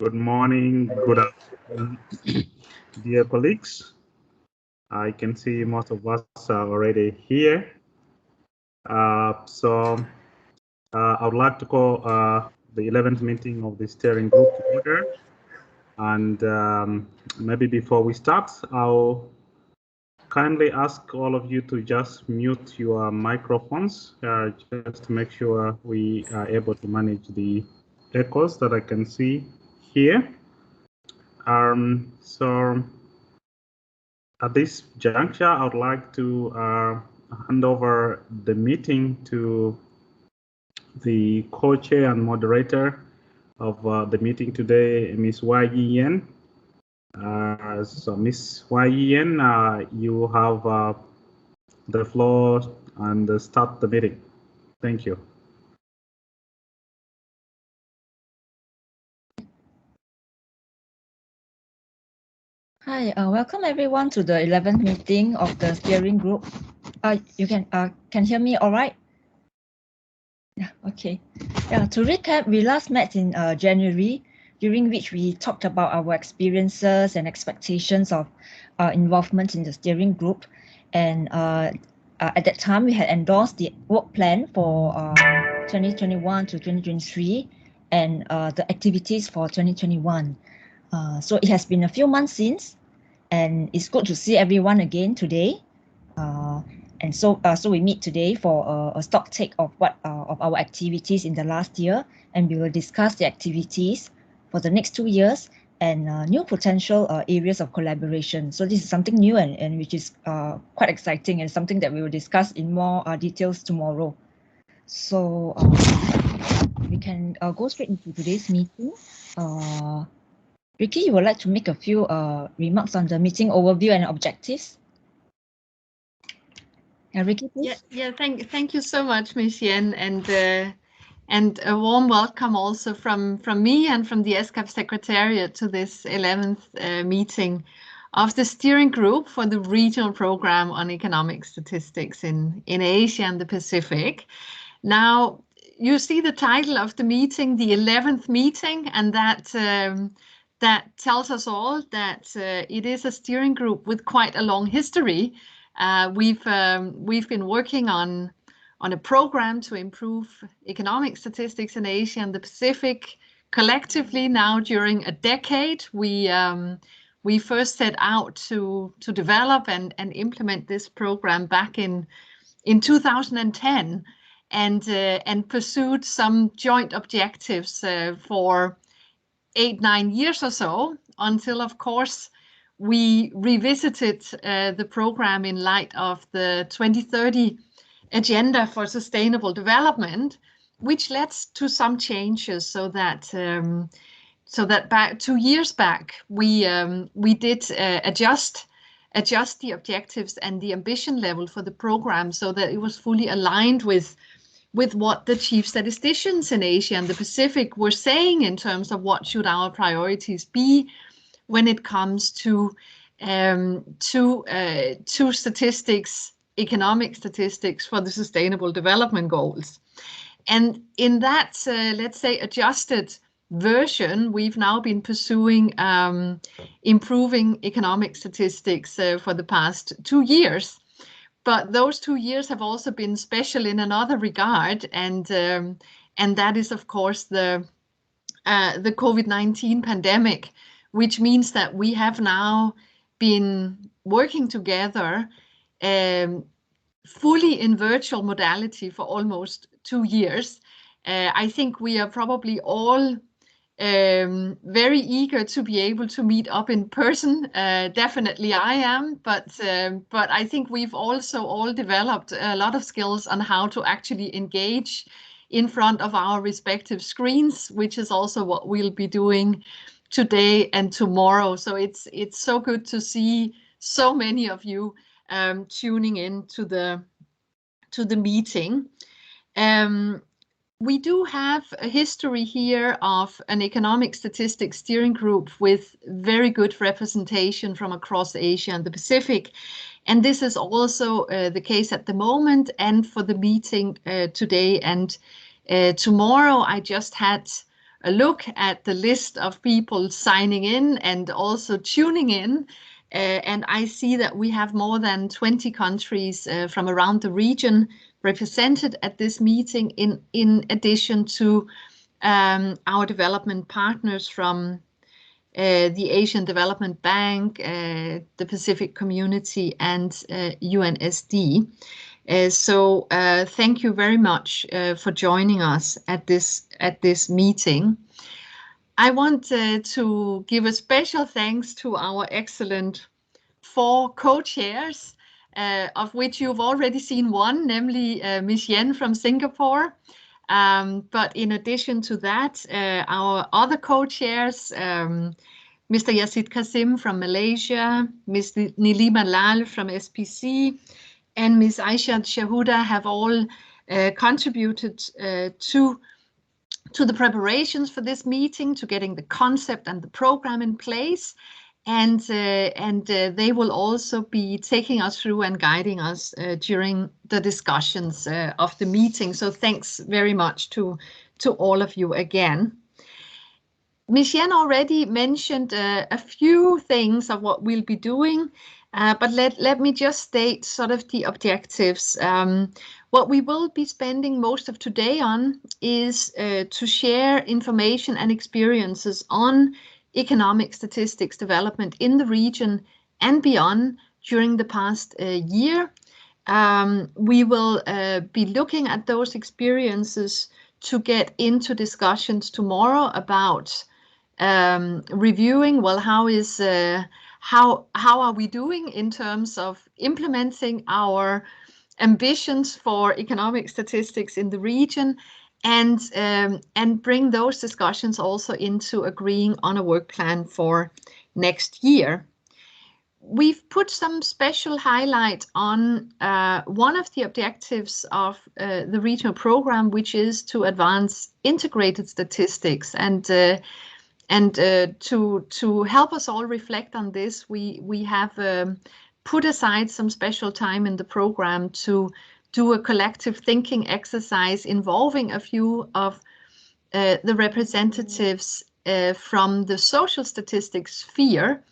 Good morning, good afternoon, dear colleagues. I can see most of us are already here. I would like to call the 11th meeting of the steering group to order. And maybe before we start, I'll kindly ask all of you to just mute your microphones, just to make sure we are able to manage the echoes that I can see here. At this juncture, I would like to hand over the meeting to the co-chair and moderator of the meeting today, Ms. Y Yen. So Ms. Y Yen, you have the floor and start the meeting. Thank you. Hi, welcome everyone to the 11th meeting of the steering group. You can hear me all right? Yeah, okay. Yeah, to recap, we last met in January, during which we talked about our experiences and expectations of involvement in the steering group. And at that time, we had endorsed the work plan for 2021 to 2023 and the activities for 2021. So it has been a few months since, and it's good to see everyone again today. And so we meet today for a stock take of what of our activities in the last year, and we will discuss the activities for the next 2 years and new potential areas of collaboration. So this is something new and which is quite exciting and something that we will discuss in more details tomorrow. So we can go straight into today's meeting. Ricky, you would like to make a few remarks on the meeting overview and objectives? Yeah, Ricky, please. Yeah. Thank you so much, Ms. Yen, and a warm welcome also from me and from the ESCAP Secretariat to this 11th meeting of the steering group for the regional program on economic statistics in Asia and the Pacific. Now, you see the title of the meeting, the 11th meeting, and that tells us all that it is a steering group with quite a long history. We've been working on a program to improve economic statistics in Asia and the Pacific collectively now during a decade. We first set out to develop and implement this program back in 2010 and pursued some joint objectives for 8-9 years or so, until of course we revisited the program in light of the 2030 Agenda for Sustainable Development, which led to some changes, so that back 2 years back we did adjust the objectives and the ambition level for the program so that it was fully aligned with what the chief statisticians in Asia and the Pacific were saying in terms of what should our priorities be when it comes to statistics, economic statistics for the Sustainable Development Goals. And in that, let's say, adjusted version, we've now been pursuing improving economic statistics for the past 2 years. But those 2 years have also been special in another regard, and that is, of course, the COVID-19 pandemic, which means that we have now been working together fully in virtual modality for almost 2 years. I think we are probably all very eager to be able to meet up in person. Definitely I am, but I think we've also all developed a lot of skills on how to actually engage in front of our respective screens, which is also what we'll be doing today and tomorrow. So it's so good to see so many of you tuning in to the meeting. We do have a history here of an economic statistics steering group with very good representation from across Asia and the Pacific. And this is also the case at the moment and for the meeting today and tomorrow. I just had a look at the list of people signing in and also tuning in. And I see that we have more than 20 countries from around the region represented at this meeting, in addition to our development partners from the Asian Development Bank, the Pacific Community, and UNSD. So thank you very much for joining us at this meeting. I want to give a special thanks to our excellent 4 co-chairs, of which you've already seen one, namely Ms. Yen from Singapore. But in addition to that, our other co-chairs, Mr. Yasid Kasim from Malaysia, Ms. Nilima Lal from SPC, and Ms. Aisha Shahuda have all contributed to the preparations for this meeting, to getting the concept and the program in place. And they will also be taking us through and guiding us during the discussions of the meeting. So thanks very much to all of you again. Ms. Yen already mentioned a few things of what we'll be doing, but let me just state sort of the objectives. What we will be spending most of today on is to share information and experiences on economic statistics development in the region and beyond during the past year. We will be looking at those experiences to get into discussions tomorrow about reviewing, well, how are we doing in terms of implementing our ambitions for economic statistics in the region, and bring those discussions also into agreeing on a work plan for next year. We've put some special highlight on one of the objectives of the regional program, which is to advance integrated statistics. And to help us all reflect on this, we have put aside some special time in the program to do a collective thinking exercise involving a few of the representatives from the social statistics sphere,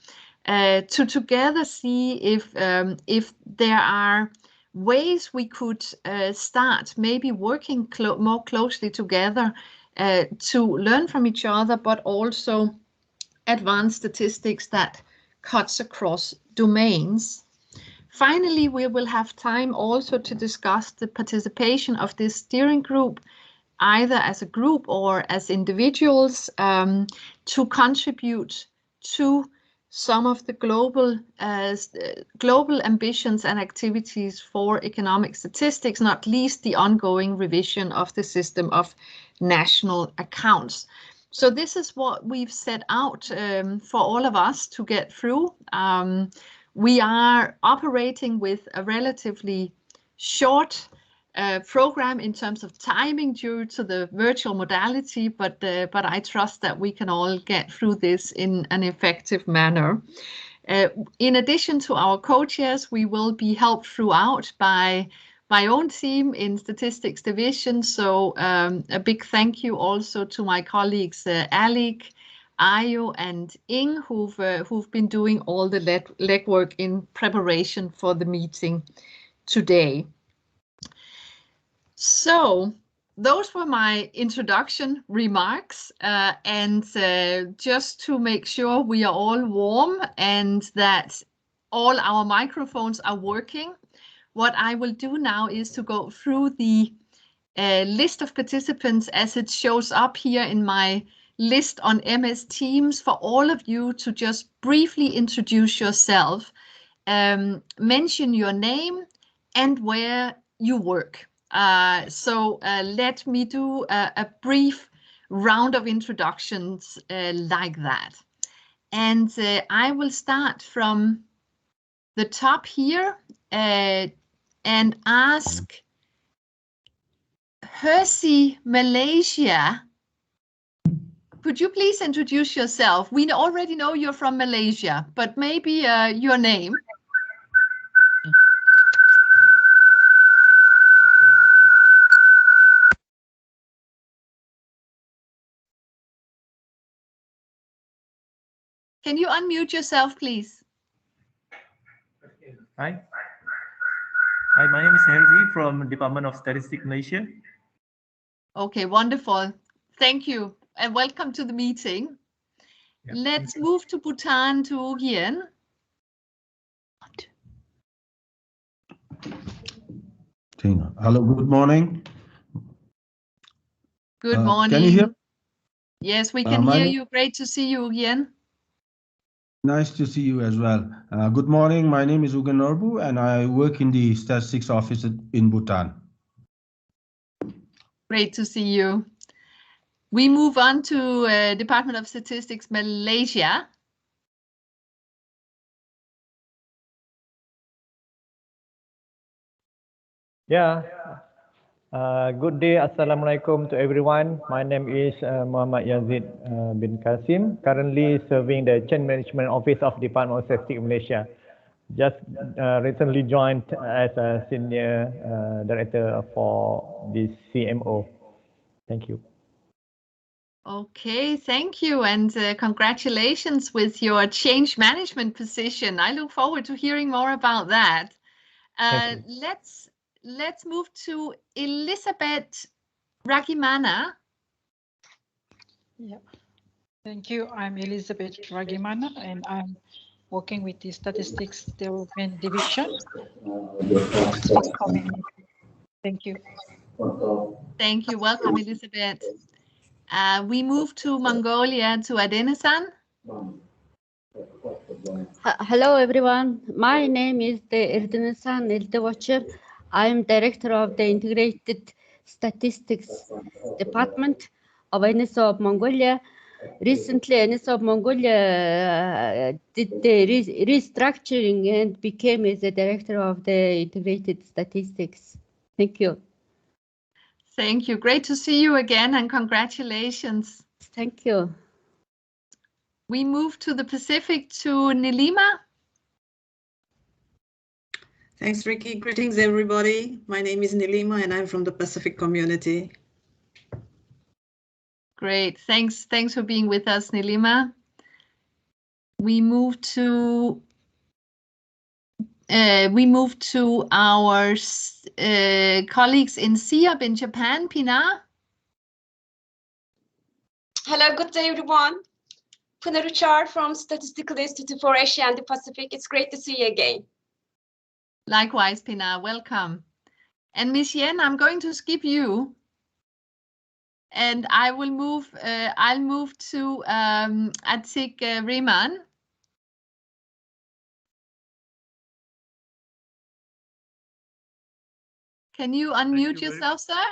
to together see if there are ways we could start maybe working more closely together to learn from each other, but also advance statistics that cuts across domains. Finally, we will have time also to discuss the participation of this steering group, either as a group or as individuals, to contribute to some of the global ambitions and activities for economic statistics, not least the ongoing revision of the system of national accounts. So this is what we've set out for all of us to get through. We are operating with a relatively short program in terms of timing due to the virtual modality, but I trust that we can all get through this in an effective manner. In addition to our co-chairs, we will be helped throughout by my own team in statistics division. So a big thank you also to my colleagues Alec, Ayo, and Ing, who've been doing all the legwork in preparation for the meeting today. So those were my introduction remarks, and just to make sure we are all warm and that all our microphones are working, what I will do now is to go through the list of participants as it shows up here in my list on MS Teams, for all of you to just briefly introduce yourself, mention your name and where you work. So let me do a brief round of introductions like that. And I will start from the top here and ask Hersi, Malaysia. Could you please introduce yourself? We already know you're from Malaysia, but maybe your name. Can you unmute yourself, please? Hi. Hi, my name is Herzi from Department of Statistics, Malaysia. Okay, wonderful. Thank you and welcome to the meeting. Yeah, Let's move to Bhutan, to Ugyen. Hello, good morning. Good morning. Can you hear? Yes, we can hear you. Great to see you, Ugyen. Nice to see you as well. Good morning. My name is Ugen Norbu, and I work in the statistics office in Bhutan. Great to see you. We move on to Department of Statistics, Malaysia. Yeah. Good day. Assalamualaikum to everyone. My name is Muhammad Yazid bin Qasim, currently serving the Change Management Office of Department of Statistics Malaysia. Just recently joined as a senior director for this CMO. Thank you. Okay, thank you, and congratulations with your change management position. I look forward to hearing more about that. Let's move to Elizabeth Ragimana. Yeah, thank you. I'm Elizabeth Ragimana, and I'm working with the Statistics Development Division. Thank you. Thank you. Welcome, Elizabeth. We move to Mongolia, to Adenesan. Hello, everyone. My name is Erdinesan Eldewacher. I am director of the Integrated Statistics Department of NSO of Mongolia. Recently, NSO of Mongolia did the restructuring and became as the director of the Integrated Statistics. Thank you. Thank you. Great to see you again, and congratulations. Thank you. We move to the Pacific, to Nilima. Thanks, Ricky. Greetings, everybody. My name is Nilima, and I'm from the Pacific community. Great. Thanks for being with us, Nilima. We move to our colleagues in SIOP in Japan. Pinar. Hello, good day, everyone. Punaruchar from Statistical Institute for Asia and the Pacific. It's great to see you again. Likewise, Pinar, welcome. And Miss Yen, I'm going to skip you. And I will move, I'll move to Atik Rehman. Can you unmute yourself, sir?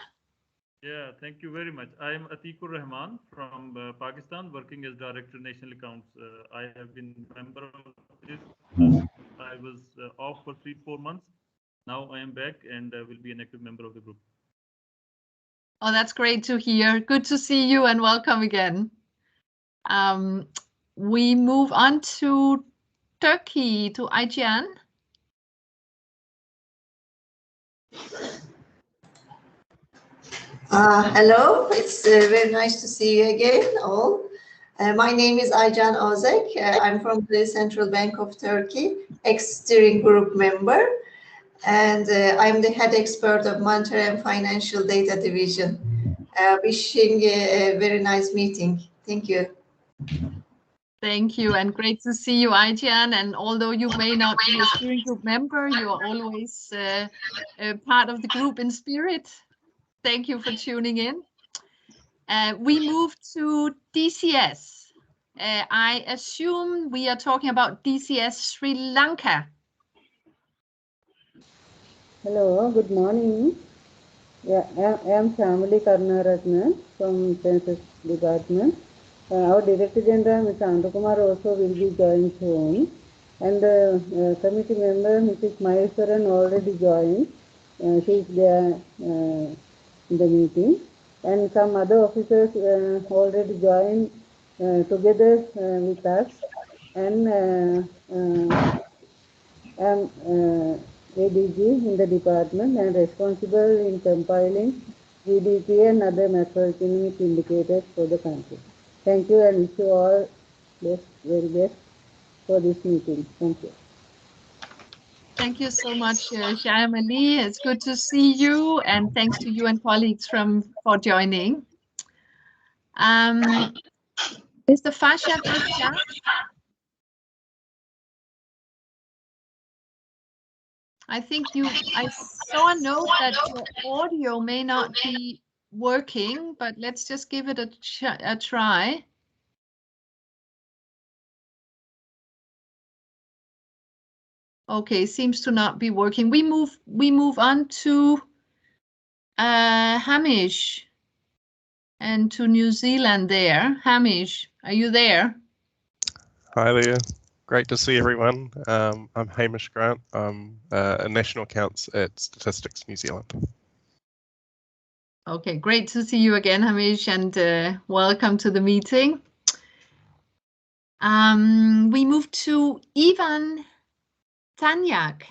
Yeah, thank you very much. I am Atikur Rahman from Pakistan, working as Director National Accounts. I have been member of this. I was off for 3-4 months. Now I am back and will be an active member of the group. Oh, that's great to hear. Good to see you and welcome again. We move on to Turkey, to Aycan. Hello, it's very nice to see you again, all. My name is Aycan Ozek. I'm from the Central Bank of Turkey, ex-steering group member, and I'm the head expert of Monetary and Financial Data Division. Wishing a very nice meeting. Thank you. Thank you, and great to see you, Aycan. And although you may not be a steering group member, you are always a part of the group in spirit. Thank you for tuning in. We move to DCS. I assume we are talking about DCS Sri Lanka. Hello, good morning. Yeah, I am Shamali Karnaratna from Census Department. Our Director General, Mr. Antakumar, also will be joined soon. And the committee member, Mrs. Maheswaran, already joined. She is there in the meeting. And some other officers already joined together with us. And I am ADG in the department and responsible in compiling GDP and other macroeconomic indicators for the country. Thank you and wish you all best, very best for this meeting. Thank you. Thank you so much, Shyamali. It's good to see you, and thanks to you and colleagues for joining. Mr. Farshad Ashraf. I think I saw a note that your audio may not be working, but let's just give it a try. Okay, seems to not be working. We move on to Hamish and to New Zealand there. Hamish, are you there? Hi there. Great to see everyone. I'm Hamish Grant. I'm a National Accounts at Statistics New Zealand. Okay, great to see you again, Hamish, and welcome to the meeting. We move to Ivan Tanyak.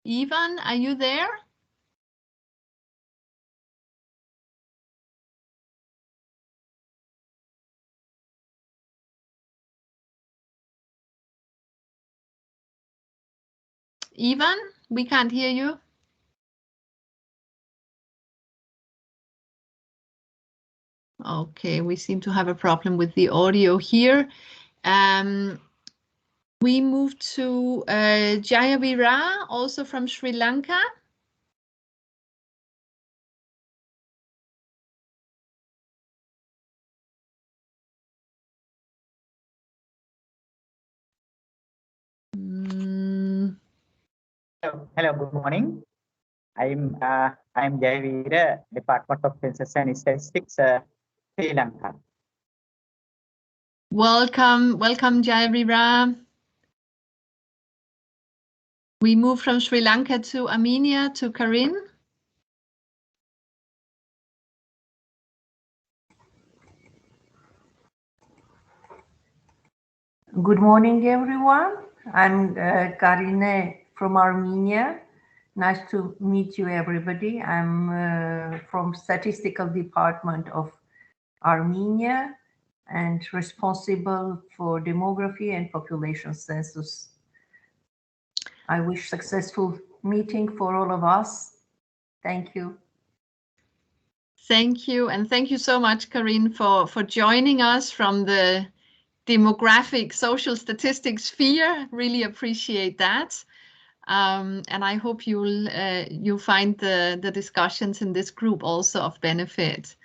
Ivan, are you there? Ivan, we can't hear you. Okay, we seem to have a problem with the audio here. We move to Jayavira, also from Sri Lanka. Hello, good morning. I'm Jayavira, Department of Census and Statistics, Sri Lanka. Welcome, Jayavira. We move from Sri Lanka to Armenia to Karin. Good morning, everyone. I'm Karine from Armenia. Nice to meet you, everybody. I'm from Statistical Department of Armenia and responsible for demography and population census. I wish successful meeting for all of us. Thank you. Thank you, and thank you so much, Karin, for joining us from the demographic social statistics sphere. Really appreciate that. And I hope you'll find the discussions in this group also of benefit.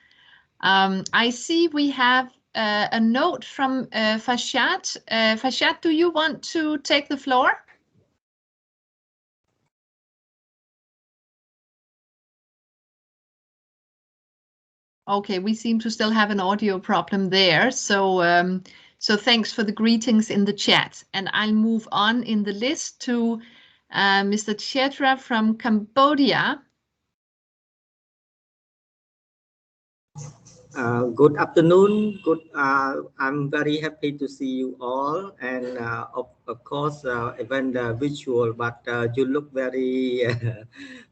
I see we have a note from Farshad. Farshad, do you want to take the floor? Okay, we seem to still have an audio problem there. So, so thanks for the greetings in the chat. And I'll move on in the list to Mr. Chetra from Cambodia. Good afternoon. I'm very happy to see you all, and of course, even visual, but you look very,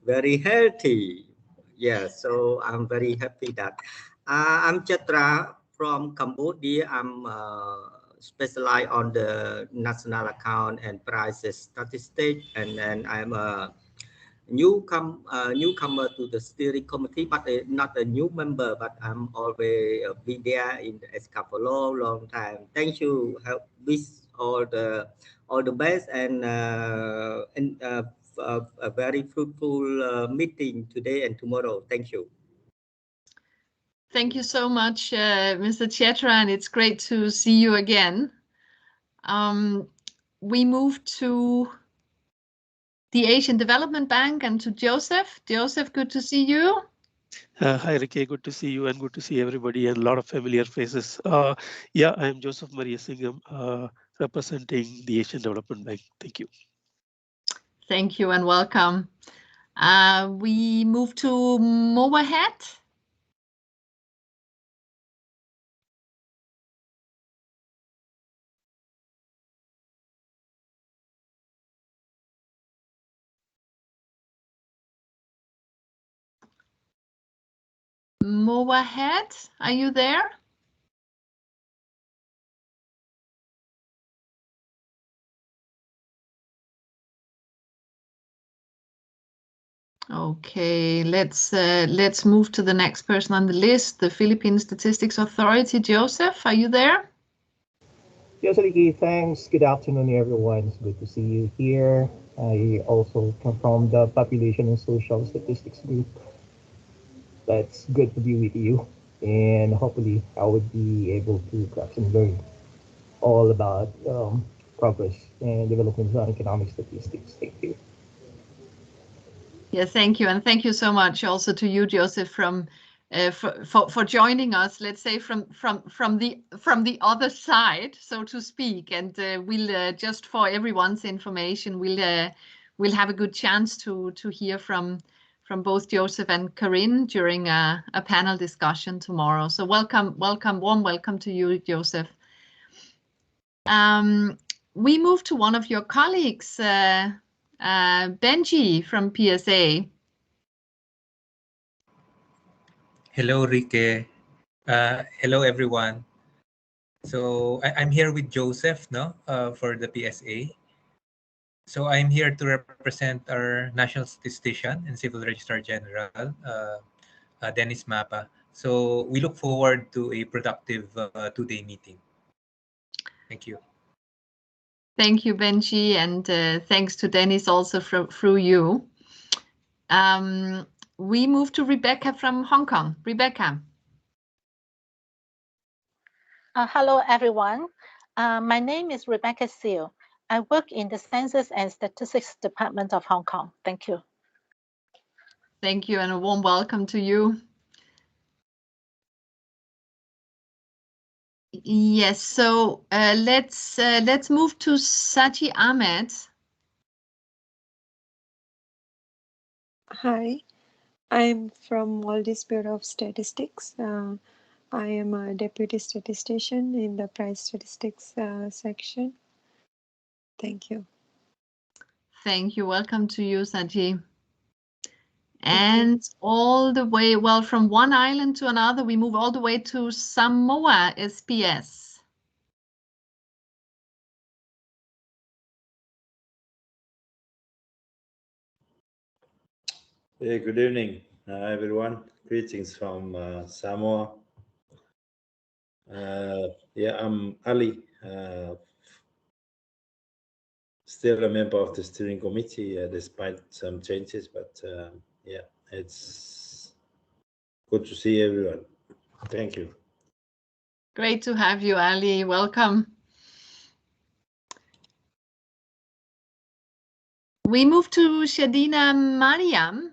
very healthy. Yeah, so I'm very happy that I'm Chatra from Cambodia. I'm specialized on the national account and prices statistics, and then I'm a newcomer to the steering committee, but not a new member, but I'm always been there in the ESCAP for long time. Thank you. Wish all the best and a very fruitful meeting today and tomorrow. Thank you. Thank you so much, Mr. Chetra, and it's great to see you again. We move to the Asian Development Bank and to Joseph. Joseph, good to see you. Hi, Ricky. Good to see you and good to see everybody and a lot of familiar faces. Yeah, I am Joseph Maria Singham, representing the Asian Development Bank. Thank you. Thank you and welcome. We move to Mowahet. MOA head, are you there? Okay, let's move to the next person on the list, the Philippine Statistics Authority. Joseph, are you there? Yes, Ricky, thanks. Good afternoon, everyone. It's good to see you here. I also come from the Population and Social Statistics group. That's good to be with you, and hopefully I would be able to perhaps learn all about progress and development on economic statistics. Thank you. Yeah, thank you, and thank you so much also to you, Joseph, from for joining us. Let's say from the other side, so to speak. And we'll just for everyone's information, we'll have a good chance to hear from both Joseph and Corinne during a panel discussion tomorrow. So warm welcome to you, Joseph. We move to one of your colleagues, Benji from PSA. Hello, Rike. Hello, everyone. So I'm here with Joseph, no, for the PSA. So I'm here to represent our national statistician and civil registrar general, Dennis Mapa. So we look forward to a productive two-day meeting. Thank you. Thank you, Benji, and thanks to Dennis also through you. We move to Rebecca from Hong Kong. Rebecca. Hello, everyone. My name is Rebecca Seal. I work in the Census and Statistics Department of Hong Kong. Thank you. Thank you, and a warm welcome to you. Yes, so let's move to Saji Ahmed. Hi, I'm from Maldives Bureau of Statistics. I am a deputy statistician in the price statistics section. Thank you. Thank you. Welcome to you, Saji. And all the way, well, from one island to another, we move all the way to Samoa SPS. Hey, good evening, everyone. Greetings from Samoa. Yeah, I'm Ali, still a member of the steering committee despite some changes, but yeah, it's good to see everyone. Thank you. Great to have you, Ali. Welcome. We move to Shadina Mariam.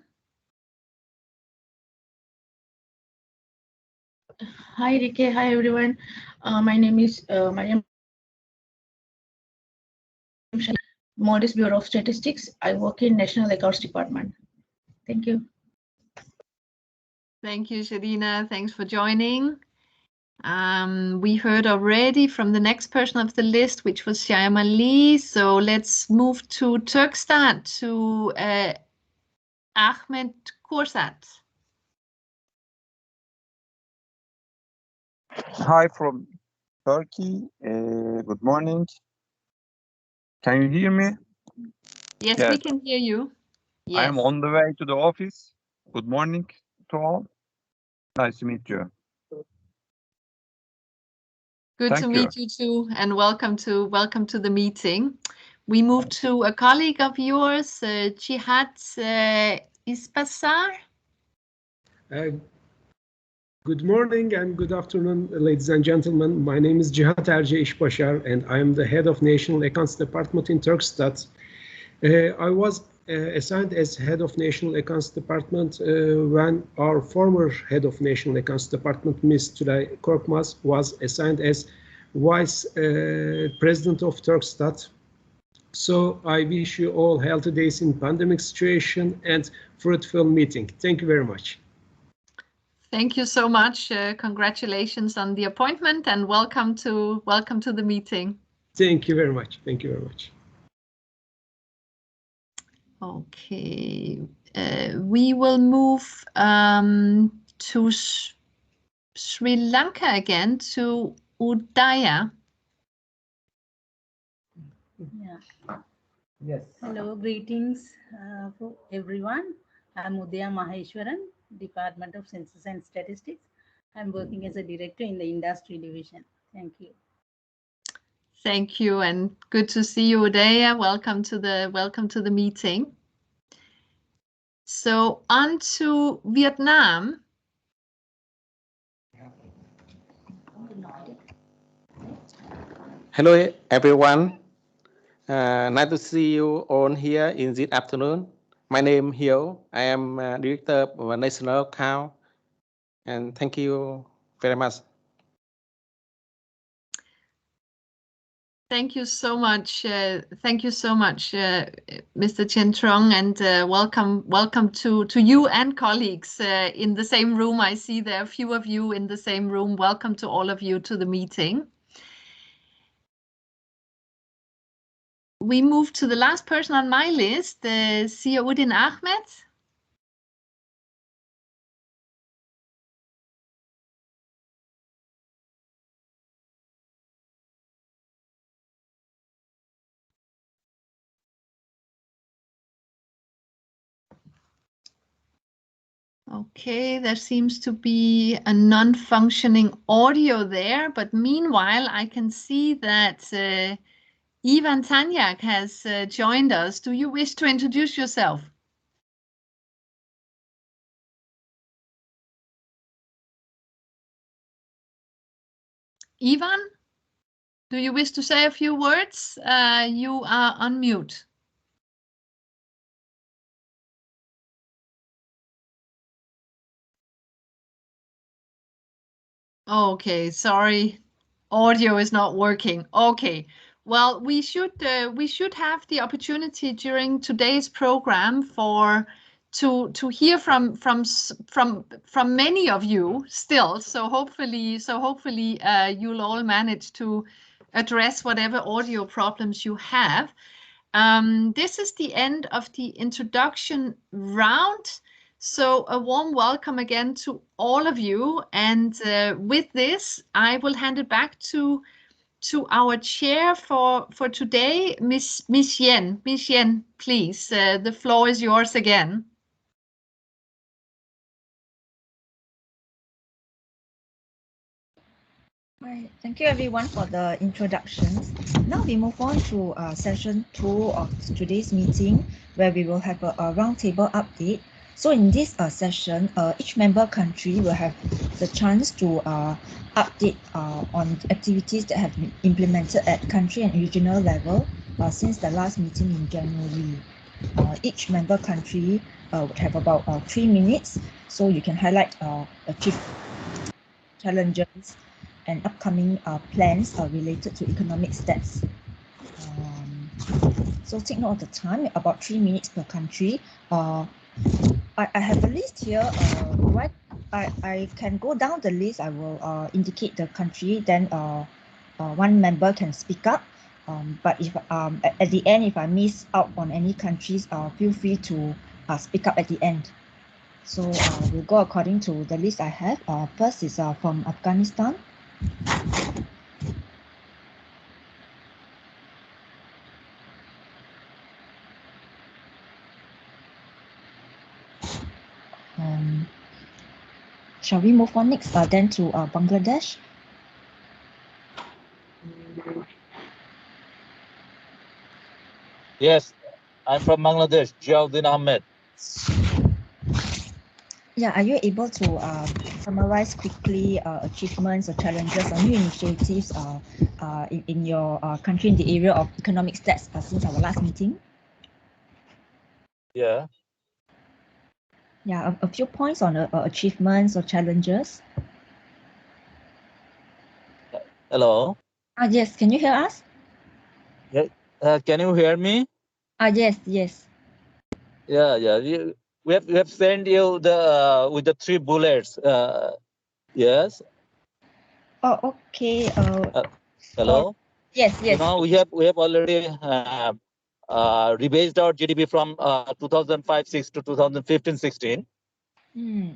Hi, Rike. Hi, everyone. My name is Mariam. Maldives Bureau of Statistics. I work in National Accounts Department. Thank you. Thank you, Shadina. Thanks for joining. We heard already from the next person of the list, which was Shyama Lee. So let's move to Turkstat, to Ahmed Kursat. Hi from Turkey. Good morning. Can you hear me? Yes, we can hear you. Yes. I am on the way to the office. Good morning to all. Nice to meet you. Good to meet you too, and welcome to the meeting. We move to a colleague of yours, Jihad Ispasar. Good morning and good afternoon, ladies and gentlemen. My name is Cihat Erce İşbaşar, and I am the head of National Accounts Department in Turkstat. I was assigned as head of National Accounts Department when our former head of National Accounts Department, Ms. Tülay Korkmaz, was assigned as vice president of Turkstat. So I wish you all healthy days in pandemic situation and fruitful meeting. Thank you very much. Thank you so much. Congratulations on the appointment and welcome to the meeting. Thank you very much. Thank you very much. Okay, we will move to Sri Lanka again to Udaya. Yeah. Yes. Hello, greetings for everyone. I'm Udaya Maheshwaran, Department of Census and Statistics. I'm working as a director in the industry division. Thank you. Thank you, and good to see you, Udaya. Welcome to the meeting. So on to Vietnam. Hello, everyone. Nice to see you all here in this afternoon. My name is Hiếu. I am Director of National Account, and thank you very much. Thank you so much. Thank you so much, Mr. Chen Trong, and welcome to you and colleagues in the same room. I see there are a few of you in the same room. Welcome to all of you to the meeting. We move to the last person on my list, Ziauddin Ahmed. Okay, there seems to be a non-functioning audio there, but meanwhile, I can see that Ivan Tanyak has joined us. Do you wish to introduce yourself? Ivan, do you wish to say a few words? You are on mute. Okay, sorry, audio is not working. Okay, well, we should have the opportunity during today's program to hear from many of you still. So hopefully you'll all manage to address whatever audio problems you have. This is the end of the introduction round. So a warm welcome again to all of you. And with this, I will hand it back to our chair for today, Miss Yen. Miss Yen, please, the floor is yours again. Right. Thank you everyone for the introductions. Now we move on to session 2 of today's meeting, where we will have a roundtable update. So in this session, each member country will have the chance to update on activities that have been implemented at country and regional level since the last meeting in January. Each member country would have about 3 minutes, so you can highlight achievements, challenges, and upcoming plans related to economic stats. So take note of the time, about 3 minutes per country. I have a list here. I can go down the list. I will indicate the country, then one member can speak up. But if at the end, if I miss out on any countries, feel free to speak up at the end. So we'll go according to the list I have. First is from Afghanistan. Shall we move on next then to Bangladesh? Yes, I'm from Bangladesh, Ziauddin Ahmed. Yeah, are you able to summarize quickly achievements or challenges or new initiatives in your country in the area of economic stats since our last meeting? Yeah. Yeah, a few points on achievements or challenges. Hello. Yes, can you hear us? Yeah. Can you hear me? Yes, yes. Yeah, yeah. We have sent you the with the 3 bullets. Yes. Oh, okay. Hello. Yes, yes. You know, we have already rebased our GDP from 2005-6 to 2015-16. Mm.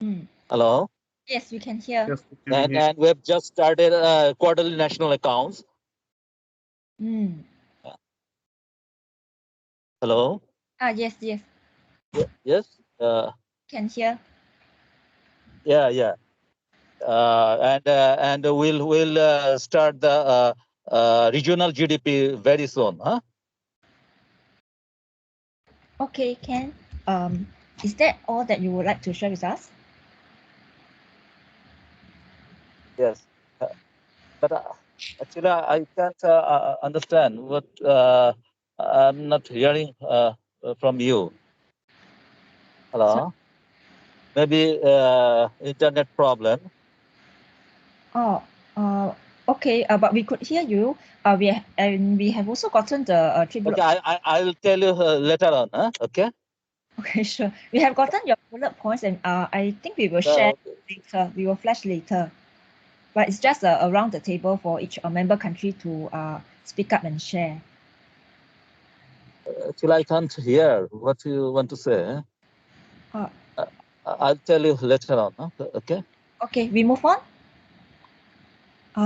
Mm. Hello. Yes, we can hear. Yes, we can hear. And we have just started quarterly national accounts. Mm. Hello. Yes, yes. Yes. Can hear. Yeah. And we'll start the regional GDP very soon, huh? Okay, Ken. Is that all that you would like to share with us? Yes. But actually, I can't understand what I'm not hearing from you. Hello. Maybe internet problem. Oh, okay. But we could hear you. We have also gotten the three bullet. Okay, I'll tell you later on. Huh? Okay. Okay, sure. We have gotten your bullet points, and I think we will share later. We will flash later. But it's just around the table for each member country to speak up and share. Actually, I can't hear what you want to say. I'll tell you later on. Huh? Okay. Okay, we move on.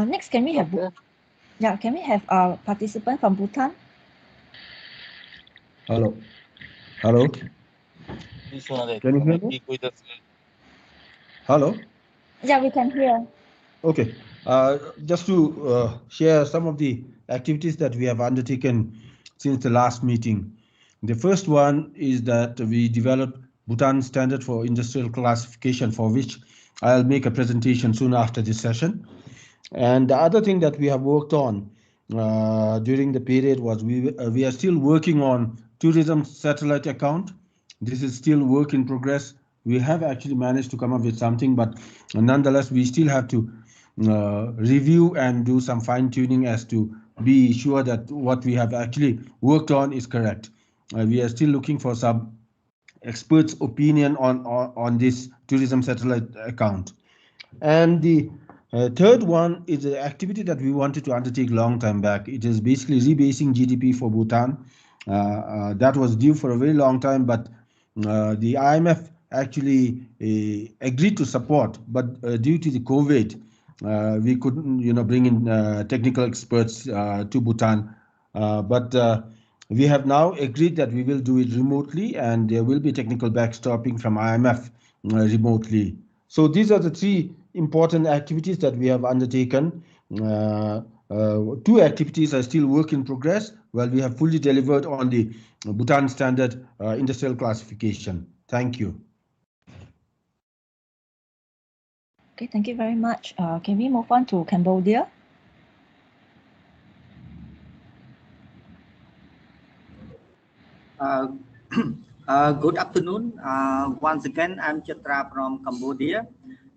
Next, can we have? Okay. Yeah, can we have a participant from Bhutan? Hello. Hello. Can you hear me? Hello. Yeah, we can hear. Okay. Just to share some of the activities that we have undertaken since the last meeting. The first one is that we developed Bhutan standard for industrial classification, for which I'll make a presentation soon after this session. And the other thing that we have worked on during the period was we are still working on tourism satellite account. This is still work in progress. We have actually managed to come up with something, but nonetheless, we still have to review and do some fine tuning as to be sure that what we have actually worked on is correct. We are still looking for some experts' opinion on this tourism satellite account. And the third one is an activity that we wanted to undertake long time back. It is basically rebasing GDP for Bhutan. That was due for a very long time, but the IMF actually agreed to support. But due to the COVID, we couldn't, bring in technical experts to Bhutan. But we have now agreed that we will do it remotely, and there will be technical backstopping from IMF remotely. So these are the three important activities that we have undertaken. Two activities are still work in progress, while we have fully delivered on the Bhutan standard industrial classification. Thank you. Okay, thank you very much. Can we move on to Cambodia? Good afternoon. Once again, I'm Chitra from Cambodia.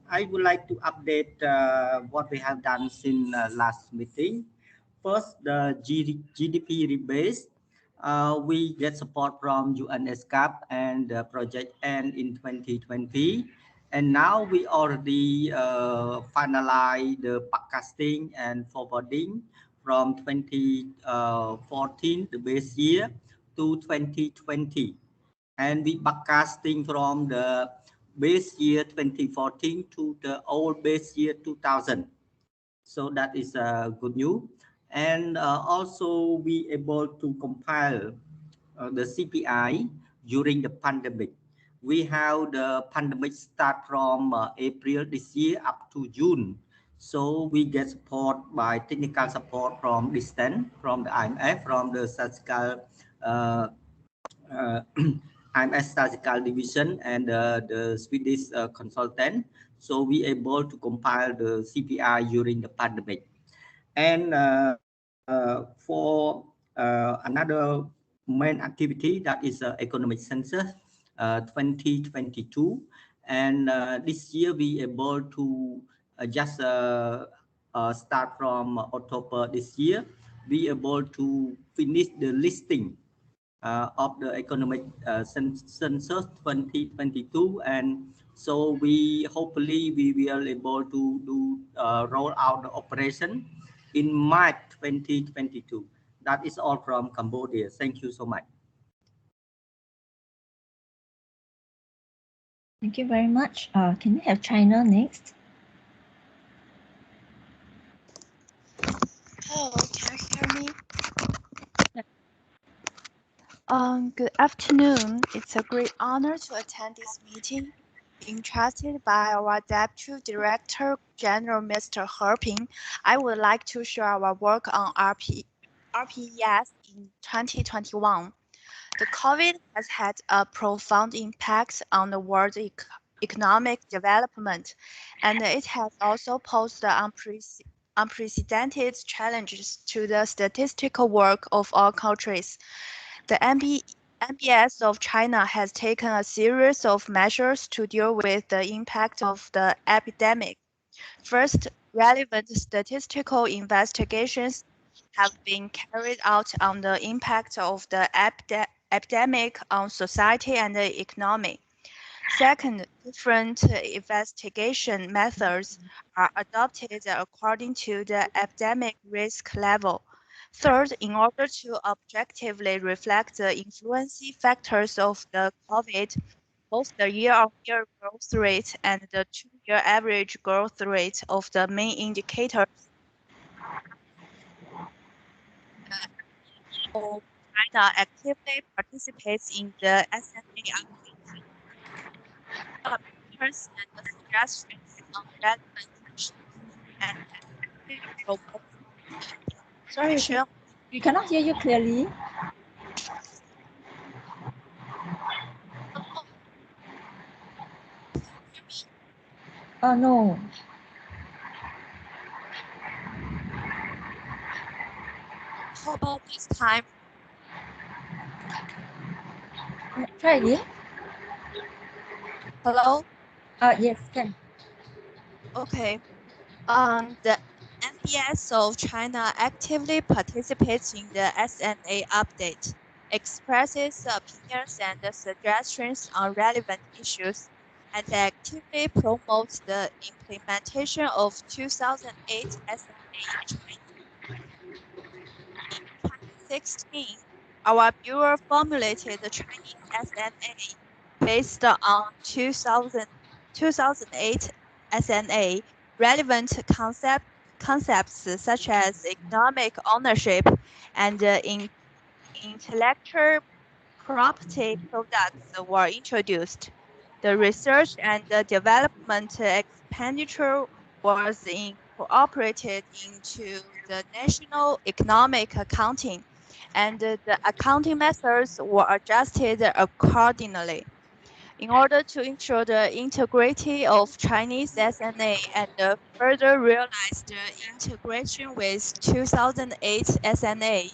I would like to update what we have done since last meeting. First, the GDP rebase. We get support from ESCAP and Project N in 2020. And now we already finalized the backcasting and forwarding from 2014, the base year, to 2020. And we backcasting from the base year 2014 to the old base year 2000. So that is good news. And also we able to compile the CPI during the pandemic. We have the pandemic start from April this year up to June. So we get support by technical support from distance, from the IMF, from the Statistical IMF Statistical Division and the Swedish consultant. So we able to compile the CPI during the pandemic. And for another main activity, that is economic census 2022. And this year we able to just start from October this year, be able to finish the listing of the economic census 2022, and so we hopefully we will able to do roll out the operation in March 2022. That is all from Cambodia. Thank you so much. Thank you very much. Can we have China next? Hello, can you hear me? Good afternoon. It's a great honor to attend this meeting. Entrusted by our Deputy Director General, Mr. Herping, I would like to share our work on RPES in 2021. The COVID has had a profound impact on the world's economic development, and it has also posed unprecedented challenges to the statistical work of all countries. The NBS of China has taken a series of measures to deal with the impact of the epidemic. First, relevant statistical investigations have been carried out on the impact of the epidemic on society and the economy. Second, different investigation methods are adopted according to the epidemic risk level. Third, in order to objectively reflect the influencing factors of the COVID, both the year-on-year growth rate and the two-year average growth rate of the main indicators of China actively participates in the SMA update. Appears and the suggestions on relevant issues and actively promote. Sorry, we cannot hear you clearly. No. How about this time? Try again. Hello? Yes, can. Okay. The NBS of China actively participates in the SMA update, expresses opinions and suggestions on relevant issues, and actively promotes the implementation of 2008 SMA in China. In 2016, our Bureau formulated the Chinese SNA based on 2008 SNA. Relevant concepts such as economic ownership and intellectual property products were introduced. The research and the development expenditure was incorporated into the national economic accounting, and the accounting methods were adjusted accordingly. In order to ensure the integrity of Chinese SNA and further realize the integration with 2008 SNA,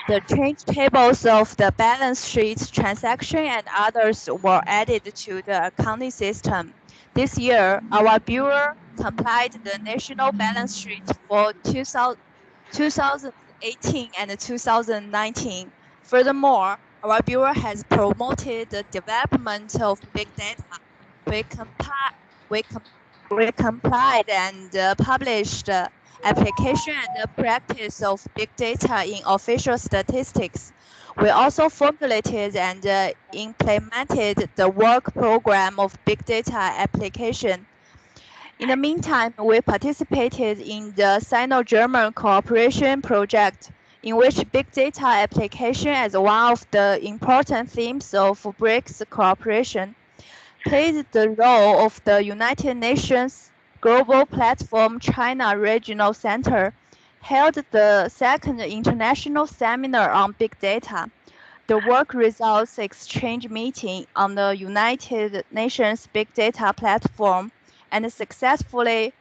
the change tables of the balance sheet transaction and others were added to the accounting system. This year, our Bureau complied the national balance sheet for 2018 and 2019. Furthermore, our Bureau has promoted the development of big data. We complied and published application and practice of big data in official statistics. We also formulated and implemented the work program of big data application. In the meantime, we participated in the Sino-German cooperation project, in which big data application as one of the important themes of BRICS cooperation played the role of the United Nations Global Platform China Regional Center, held the second international seminar on big data. The work results exchange meeting on the United Nations Big Data Platform and successfully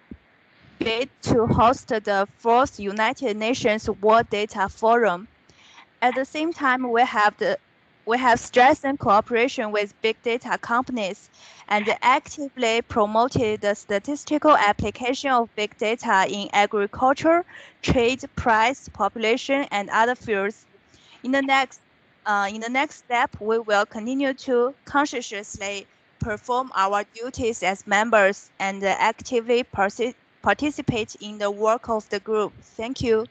bid to host the fourth United Nations World Data Forum. At the same time, we have strengthened cooperation with big data companies and actively promoted the statistical application of big data in agriculture, trade, price, population, and other fields. In the next step, we will continue to conscientiously perform our duties as members and actively participate in the work of the group. Thank you.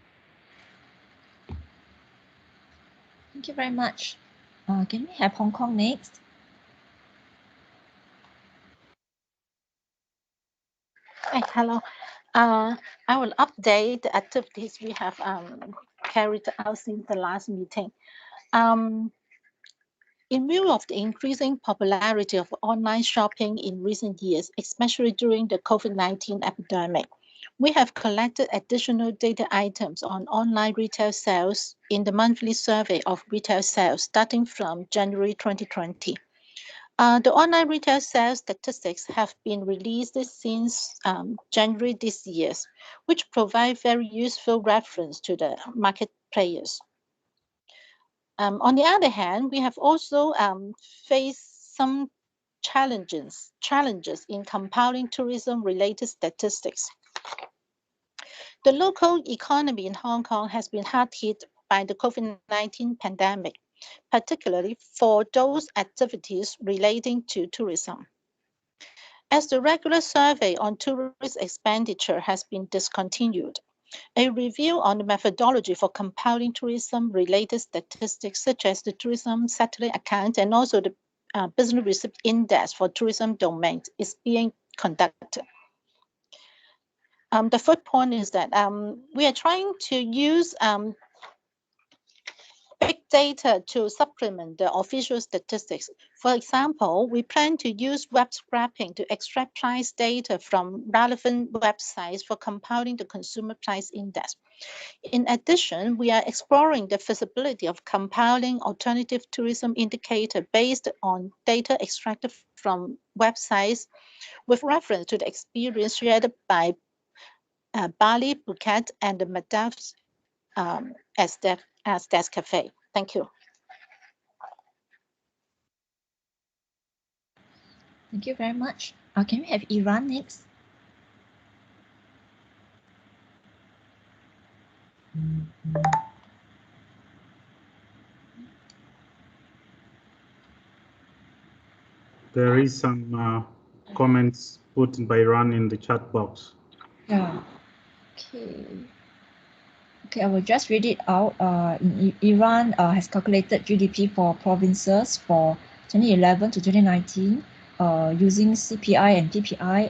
Thank you very much. Can we have Hong Kong next? Hello. I will update the activities we have carried out since the last meeting. In view of the increasing popularity of online shopping in recent years, especially during the COVID-19 epidemic, we have collected additional data items on online retail sales in the monthly survey of retail sales starting from January 2020. The online retail sales statistics have been released since January this year, which provide very useful reference to the market players. On the other hand, we have also faced some challenges in compiling tourism-related statistics. The local economy in Hong Kong has been hard hit by the COVID-19 pandemic, particularly for those activities relating to tourism. As the regular survey on tourist expenditure has been discontinued, a review on the methodology for compiling tourism-related statistics, such as the tourism satellite account and also the business receipt index for tourism domains, is being conducted. The third point is that we are trying to use big data to supplement the official statistics. For example, we plan to use web scraping to extract price data from relevant websites for compiling the consumer price index. In addition, we are exploring the feasibility of compiling alternative tourism indicator based on data extracted from websites with reference to the experience shared by Bali, Phuket, and the Maldives as Des Cafe. Thank you. Thank you very much. Can we have Iran next? There is some comments put by Ran in the chat box. Yeah. Okay. Okay, I will just read it out. Iran has calculated GDP for provinces for 2011 to 2019 using CPI and PPI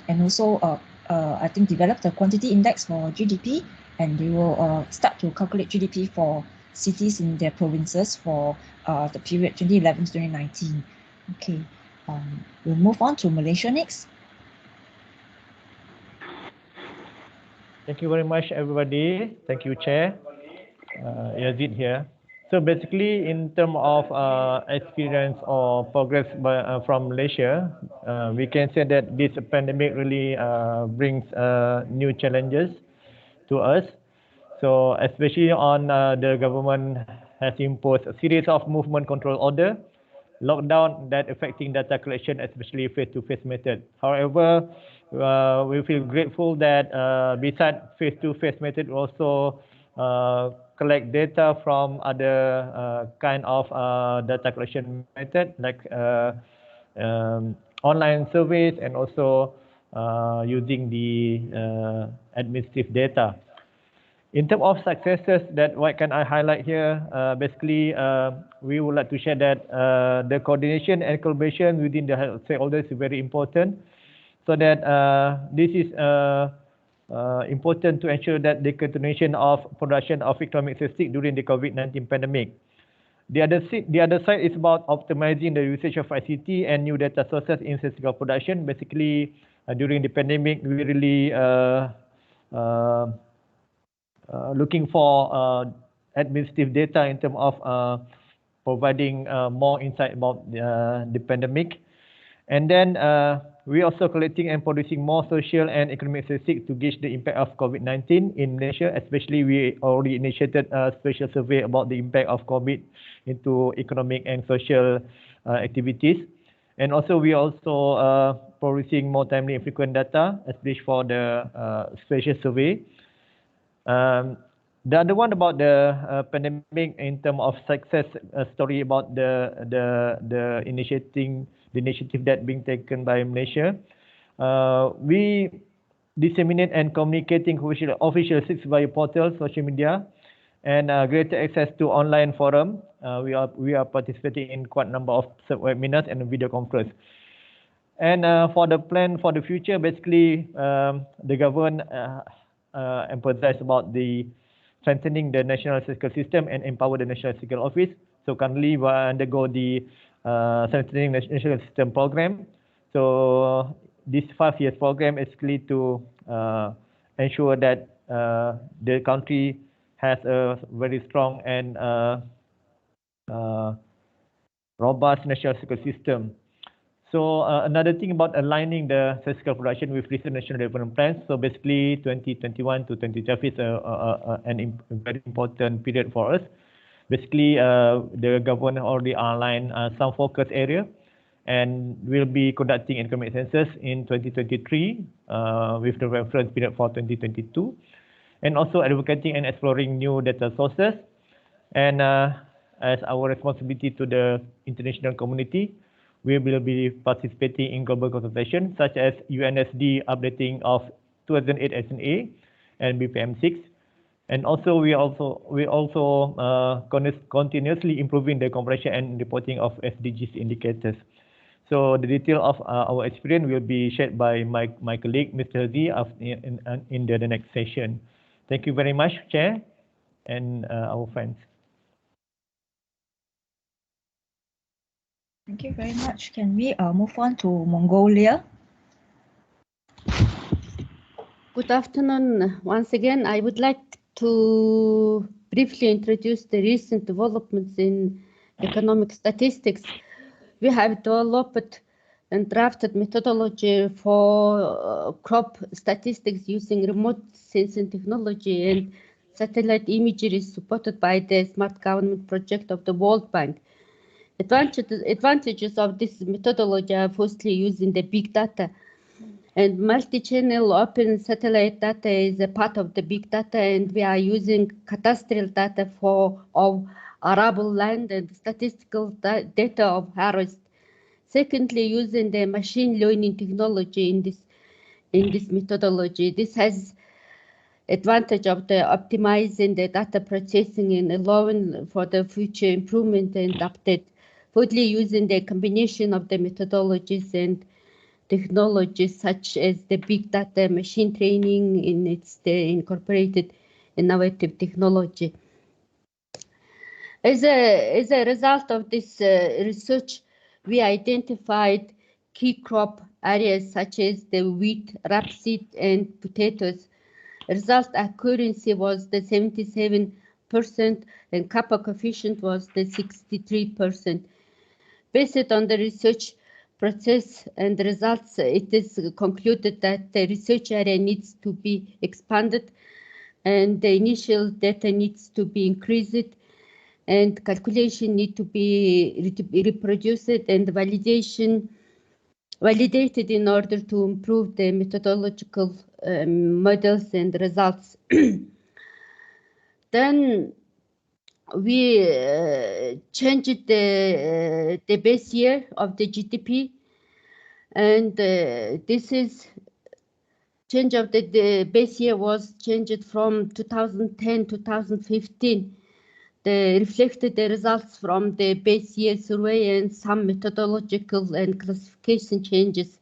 and also I think developed a quantity index for GDP, and they will start to calculate GDP for cities in their provinces for the period 2011 to 2019. Okay, we'll move on to Malaysia next. Thank you very much, everybody. Thank you, Chair. Yazid here. So basically, in terms of experience or progress from Malaysia, we can say that this pandemic really brings new challenges to us. So especially on the government has imposed a series of movement control order, lockdown that affecting data collection, especially face-to-face method. However, we feel grateful that besides face-to-face method, we also collect data from other kind of data collection method like online surveys and also using the administrative data. In terms of successes, that what can I highlight here? Basically, we would like to share that the coordination and collaboration within the stakeholders is very important. So that this is important to ensure that the continuation of production of economic statistics during the COVID-19 pandemic. The other side is about optimizing the usage of ICT and new data sources in statistical production. Basically, during the pandemic, we really looking for administrative data in terms of providing more insight about the pandemic. And then we also collecting and producing more social and economic statistics to gauge the impact of COVID-19 in Malaysia. Especially, we already initiated a special survey about the impact of COVID into economic and social activities. And also, we also producing more timely and frequent data, especially for the special survey. The other one about the pandemic in terms of success story about the initiative that being taken by Malaysia. We disseminate and communicating official statistics via portals, social media, and greater access to online forum. We are participating in quite a number of webinars and video conference. And for the plan for the future, basically, the government emphasized about the strengthening the national statistical system and empower the national statistical office. So currently, we undergo the strengthening national system program. So this 5 years program is clear to ensure that the country has a very strong and robust national statistical system. So another thing about aligning the statistical production with recent national development plans. So basically 2021 to 2012 is a very important period for us. Basically, the government already outlined some focus area, and will be conducting economic census in 2023 with the reference period for 2022, and also advocating and exploring new data sources. And as our responsibility to the international community, we will be participating in global consultation such as UNSD updating of 2008 SNA and BPM6. And also we also continuously improving the comparison and reporting of SDGs indicators. So the detail of our experience will be shared by my colleague, Mr. Hazi, in the next session. Thank you very much, Chair, and our friends. Thank you very much. Can we move on to Mongolia? Good afternoon. Once again, I would like to briefly introduce the recent developments in economic statistics. We have developed and drafted methodology for crop statistics using remote sensing technology and satellite imagery supported by the Smart Government project of the World Bank. Advantages of this methodology are firstly using the big data, and multi-channel open satellite data is a part of the big data, and we are using cadastral data of arable land and statistical data of harvest. Secondly, using the machine learning technology in this methodology. This has advantage of the optimizing the data processing and allowing for the future improvement and update. Thirdly, using the combination of the methodologies and technologies such as the big data machine training in the incorporated innovative technology. As a result of this research, we identified key crop areas such as the wheat, rapeseed, and potatoes. Result accuracy was the 77%, and kappa coefficient was the 63%. Based on the research process and the results, it is concluded that the research area needs to be expanded and the initial data needs to be increased and calculation need to be reproduced and validated in order to improve the methodological models and results. Then we changed the base year of the GDP, and this is change of the base year was changed from 2010 to 2015. They reflected the results from the base year survey and some methodological and classification changes,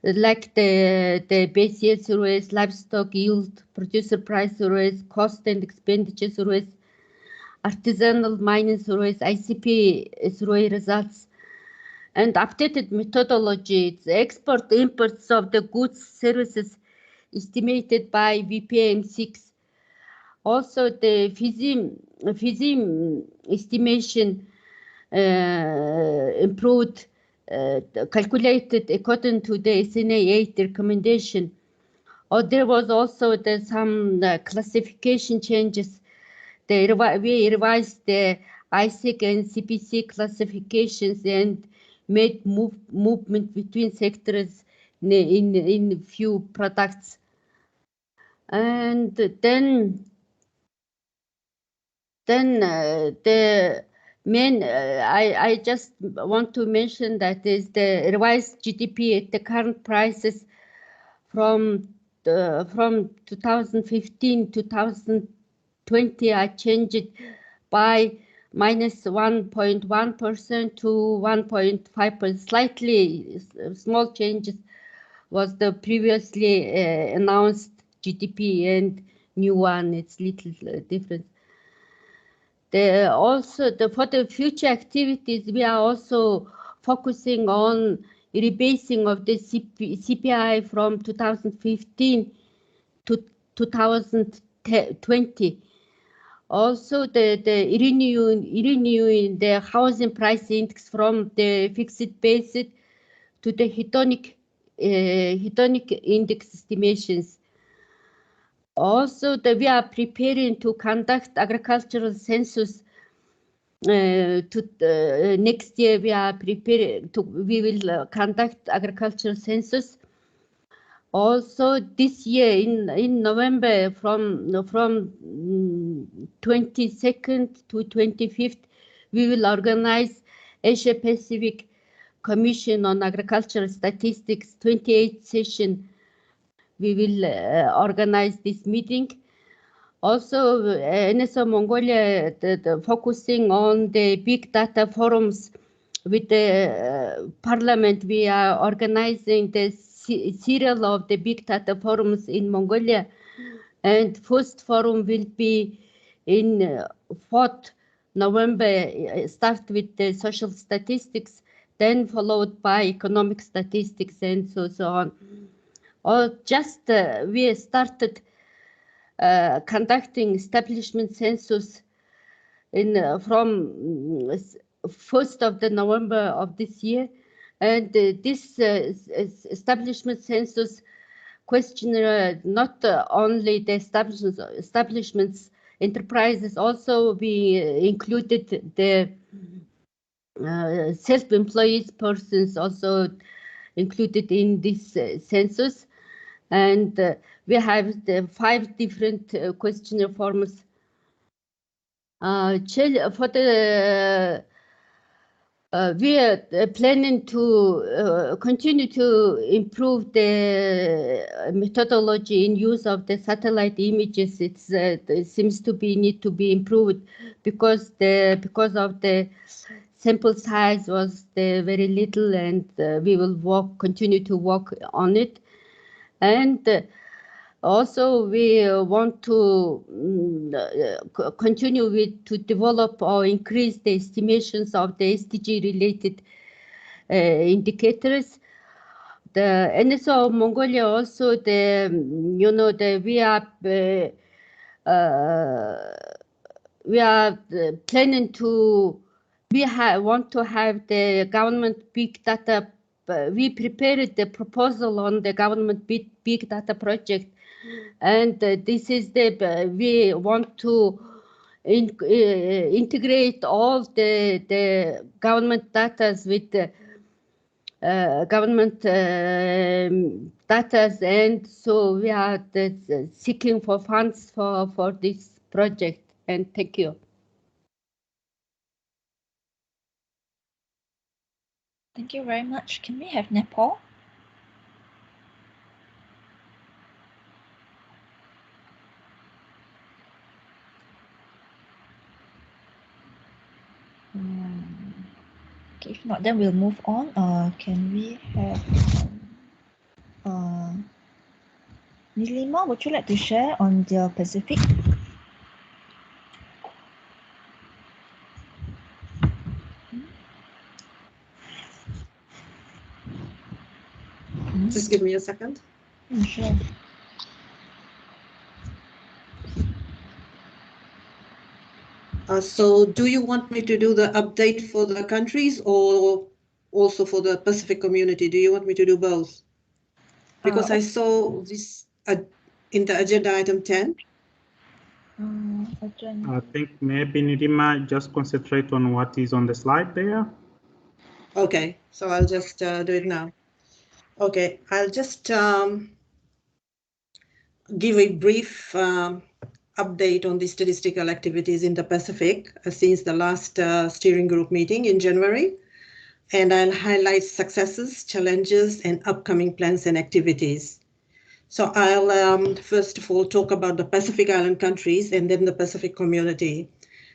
like the base year surveys, livestock yield, producer price surveys, cost and expenditure surveys, artisanal mining surveys, ICP survey results, and updated methodology. The export imports of the goods services estimated by VPM6. Also, the FISIM estimation improved, calculated according to the SNA 8 recommendation. There was also some classification changes. We revised the ISIC and CPC classifications and made movement between sectors in few products. And then the main, I just want to mention that is the revised GDP at the current prices from 2015 to 2020 are changed by minus 1.1% to 1.5%, slightly small changes was the previously announced GDP, and new one, it's little different. For the future activities, we are also focusing on rebasing of the CPI from 2015 to 2020. Also, the renewing the housing price index from the fixed basis to the hedonic index estimations. Also, we are preparing to conduct agricultural census. Next year, we are preparing to. We will conduct agricultural census. Also, this year in November, from 22nd to 25th, we will organize Asia Pacific Commission on Agricultural Statistics 28th session. We will organize this meeting. Also, NSO Mongolia focusing on the big data forums with the parliament. We are organizing the serial of the big data forums in Mongolia, and first forum will be in 4th November. Start with the social statistics, then followed by economic statistics, and so on. Or just we started conducting establishment census from 1st of the November of this year, and this establishment census questionnaire, not only the establishments enterprises, also we included the self-employed persons also included in this census, and we have the 5 different questionnaire forms. For the we are planning to continue to improve the methodology in use of the satellite images. It seems to be need to be improved because of the sample size was very little, and we will continue to work on it. And also, we want to continue to develop or increase the estimations of the SDG-related indicators. The NSO of Mongolia also, we are planning to. We want to have the government big data. We prepared the proposal on the government big data project. And this is we want to integrate all the government data with the government data, and so we are seeking for funds for this project. And thank you. Thank you very much. Can we have Nepal? Okay, if not, then we'll move on. Can we have Nilima, would you like to share on the Pacific? Just give me a second. Sure. So do you want me to do the update for the countries or also for the Pacific community? Do you want me to do both? Because I saw this in the agenda item 10. I think maybe Nidima just concentrate on what is on the slide there. Okay, so I'll just do it now. Okay, I'll just give a brief update on the statistical activities in the Pacific since the last steering group meeting in January. And I'll highlight successes, challenges, and upcoming plans and activities. So I'll first of all talk about the Pacific Island countries and then the Pacific community.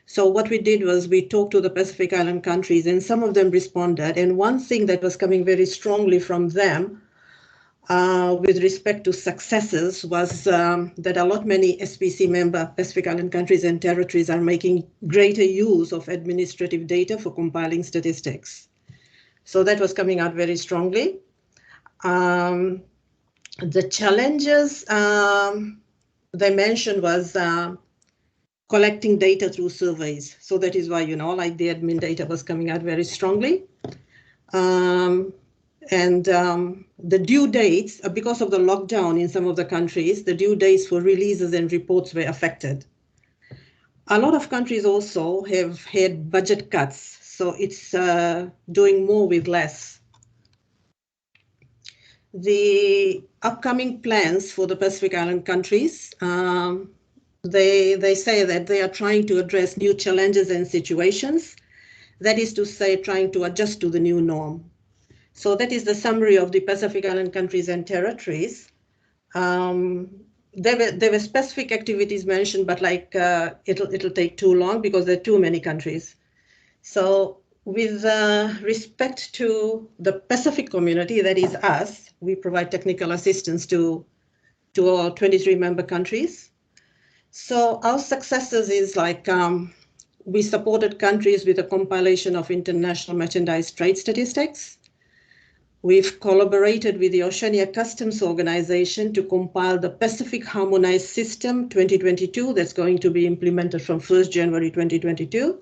So what we did was we talked to the Pacific Island countries, and some of them responded. And one thing that was coming very strongly from them with respect to successes was that many SPC member Pacific Island countries and territories are making greater use of administrative data for compiling statistics. So that was coming out very strongly. The challenges they mentioned was collecting data through surveys. So that is why, you know, like the admin data was coming out very strongly. The due dates, because of the lockdown in some of the countries, the due dates for releases and reports were affected. A lot of countries also have had budget cuts, so it's doing more with less. The upcoming plans for the Pacific Island countries, they say that they are trying to address new challenges and situations. That is to say, trying to adjust to the new norm. So that is the summary of the Pacific Island countries and territories. There were specific activities mentioned, but like it'll take too long because there are too many countries. So with respect to the Pacific community, that is us, we provide technical assistance to our 23 member countries. So our successes is like we supported countries with a compilation of international merchandise trade statistics. We've collaborated with the Oceania Customs Organization to compile the Pacific Harmonized System 2022 that's going to be implemented from 1st January 2022.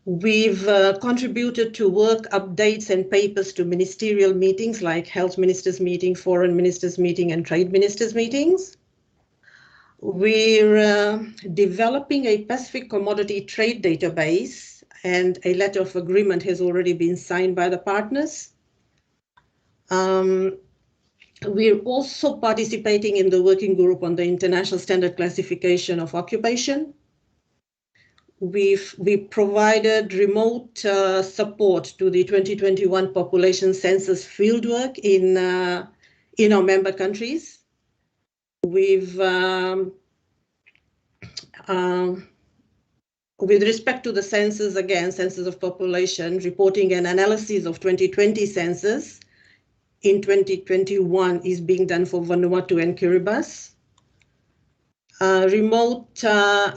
We've contributed to work updates and papers to ministerial meetings like Health Ministers Meeting, Foreign Ministers Meeting, and Trade Ministers Meetings. We're developing a Pacific commodity trade database, and a letter of agreement has already been signed by the partners. We're also participating in the working group on the International Standard Classification of Occupation. We provided remote support to the 2021 population census fieldwork in our member countries. We've, with respect to the census, again, census of population, reporting and analysis of 2020 census in 2021 is being done for Vanuatu and Kiribati. Remote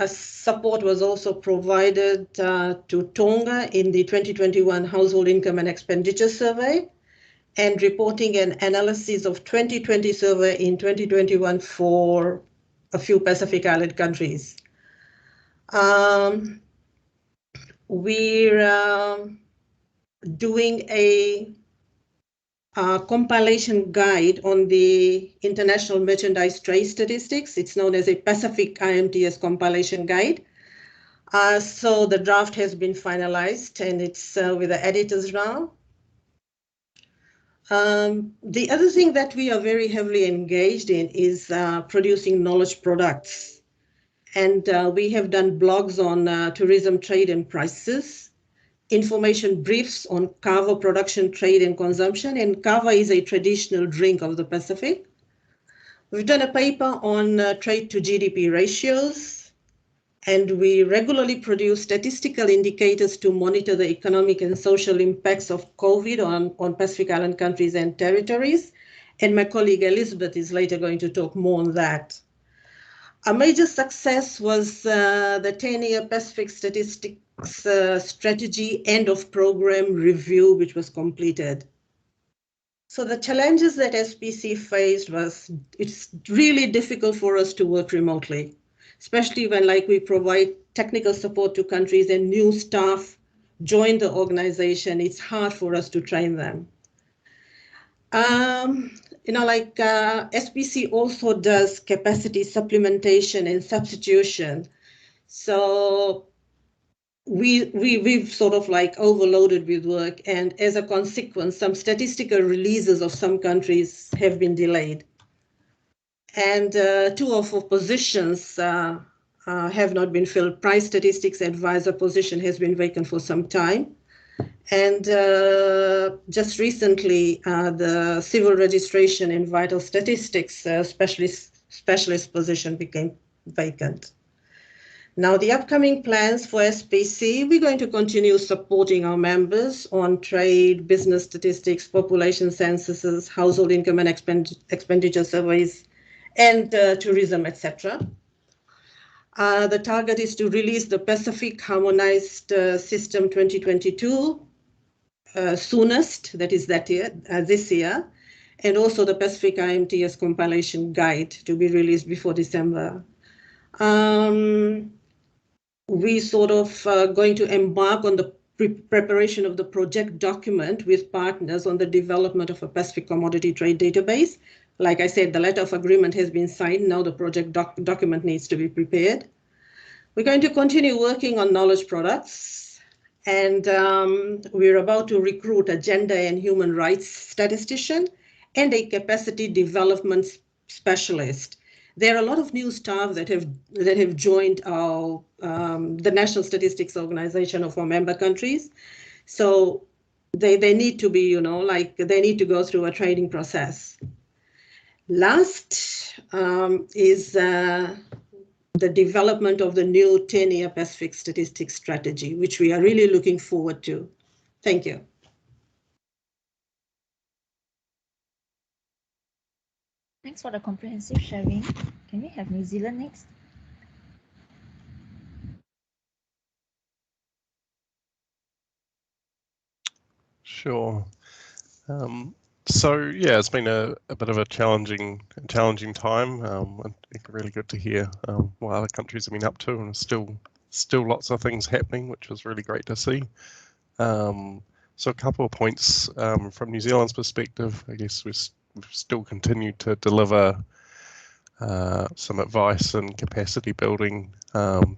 support was also provided to Tonga in the 2021 Household Income and Expenditure Survey, and reporting and analysis of 2020 survey in 2021 for a few Pacific Island countries. We're doing a compilation guide on the International Merchandise Trade Statistics. It's known as a Pacific IMTS compilation guide. So the draft has been finalized and it's with the editors now. The other thing that we are very heavily engaged in is producing knowledge products. And we have done blogs on tourism, trade and prices, information briefs on kava production, trade and consumption, and kava is a traditional drink of the Pacific. We've done a paper on trade to GDP ratios, and we regularly produce statistical indicators to monitor the economic and social impacts of COVID on Pacific Island countries and territories. And my colleague Elizabeth is later going to talk more on that. A major success was the 10-year Pacific Statistics Strategy End of Program Review, which was completed. So the challenges that SPC faced was, it's really difficult for us to work remotely, especially when we provide technical support to countries and new staff join the organization. It's hard for us to train them. SPC also does capacity supplementation and substitution. So we've sort of overloaded with work, and as a consequence, some statistical releases of some countries have been delayed. And two of our positions have not been filled. Price statistics advisor position has been vacant for some time. And just recently, the civil registration and vital statistics specialist position became vacant. Now, the upcoming plans for SPC, we're going to continue supporting our members on trade, business statistics, population censuses, household income and expenditure surveys, and tourism, etc. The target is to release the Pacific Harmonized System 2022 soonest, that is this year, and also the Pacific IMTS compilation guide to be released before December. We sort of going to embark on the preparation of the project document with partners on the development of a Pacific commodity trade database. Like I said, the letter of agreement has been signed. Now the project document needs to be prepared. We're going to continue working on knowledge products, and we're about to recruit a gender and human rights statistician and a capacity development specialist. There are a lot of new staff that have joined our the National Statistics Organization of our member countries. So they need to be, they need to go through a training process. Last is the development of the new 10-year Pacific Statistics Strategy, which we are really looking forward to. Thank you. Thanks for the comprehensive sharing. Can we have New Zealand next? Sure. So yeah, it's been a bit of a challenging time. I think really good to hear what other countries have been up to, and still lots of things happening, which was really great to see. So a couple of points from New Zealand's perspective. I guess we've still continued to deliver some advice and capacity building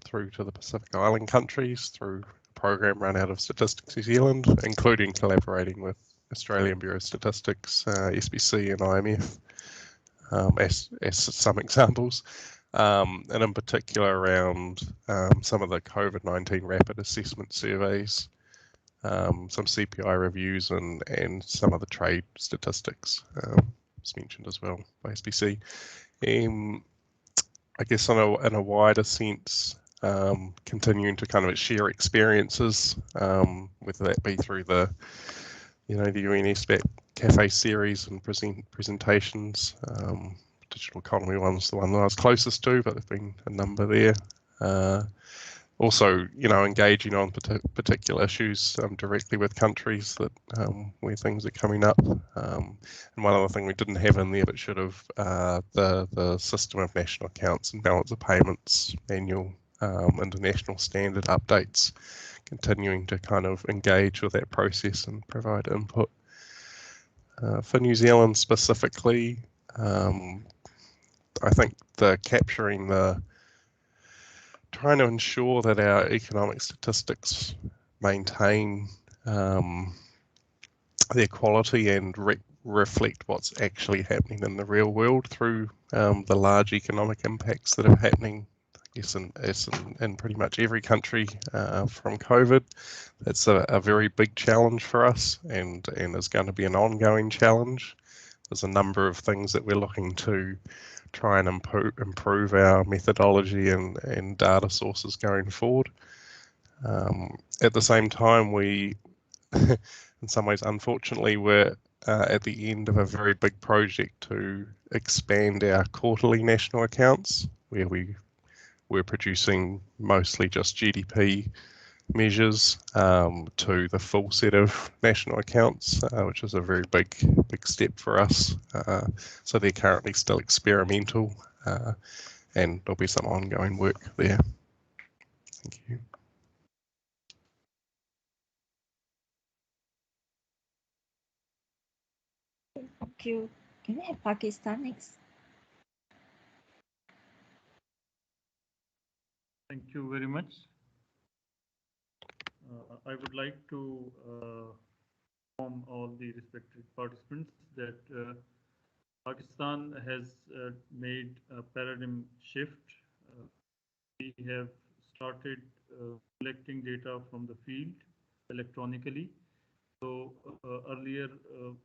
through to the Pacific Island countries through a program run out of Statistics New Zealand, including collaborating with Australian Bureau of Statistics, SBC and IMF as some examples, and in particular around some of the COVID-19 rapid assessment surveys, some CPI reviews and some of the trade statistics was mentioned as well by SBC. I guess in a wider sense, continuing to kind of share experiences, whether that be through the the UN ESCAP Cafe series and presentations. Digital economy one's the one that I was closest to, but there've been a number there. Also, engaging on particular issues directly with countries that where things are coming up. And one other thing we didn't have in there but should have, the system of national accounts and balance of payments annual international standard updates, continuing to kind of engage with that process and provide input. For New Zealand specifically, I think trying to ensure that our economic statistics maintain their quality and reflect what's actually happening in the real world through the large economic impacts that are happening, I guess, in pretty much every country from COVID. That's a very big challenge for us and is going to be an ongoing challenge. There's a number of things that we're looking to try and improve our methodology and data sources going forward. At the same time, we, in some ways, unfortunately, we're at the end of a very big project to expand our quarterly national accounts, where we're producing mostly just GDP measures to the full set of national accounts, which is a very big step for us. So they're currently still experimental, and there'll be some ongoing work there. Thank you. Thank you. Can we have Pakistan next? Thank you very much. I would like to inform all the respected participants that Pakistan has made a paradigm shift. We have started collecting data from the field electronically, So earlier,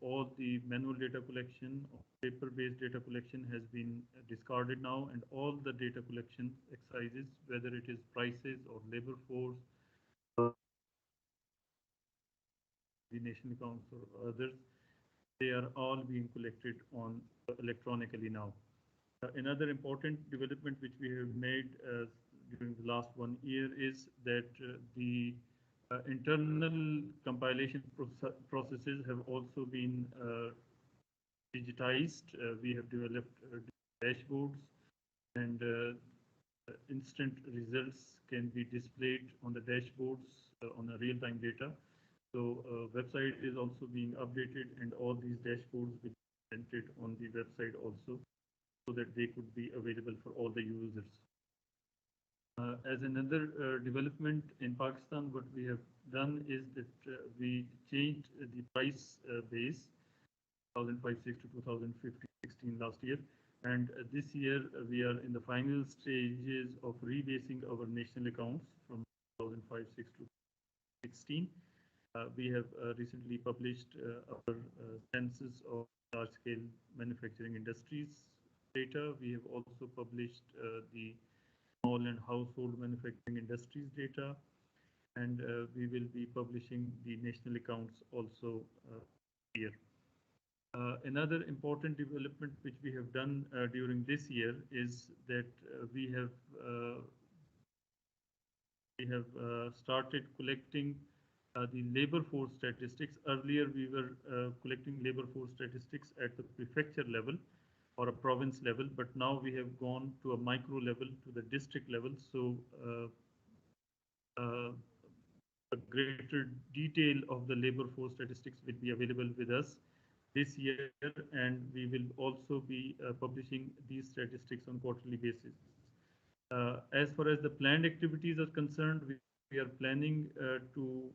all the manual data collection, paper-based data collection has been discarded now, and all the data collection exercises, whether it is prices or labor force, the national accounts or others, they are all being collected on electronically now. Another important development which we have made during the last 1 year is that the internal compilation processes have also been digitized. We have developed dashboards, and instant results can be displayed on the dashboards on a real-time data. So website is also being updated, and all these dashboards will be presented on the website also, so that they could be available for all the users. As another development in Pakistan, what we have done is that we changed the price base 2005-6 to 2015-16 last year, and this year we are in the final stages of rebasing our national accounts from 2005-6 to 16. We have recently published our census of large-scale manufacturing industries data. We have also published the small and household manufacturing industries data, and we will be publishing the national accounts also here. Another important development which we have done during this year is that we have started collecting the labor force statistics. Earlier, we were collecting labor force statistics at the prefecture level or a province level, but now we have gone to a micro level, to the district level. So a greater detail of the labor force statistics will be available with us this year, and we will also be publishing these statistics on quarterly basis. As far as the planned activities are concerned, we are planning to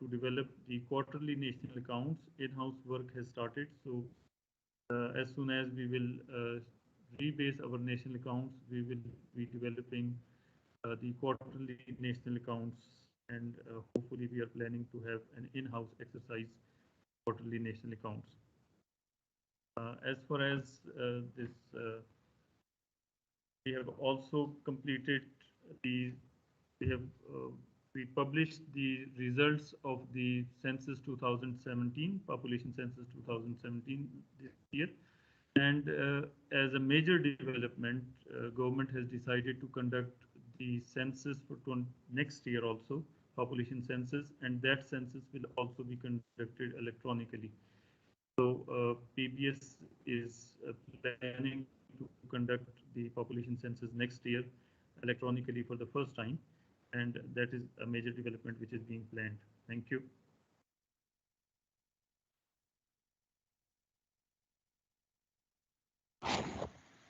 develop the quarterly national accounts. In-house work has started, so as soon as we will rebase our national accounts, we will be developing the quarterly national accounts, and hopefully we are planning to have an in-house exercise quarterly national accounts. As far as this, we have also completed we published the results of the census 2017, population census 2017 this year. And as a major development, government has decided to conduct the census for next year also, population census, and that census will also be conducted electronically. So PBS is planning to conduct the population census next year electronically for the first time, and that is a major development which is being planned. Thank you.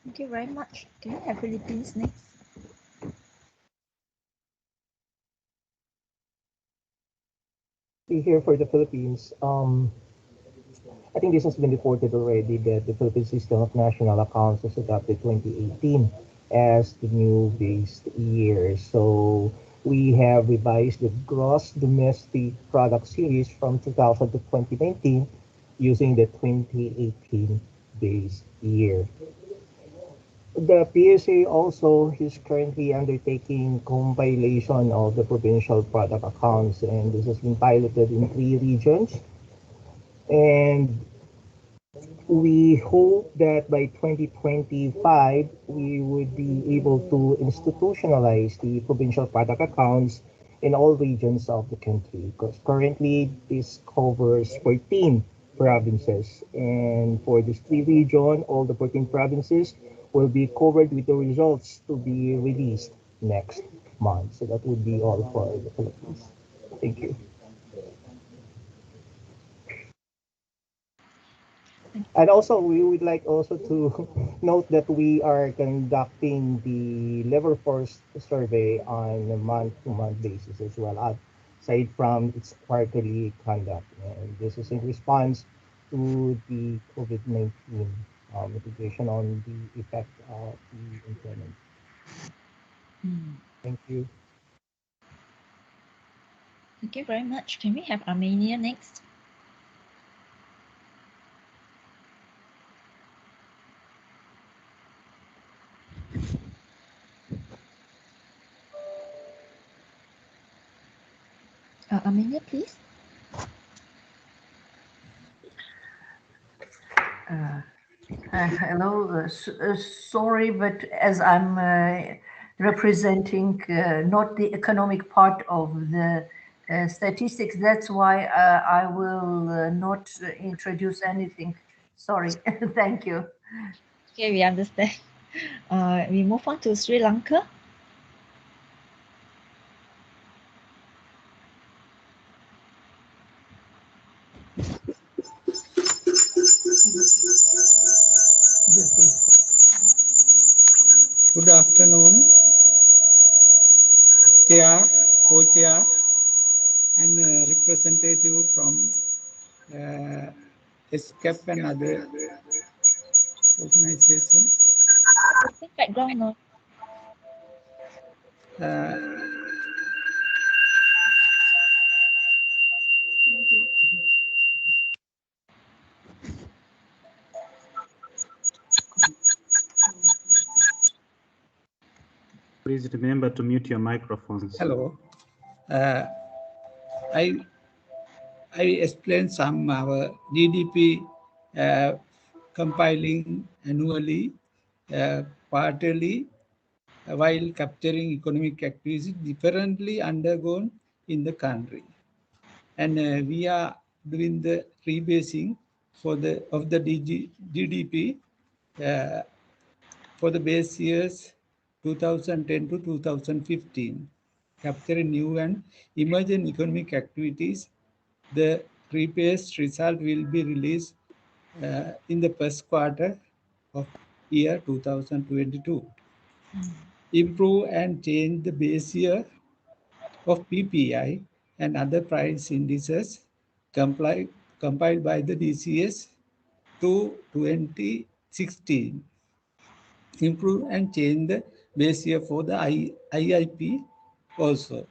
Thank you very much. Can we have Philippines next? Here for the Philippines, I think this has been reported already that the Philippine System of National Accounts was adopted 2018 as the new base year. So we have revised the gross domestic product series from 2000 to 2019 using the 2018 base year. The PSA also is currently undertaking compilation of the provincial product accounts, and this has been piloted in 3 regions. And we hope that by 2025, we would be able to institutionalize the provincial product accounts in all regions of the country, because currently this covers 14 provinces. And for this 3 region, all the 14 provinces will be covered with the results to be released next month. So that would be all for the Philippines. Thank you. And also, we would like also to note that we are conducting the labor force survey on a month-to-month basis as well, aside from its quarterly conduct. And this is in response to the COVID-19 mitigation on the effect of the employment. Thank you. Thank you very much. Can we have Armenia next? Amelia, please. Hello, sorry, but as I'm representing not the economic part of the statistics, that's why I will not introduce anything. Sorry, thank you. Okay, we understand. We move on to Sri Lanka. Good afternoon, Chair, Co-Chair, and representative from ESCAP and other organizations. Background noise. Please remember to mute your microphones. Hello. I explained some our GDP compiling annually, quarterly, while capturing economic activity differently undergone in the country, and we are doing the rebasing for the GDP for the base years 2010 to 2015, capturing new and emerging economic activities. The RPES result will be released in the first quarter of year 2022. Improve and change the base year of PPI and other price indices compiled by the DCS to 2016. Improve and change the base year for the IIP also,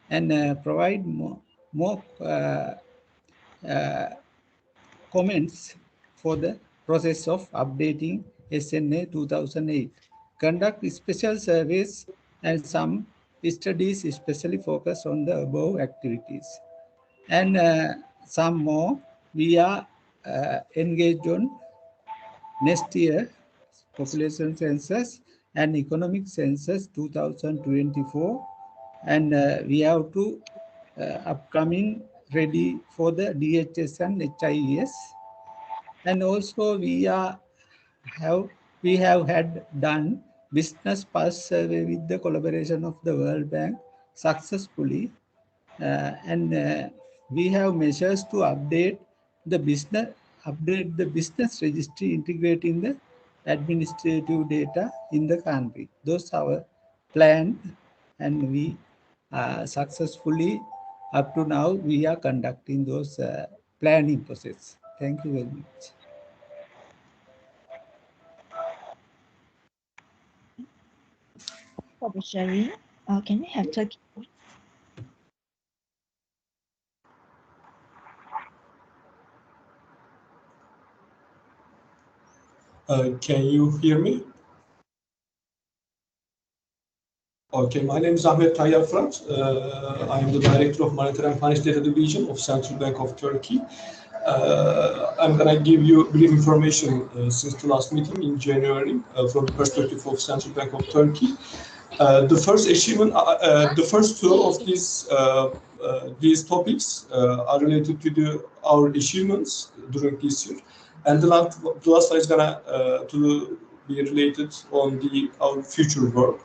and provide more comments for the process of updating SNA 2008. Conduct special surveys and some studies especially focus on the above activities. And some more we are engaged on next year population census and economic census 2024, and we have to upcoming ready for the DHS and HIES, and also we have had done business pulse survey with the collaboration of the World Bank successfully, and we have measures to update the business registry, integrating the administrative data in the country. Those are our planned, and we successfully up to now we are conducting those planning process. Thank you very much. For the sharing, can we have Turkey? Can you hear me? Okay, my name is Ahmet Tayyar Fırat. I am the Director of Monetary and Financial Data Division of Central Bank of Turkey. I'm going to give you brief information since the last meeting in January from the perspective of Central Bank of Turkey. The first achievement, the first two of these topics are related to our achievements during this year, and the last slide is going to be related on our future work.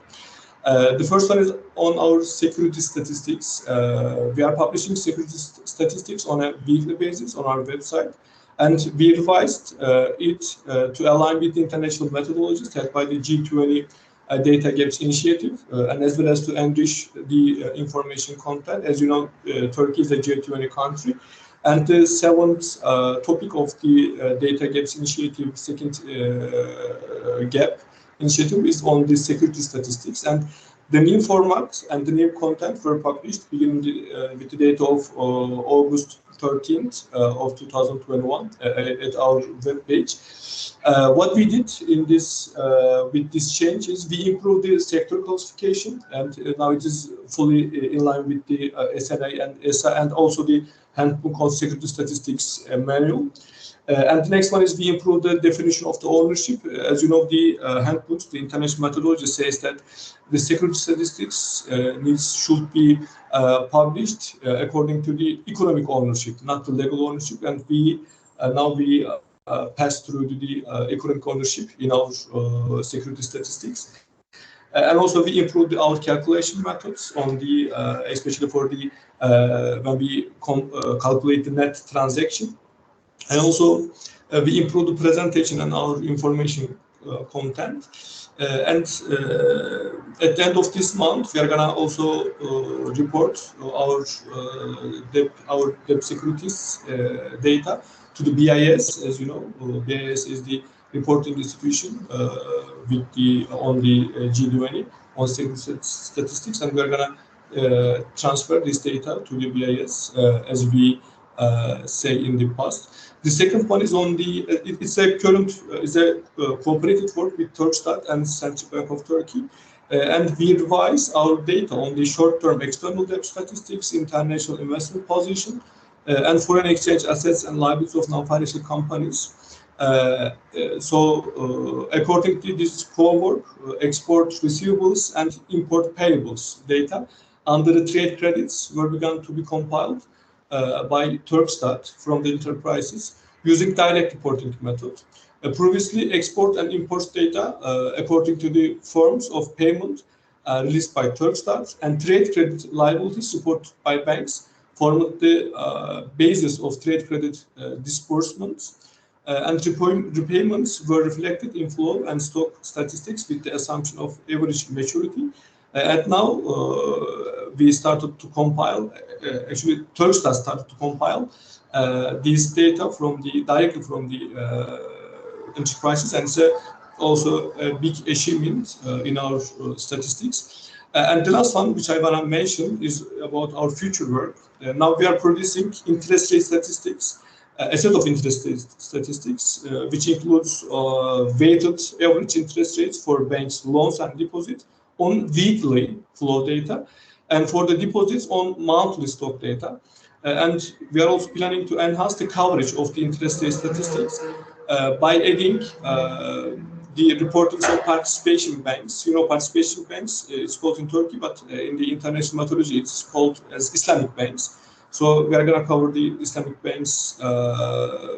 The first one is on our security statistics. We are publishing security statistics on a weekly basis on our website, and we revised it to align with the international methodologies set by the G20 Data Gaps Initiative, and as well as to enrich the information content. As you know, Turkey is a G20 country, and the seventh topic of the Data Gaps Initiative, second gap initiative, is on the security statistics, and the new format and the new content were published beginning with the date of August 13th of 2021 at our webpage. What we did in this with this change is we improved the sector classification, and now it is fully in line with the SNA and ESA, and also the Handbook on Security Statistics manual. And the next one is we improve the definition of the ownership. As you know, the handbook, the international methodology says that the security statistics should be published according to the economic ownership, not the legal ownership. And we now we pass through to the economic ownership in our security statistics. And also we improved our calculation methods on the, especially for the when we calculate the net transaction. And also we improve the presentation and our information content. And at the end of this month, we are gonna also report our debt securities data to the BIS. As you know, BIS is the reporting institution with the on the G20 on security statistics, and we are gonna transfer this data to the BIS as we say in the past. The second one is on the, it's a current, cooperative work with Turkstat and Central Bank of Turkey. And we revise our data on the short-term external debt statistics, international investment position, and foreign exchange assets and liabilities of non-financial companies. According to this framework, export receivables and import payables data under the trade credits were begun to be compiled by Turkstat from the enterprises using direct reporting method. Previously, export and import data, according to the forms of payment released by Turkstat, and trade credit liabilities supported by banks formed the basis of trade credit disbursements. And repayments were reflected in flow and stock statistics with the assumption of average maturity. And now we started to compile, actually Turkstat started to compile these data directly from the enterprises, and it's also a big achievement in our statistics. And the last one, which I want to mention, is about our future work. Now we are producing interest rate statistics, a set of interest rate statistics, which includes weighted average interest rates for banks' loans and deposits on weekly flow data, and for the deposits on monthly stock data. And we are also planning to enhance the coverage of the interest rate statistics by adding the reporting of participation banks. You know, participation banks, it's called in Turkey, but in the international methodology, it's called as Islamic banks. So we are going to cover the Islamic banks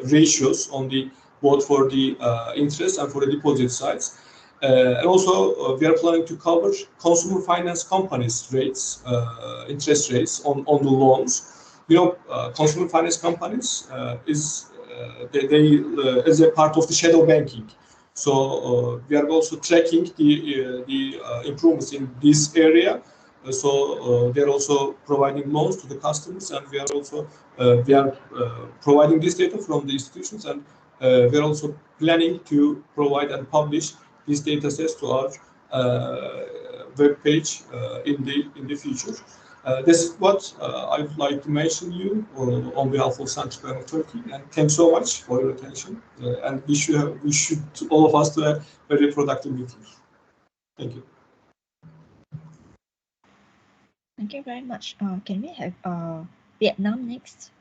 ratios on the both for the interest and for the deposit sides. And also, we are planning to cover consumer finance companies' rates, interest rates on the loans. You know, consumer finance companies they as a part of the shadow banking. So we are also tracking the improvements in this area. They are also providing loans to the customers, and we are also providing this data from the institutions, and we are also planning to provide and publish these data sets to our web page in the future. This is what I would like to mention you on behalf of Central Bank of Turkey, and thanks so much for your attention. And we should all of us to a very productive meeting. Thank you. Thank you very much. Can we have Vietnam next?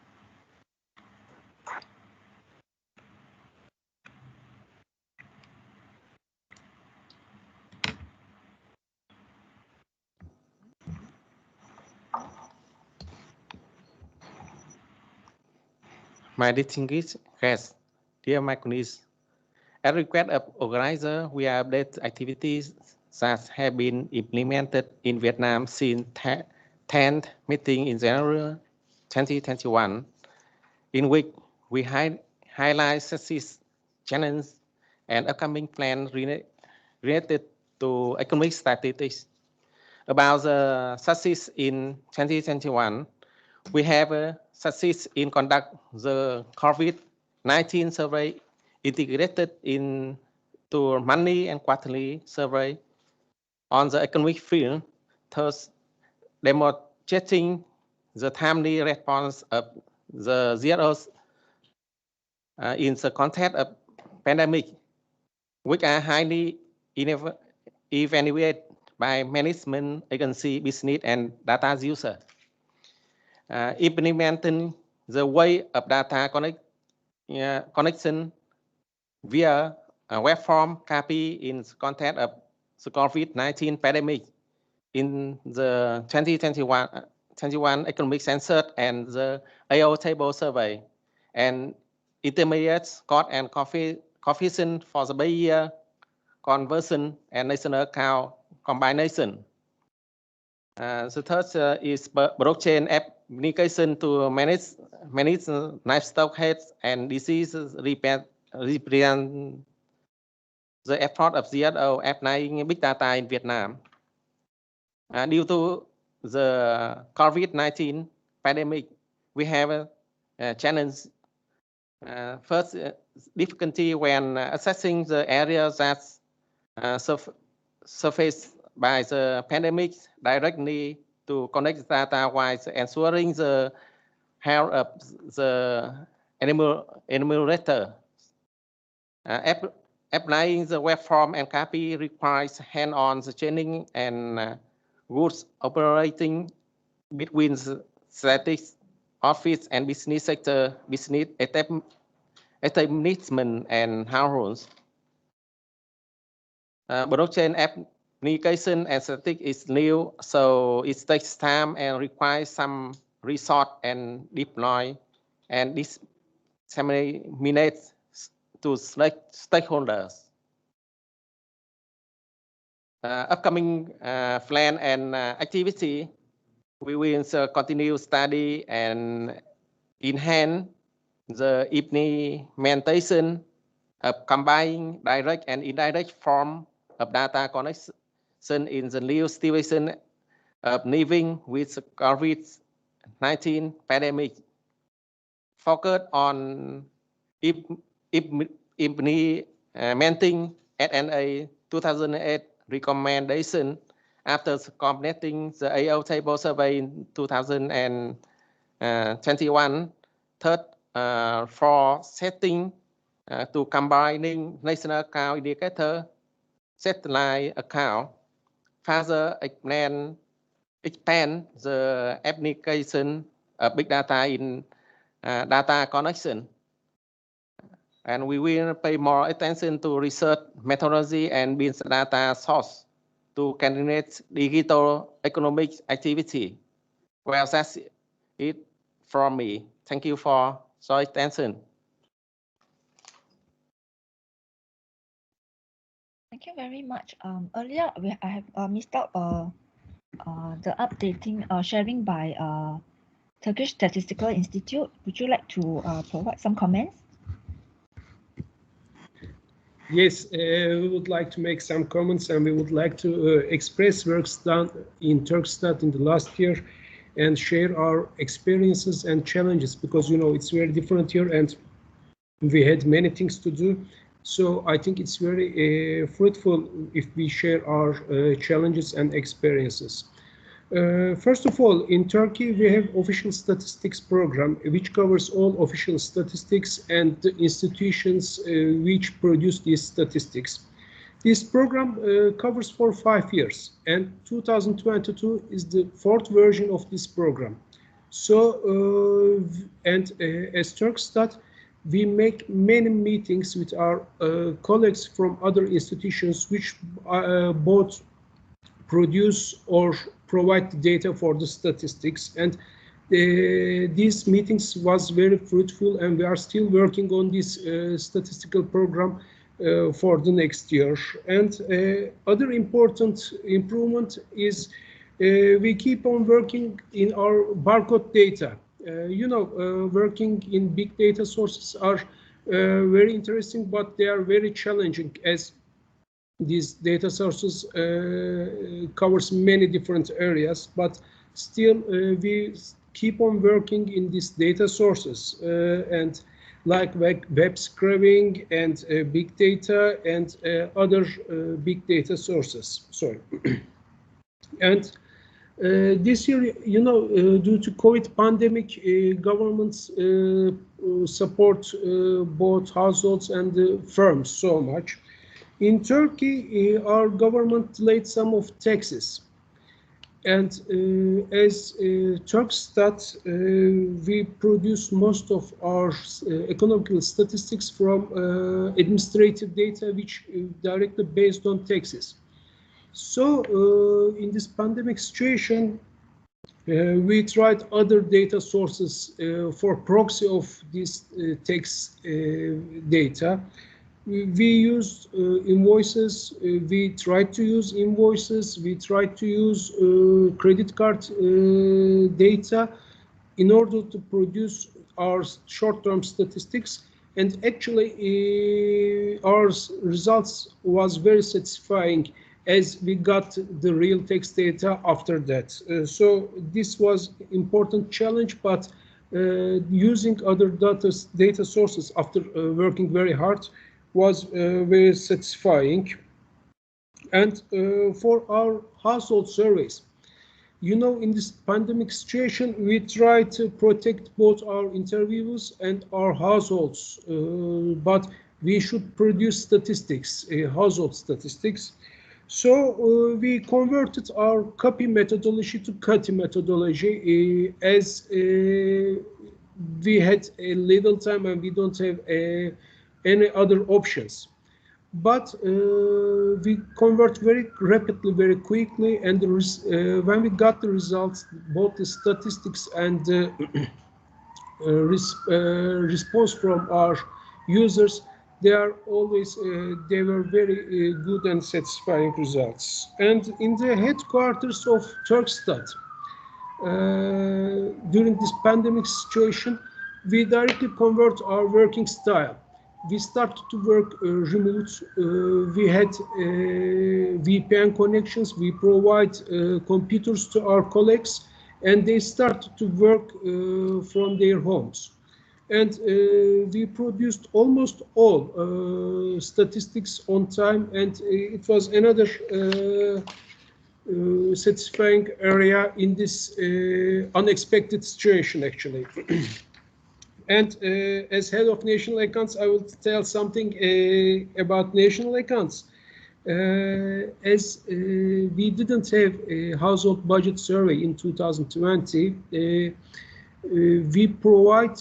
My distinguished guests, dear my colleagues, at request of organizer, we update activities that have been implemented in Vietnam since 10th meeting in January 2021, in which we highlight success, challenges, and upcoming plans related to economic statistics. About the success in 2021, we have success in conduct the COVID-19 survey integrated into monthly and quarterly survey on the economic field, thus demonstrating the timely response of the zeros in the context of pandemic, which are highly evaluated by management agency, business, and data user. Implementing the way of data connection via a web form copy in the context of the COVID-19 pandemic in the 2021 economic census and the AO table survey, and intermediate cost and coefficient for the Bay conversion and national account combination. The third is blockchain application to manage livestock health and diseases represent the effort of ZSO applying big data in Vietnam. Due to the COVID-19 pandemic, we have a challenge. First, difficulty when assessing the areas that surfaced by the pandemic directly to connect data while ensuring the health of the enumerator. Applying the web form and copy requires hand-on training and good operating between the statistics office and business sector, business establishment and households. Blockchain application and statistics is new, so it takes time and requires some resource and deploy and disseminate to stakeholders. Upcoming plan and activity, we will continue study and enhance the implementation of combining direct and indirect form of data connection in the new situation of living with the COVID-19 pandemic. Focus on implementing SNA 2008 recommendation after completing the AO table survey in 2021. Third, for setting to combining national account indicator, satellite account, further expand the application of big data in data connection. And we will pay more attention to research methodology and business data source to coordinate digital economic activity. Well, that's it from me. Thank you for your attention. Thank you very much. Earlier, I have missed out the updating sharing by Turkish Statistical Institute. Would you like to provide some comments? Yes, we would like to make some comments, and we would like to express works done in Turkstat in the last year and share our experiences and challenges, because it's very different here and we had many things to do. So I think it's very fruitful if we share our challenges and experiences. First of all, in Turkey, we have official statistics program, which covers all official statistics and the institutions which produce these statistics. This program covers for 5 years, and 2022 is the 4th version of this program. So, as Turkstat, we make many meetings with our colleagues from other institutions which both produce or provide the data for the statistics, and these meetings was very fruitful, and we are still working on this statistical program for the next year. And other important improvement is we keep on working in our barcode data. Working in big data sources are very interesting, but they are very challenging, as these data sources covers many different areas, but still we keep on working in these data sources and like web scraping and big data and other big data sources. Sorry. And This year, due to COVID pandemic, governments support both households and firms so much. In Turkey, our government delayed some of taxes. And as Turkstat, we produce most of our economical statistics from administrative data, which directly based on taxes. So in this pandemic situation, we tried other data sources for proxy of this tax data. We used invoices, we tried to use invoices, we tried to use credit card data in order to produce our short-term statistics. And actually, our results was very satisfying as we got the real tax data after that. So this was important challenge, but using other data sources after working very hard was very satisfying. And for our household surveys, in this pandemic situation, we try to protect both our interviewers and our households, but we should produce statistics, household statistics. So we converted our copy methodology to CUTI methodology as we had a little time and we don't have any other options. But we convert very rapidly, very quickly, and when we got the results, both the statistics and response from our users, they were very good and satisfying results. And in the headquarters of Turkstat, during this pandemic situation, we directly convert our working style. We started to work remote. We had VPN connections. We provide computers to our colleagues, and they started to work from their homes. And we produced almost all statistics on time, and it was another satisfying area in this unexpected situation, actually. And as head of national accounts, I will tell something about national accounts. As we didn't have a household budget survey in 2020, we provide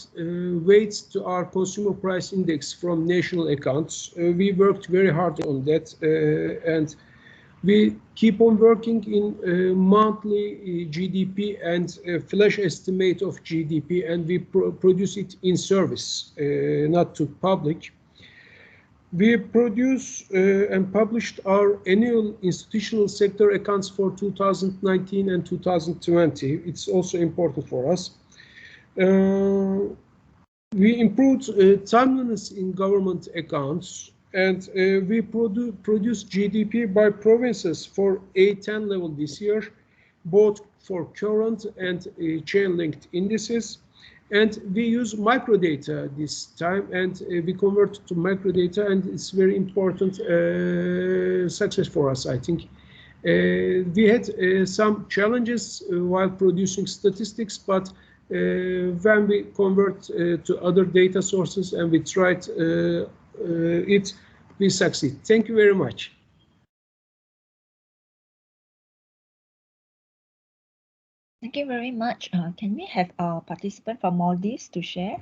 weights to our consumer price index from national accounts. We worked very hard on that, and we keep on working in monthly GDP and flash estimate of GDP, and we produce it in service, not to public. We produce and published our annual institutional sector accounts for 2019 and 2020. It's also important for us. We improved timeliness in government accounts, and we produce GDP by provinces for A10 level this year, both for current and chain-linked indices. And we use microdata this time, and we convert to microdata, and it's very important success for us, I think. We had some challenges while producing statistics, but when we convert to other data sources and we tried it, we succeed. Thank you very much. Thank you very much. Can we have our participant from Maldives to share?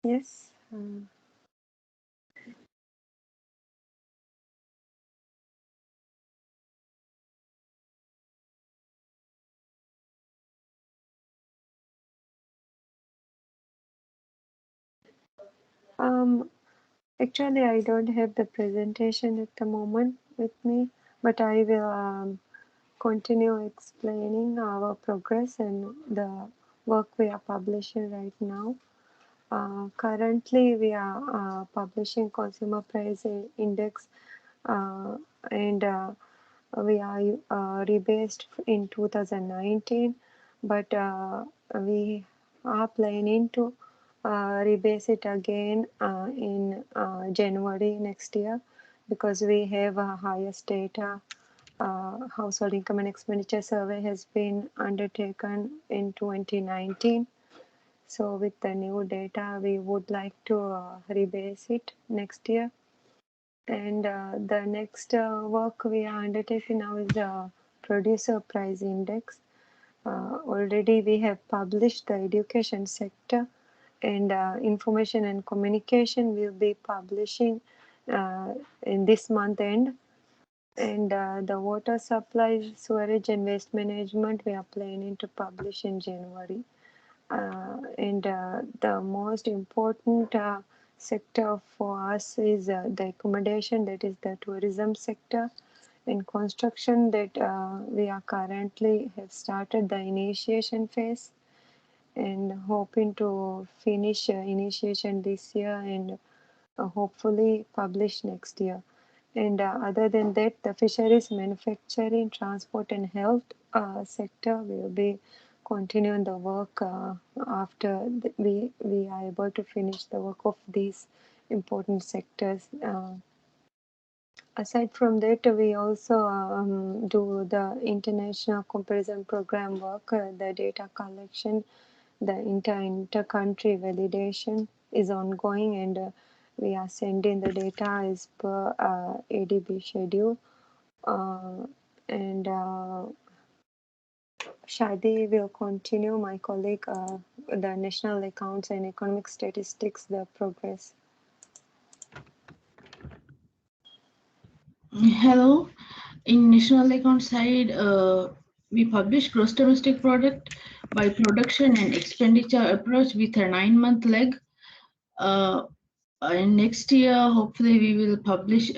Yes. Actually, I don't have the presentation at the moment with me, but I will continue explaining our progress and the work we are publishing right now. Currently, we are publishing consumer price index, and we are rebased in 2019, but we are planning to rebase it again in January next year, because we have a highest data. Household income and expenditure survey has been undertaken in 2019. So with the new data, we would like to rebase it next year. And the next work we are undertaking now is the producer price index. Already we have published the education sector, and information and communication will be publishing in this month end. And the water supply, sewerage and waste management we are planning to publish in January. And the most important sector for us is the accommodation, that is the tourism sector, and construction, that we are currently have started the initiation phase and hoping to finish initiation this year and hopefully publish next year. And other than that, the fisheries, manufacturing, transport and health sector will be continuing the work after we are able to finish the work of these important sectors. Aside from that, we also do the international comparison program work, the data collection, the inter-country validation is ongoing, and we are sending the data as per ADB schedule. And Shadi will continue, my colleague, the national accounts and economic statistics, the progress. Hello. In national account side, we publish gross domestic product by production and expenditure approach with a 9-month lag. And next year, hopefully, we will publish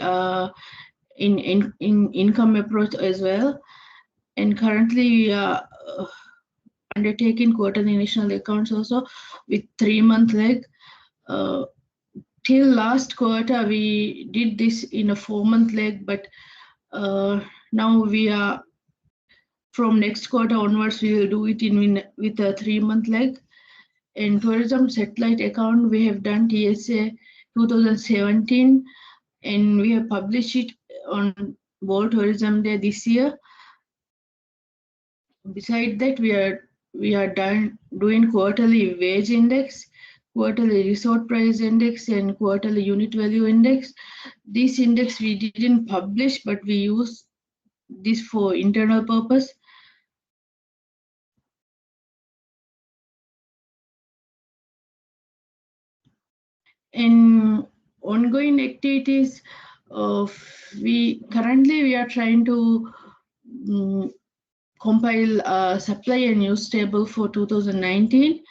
in income approach as well. And currently, we are undertaking quarterly national accounts also with 3-month lag. Till last quarter, we did this in a 4-month lag, but now we are, from next quarter onwards, we will do it with a 3-month lag. In tourism satellite account, we have done TSA 2017, and we have published it on World Tourism Day this year. Besides that, we are doing quarterly wage index, quarterly resort price index, and quarterly unit value index. This index we didn't publish, but we use this for internal purpose. In ongoing activities, we are trying to compile a supply and use table for 2019,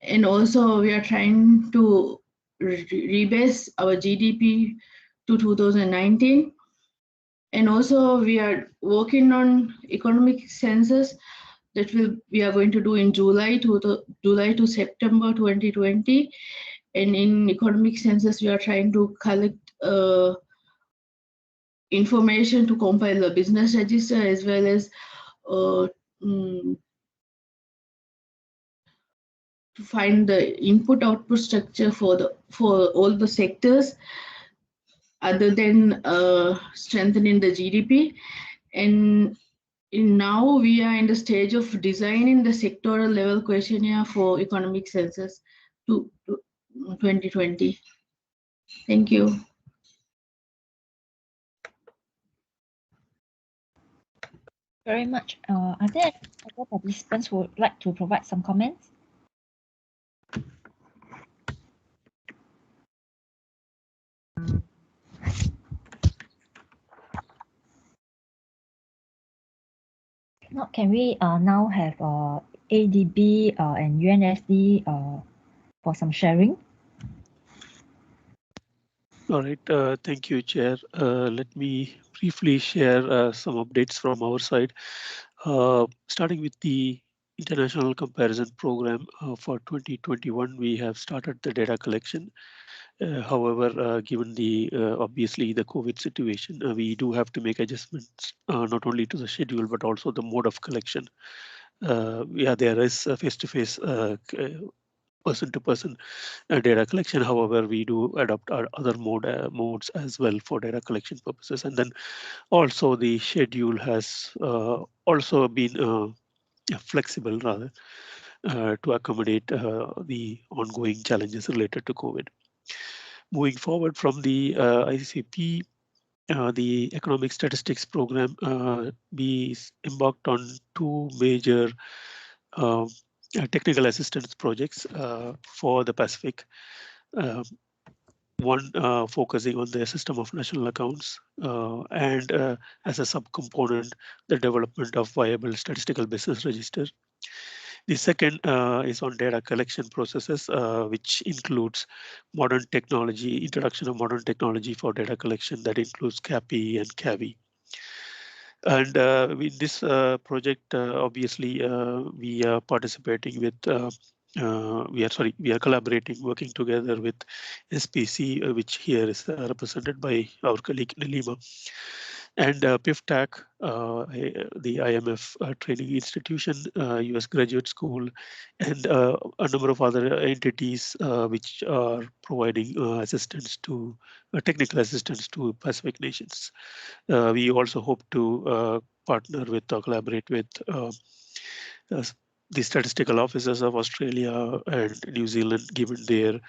and also we are trying to rebase our GDP to 2019, and also we are working on economic census that we are going to do in July to September 2020. And in economic census, we are trying to collect information to compile the business register, as well as to find the input-output structure for all the sectors, other than strengthening the GDP. And now we are in the stage of designing the sectoral level questionnaire for economic census to 2020. Thank you. Very much. Are there other participants who would like to provide some comments? Now, can we now have ADB and UNSD for some sharing? All right, thank you, Chair. Let me briefly share some updates from our side. Starting with the International Comparison Program for 2021, we have started the data collection. However, given the obviously the COVID situation, we do have to make adjustments not only to the schedule but also the mode of collection. Yeah, there is face-to-face person-to-person data collection. However, we do adopt our other modes as well for data collection purposes. And then also the schedule has also been flexible rather to accommodate the ongoing challenges related to COVID. Moving forward from the ICP, the Economic Statistics Program, we embarked on two major technical assistance projects for the Pacific. One focusing on the system of national accounts and as a subcomponent, the development of viable statistical business register. The second is on data collection processes, which includes modern technology, introduction of modern technology for data collection that includes CAPI and CAVI. And with this project, obviously, we are participating with, we are collaborating, working together with SPC, which here is represented by our colleague Nilima, and PIFTAC, the IMF training institution, US Graduate School, and a number of other entities which are providing assistance to technical assistance to Pacific nations. We also hope to partner with or collaborate with the statistical officers of Australia and New Zealand, given their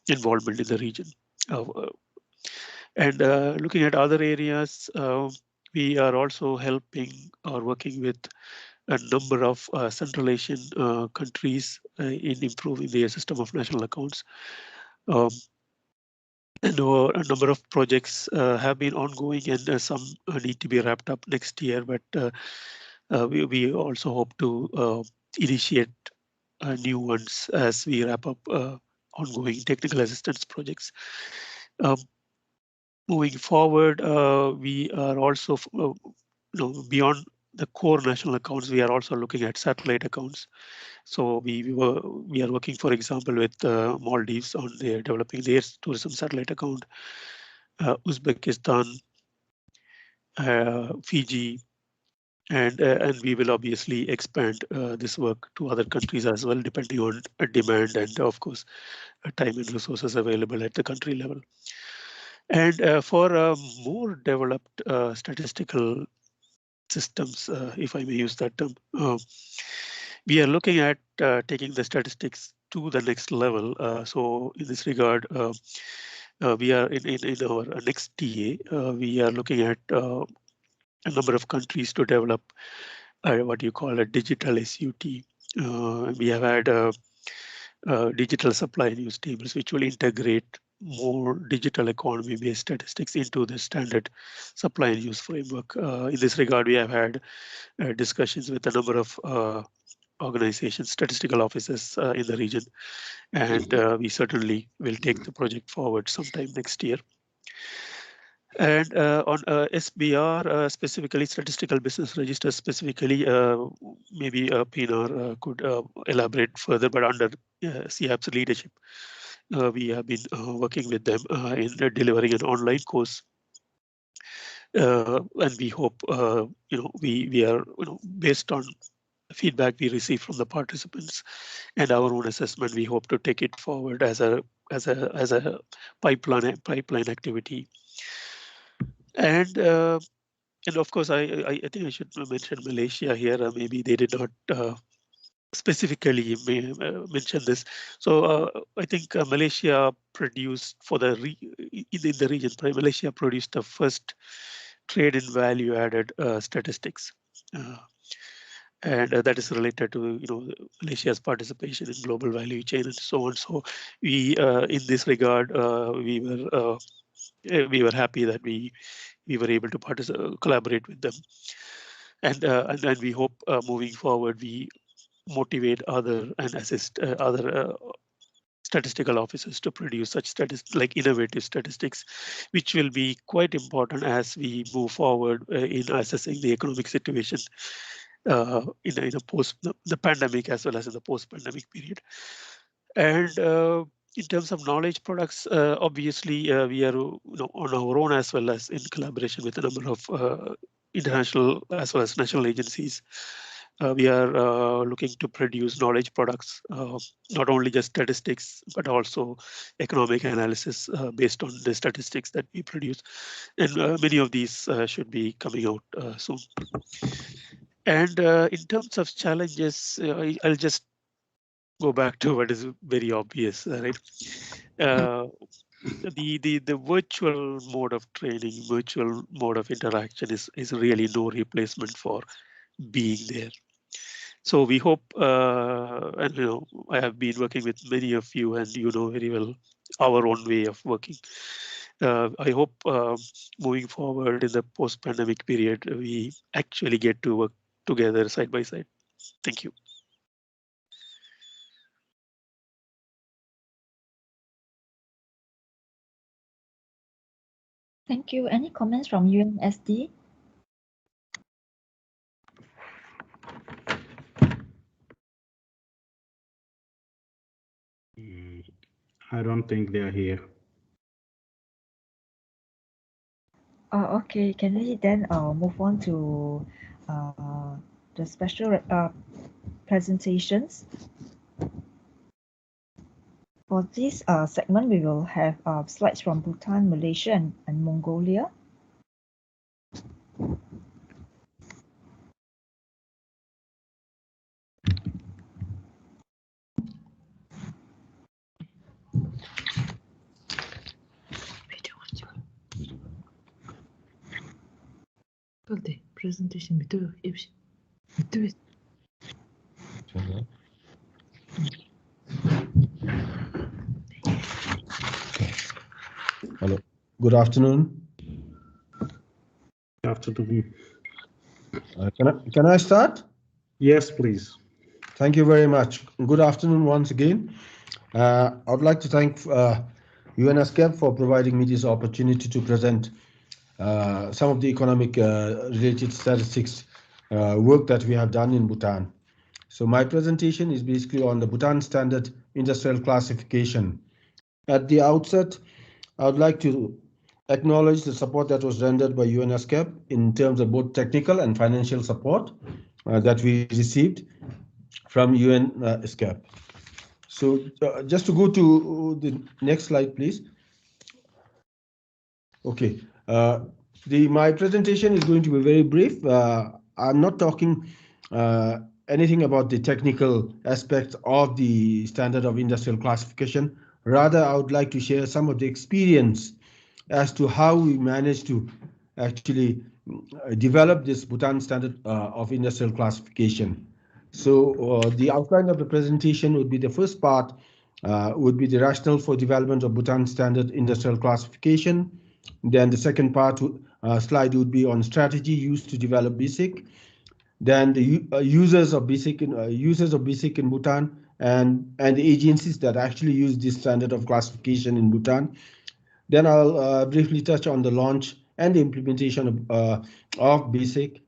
involvement in the region. And looking at other areas, we are also helping or working with a number of Central Asian countries in improving their system of national accounts. And a number of projects have been ongoing, and some need to be wrapped up next year. But we also hope to initiate new ones as we wrap up ongoing technical assistance projects. Moving forward, we are also beyond the core national accounts. We are also looking at satellite accounts. So we are working, for example, with Maldives on their developing their tourism satellite account, Uzbekistan, Fiji, and we will obviously expand this work to other countries as well, depending on demand and, of course, time and resources available at the country level. And for more developed statistical systems, if I may use that term, we are looking at taking the statistics to the next level. So in this regard, we are in our next TA, we are looking at a number of countries to develop what you call a digital SUT. We have had digital supply news tables, which will integrate more digital economy based statistics into the standard supply and use framework. In this regard, we have had discussions with a number of organizations, statistical offices in the region, and we certainly will take the project forward sometime next year. And on SBR, specifically statistical business register, specifically, maybe Pinar could elaborate further, but under CIAP's leadership, we have been working with them in delivering an online course. And we hope, we are, based on feedback we receive from the participants and our own assessment, we hope to take it forward as a pipeline activity. And of course, I think I should mention Malaysia here. Maybe they did not specifically mention this. So I think Malaysia produced for the in the region. Malaysia produced the first trade in value added statistics. And that is related to Malaysia's participation in global value chain and so on. So we, in this regard, we were happy that we were able to collaborate with them, and we hope moving forward we motivate other and assist other statistical officers to produce such statistics, like innovative statistics, which will be quite important as we move forward in assessing the economic situation in a post the pandemic as well as in the post-pandemic period. And in terms of knowledge products, obviously we are on our own as well as in collaboration with a number of international as well as national agencies. We are looking to produce knowledge products, not only just statistics, but also economic analysis based on the statistics that we produce. And many of these should be coming out soon. And in terms of challenges, I'll just go back to what is very obvious, right? The virtual mode of training, virtual mode of interaction is really no replacement for being there. So we hope, and I have been working with many of you, and you know very well our own way of working. I hope moving forward in the post-pandemic period, we actually get to work together side by side. Thank you. Thank you. Any comments from UNSD? I don't think they are here. Okay, can we then move on to the special presentations? For this segment, we will have slides from Bhutan, Malaysia, and Mongolia. Presentation bitti. Hello. Good afternoon. Good afternoon. Can I start? Yes, please. Thank you very much. Good afternoon once again. I would like to thank ESCAP for providing me this opportunity to present some of the economic related statistics work that we have done in Bhutan. So my presentation is basically on the Bhutan Standard Industrial Classification. At the outset, I would like to acknowledge the support that was rendered by ESCAP in terms of both technical and financial support that we received from ESCAP. So just to go to the next slide, please. Okay, my presentation is going to be very brief. I'm not talking anything about the technical aspects of the standard of industrial classification. Rather, I would like to share some of the experience as to how we managed to actually develop this Bhutan standard of industrial classification. So the outline of the presentation would be the first part would be the rationale for development of Bhutan standard industrial classification. Then the second part slide would be on strategy used to develop BSIC. Then the users of BSIC in Bhutan and the agencies that actually use this standard of classification in Bhutan. Then I'll briefly touch on the launch and the implementation of BSIC,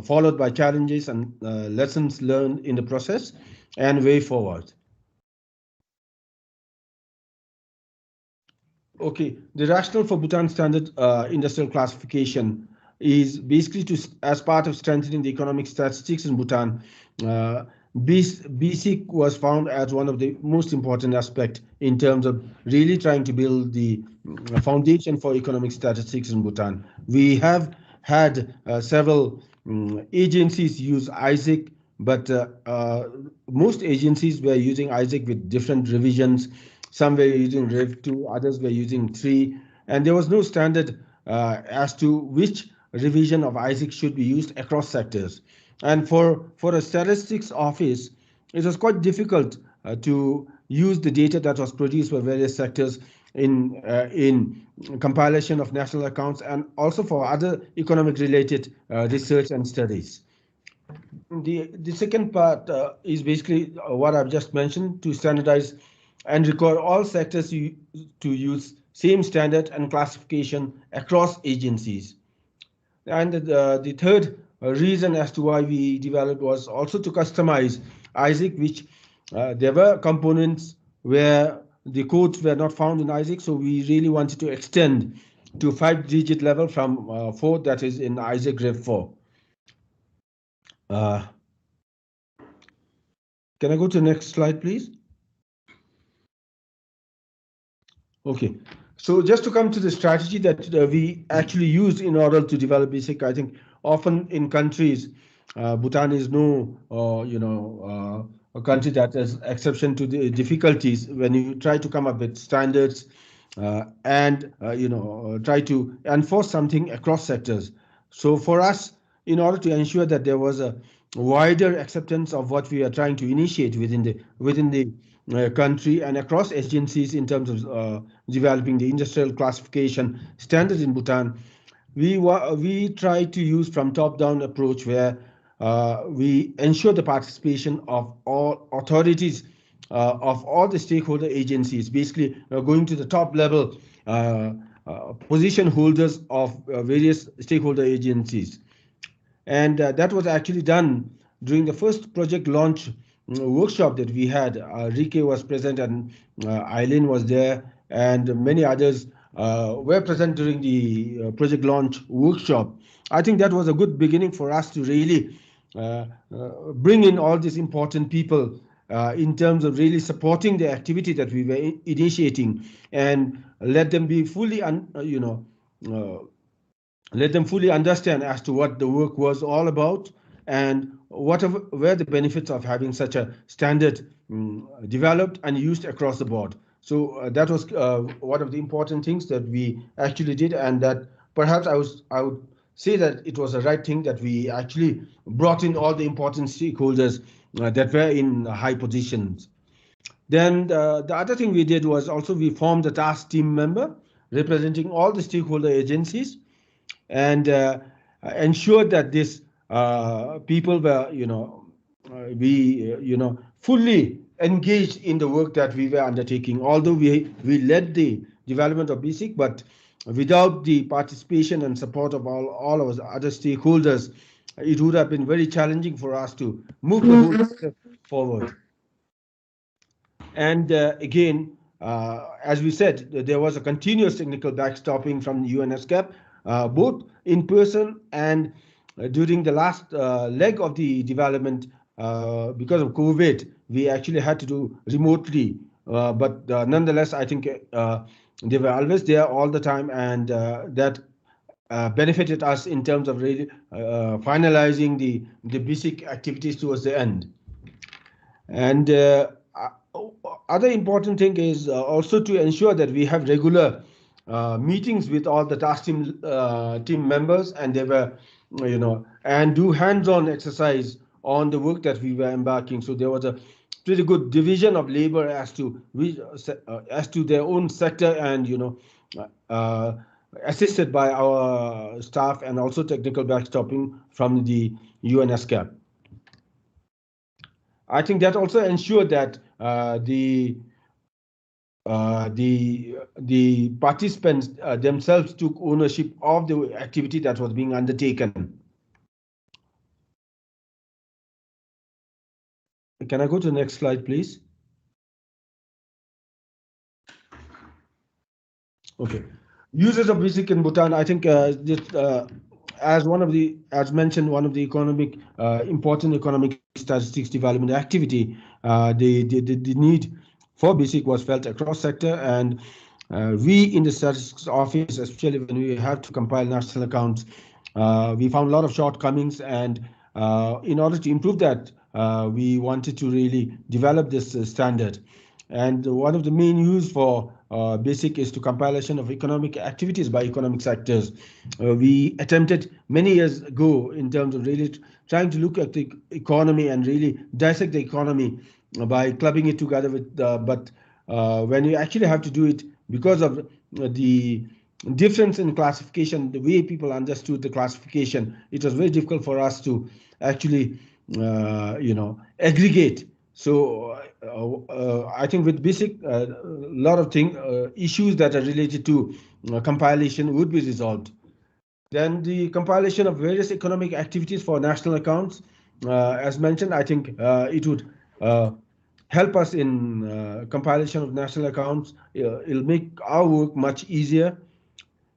followed by challenges and lessons learned in the process and way forward. Okay, the rationale for Bhutan standard industrial classification is basically as part of strengthening the economic statistics in Bhutan. BSIC was found as one of the most important aspects in terms of really trying to build the foundation for economic statistics in Bhutan. We have had several agencies use ISIC, but most agencies were using ISIC with different revisions. Some were using Rev 2, others were using 3, and there was no standard as to which revision of ISIC should be used across sectors. And for a statistics office, it was quite difficult to use the data that was produced by various sectors in compilation of national accounts and also for other economic related research and studies. The second part is basically what I've just mentioned, to standardize and require all sectors to use same standard and classification across agencies. And the third reason as to why we developed was also to customize ISIC, which there were components where the codes were not found in ISIC, so we really wanted to extend to 5-digit level from 4, that is in ISIC Rev 4. Can I go to the next slide, please? Okay, so just to come to the strategy that we actually used in order to develop BASIC, I think often in countries, Bhutan is no, a country that is exception to the difficulties when you try to come up with standards and try to enforce something across sectors. So for us, in order to ensure that there was a wider acceptance of what we are trying to initiate within the country and across agencies in terms of developing the industrial classification standards in Bhutan, we try to use from top-down approach where we ensure the participation of all authorities of all the stakeholder agencies, basically going to the top level position holders of various stakeholder agencies. And that was actually done during the first project launch workshop that we had. Rike was present and Eileen was there, and many others were present during the project launch workshop. I think that was a good beginning for us to really bring in all these important people in terms of really supporting the activity that we were initiating and let them be fully, let them fully understand as to what the work was all about and what were the benefits of having such a standard developed and used across the board. So that was one of the important things that we actually did, and that perhaps I would say that it was the right thing that we actually brought in all the important stakeholders that were in high positions. Then the other thing we did was also we formed a task team member representing all the stakeholder agencies and ensured that these people were, fully engaged in the work that we were undertaking. Although we led the development of BASIC, but without the participation and support of all of our other stakeholders, it would have been very challenging for us to move the whole sector forward. And again, as we said, there was a continuous technical backstopping from ESCAP, both in person and during the last leg of the development. Because of COVID, we actually had to do remotely. But nonetheless, I think they were always there all the time, and that benefited us in terms of really finalizing the basic activities towards the end. And other important thing is also to ensure that we have regular meetings with all the task team members, and they were, and do hands-on exercise on the work that we were embarking. So there was a pretty good division of labor as to their own sector, and assisted by our staff and also technical backstopping from the ESCAP. I think that also ensured that the participants themselves took ownership of the activity that was being undertaken. Can I go to the next slide, please? Okay. Users of BASIC in Bhutan, I think as mentioned, one of the important economic statistics development activity, the need for BASIC was felt across sector, and we in the statistics office, especially when we have to compile national accounts, we found a lot of shortcomings, and in order to improve that, we wanted to really develop this standard. And one of the main use for BASIC is to compilation of economic activities by economic sectors. We attempted many years ago in terms of really trying to look at the economy and really dissect the economy by clubbing it together with, but when you actually have to do it, because of the difference in classification, the way people understood the classification, it was very difficult for us to actually, aggregate. So I think with BASIC, a lot of issues that are related to compilation would be resolved. Then the compilation of various economic activities for national accounts, as mentioned, I think it would help us in compilation of national accounts. It'll make our work much easier.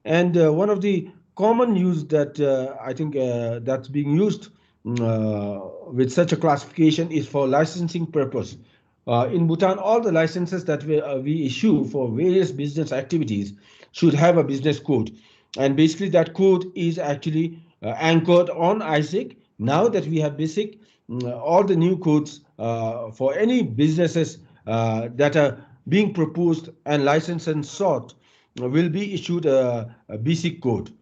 And one of the common use that I think that's being used with such a classification is for licensing purpose. In Bhutan, all the licenses that we issue for various business activities should have a business code. And basically that code is actually anchored on ISIC. Now that we have BISIC, all the new codes for any businesses that are being proposed and licensed and sought will be issued a BISIC code.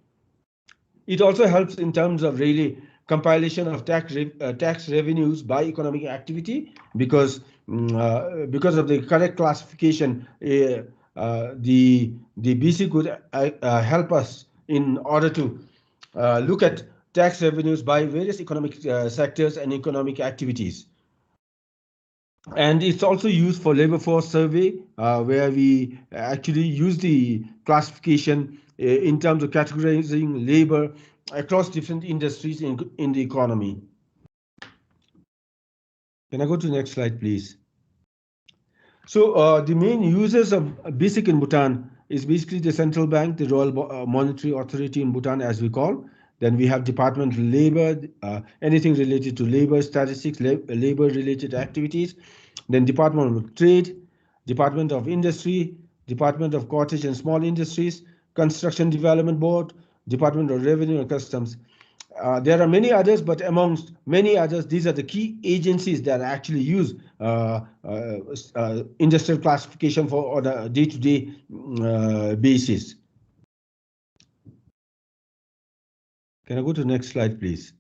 It also helps in terms of really compilation of tax revenues by economic activity because of the correct classification, the BC could help us in order to look at tax revenues by various economic sectors and economic activities. And it's also used for labor force survey, where we actually use the classification in terms of categorizing labor across different industries in the economy. Can I go to the next slide, please? So the main users of BISIC in Bhutan is basically the central bank, the Royal Monetary Authority in Bhutan, as we call. Then we have Department of Labor, anything related to labor, statistics, labor-related activities. Then Department of Trade, Department of Industry, Department of Cottage and Small Industries, Construction Development Board, Department of Revenue and Customs. There are many others, but amongst many others, these are the key agencies that actually use industrial classification for on a day-to-day basis. Can I go to the next slide, please?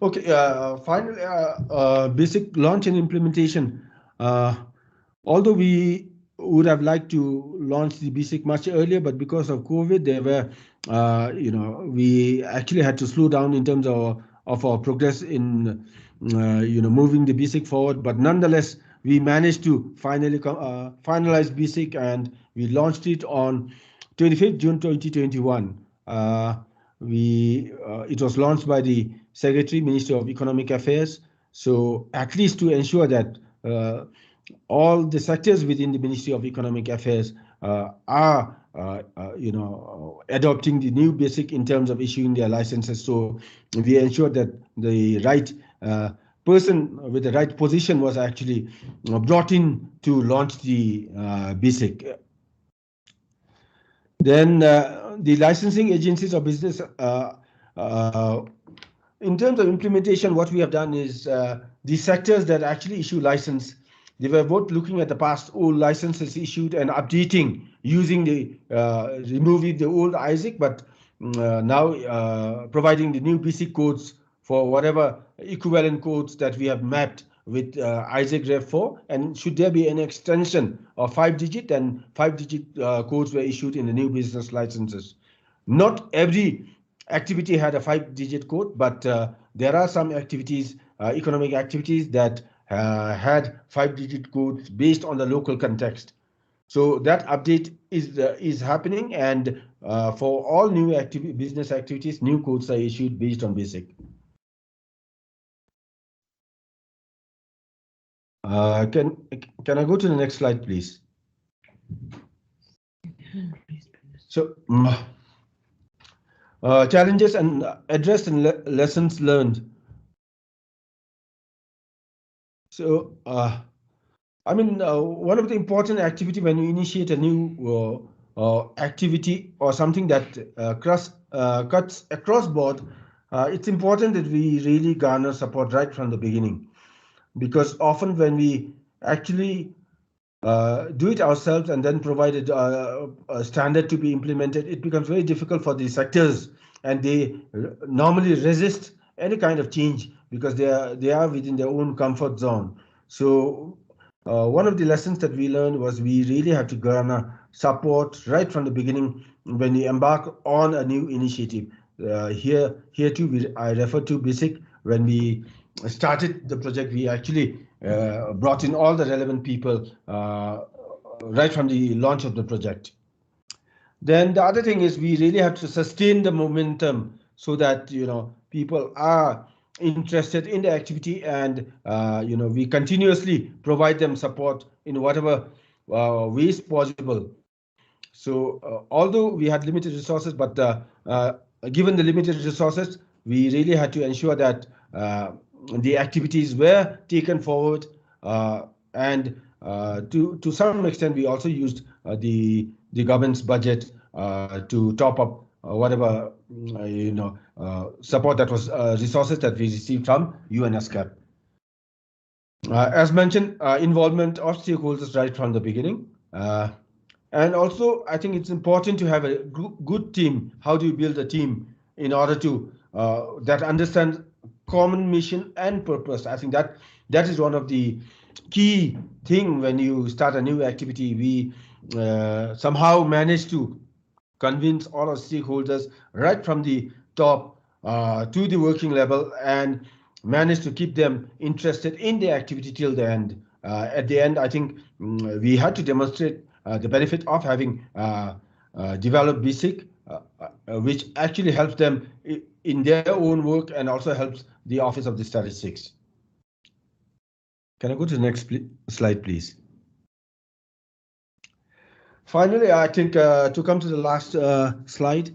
Okay, finally, basic launch and implementation. Although we would have liked to launch the BSIC much earlier, but because of COVID, there were, we actually had to slow down in terms of our progress in, moving the BSIC forward. But nonetheless, we managed to finally finalize BSIC, and we launched it on 25th June 2021. It was launched by the Secretary, Ministry of Economic Affairs. So at least to ensure that all the sectors within the Ministry of Economic Affairs are, adopting the new BASIC in terms of issuing their licenses. So we ensured that the right person with the right position was actually brought in to launch the BASIC. Then the licensing agencies of business, in terms of implementation, what we have done is the sectors that actually issue license, they were both looking at the past old licenses issued and updating using the removing the old ISIC, but now providing the new BC codes for whatever equivalent codes that we have mapped with ISIC Rev 4. And should there be an extension of 5-digit, then 5-digit codes were issued in the new business licenses. Not every activity had a 5-digit code, but there are some activities, economic activities that had 5-digit codes based on the local context. So that update is happening, and for all new business activities, new codes are issued based on BASIC. Can I go to the next slide, please? So challenges and addressed and lessons learned. So one of the important activity when you initiate a new activity or something that cuts across board, it's important that we really garner support right from the beginning, because often when we actually do it ourselves and then provide a standard to be implemented, it becomes very difficult for the sectors, and they normally resist any kind of change because they are within their own comfort zone. So one of the lessons that we learned was we really have to garner support right from the beginning when we embark on a new initiative. Here too, I refer to BASIC. When we started the project, we actually brought in all the relevant people right from the launch of the project. Then the other thing is we really have to sustain the momentum so that people are interested in the activity, and we continuously provide them support in whatever ways possible. So although we had limited resources, but given the limited resources, we really had to ensure that the activities were taken forward, and to some extent we also used the government's budget to top up whatever support that was resources that we received from ESCAP. As mentioned, involvement of stakeholders right from the beginning. And also, I think it's important to have a good team. How do you build a team in order to that understands common mission and purpose? I think that is one of the key thing when you start a new activity. We somehow manage to convince all our stakeholders right from the top to the working level, and manage to keep them interested in the activity till the end. At the end, I think we had to demonstrate the benefit of having developed BSIC, which actually helps them in their own work and also helps the Office of the Statistics. Can I go to the next slide, please? Finally, I think to come to the last slide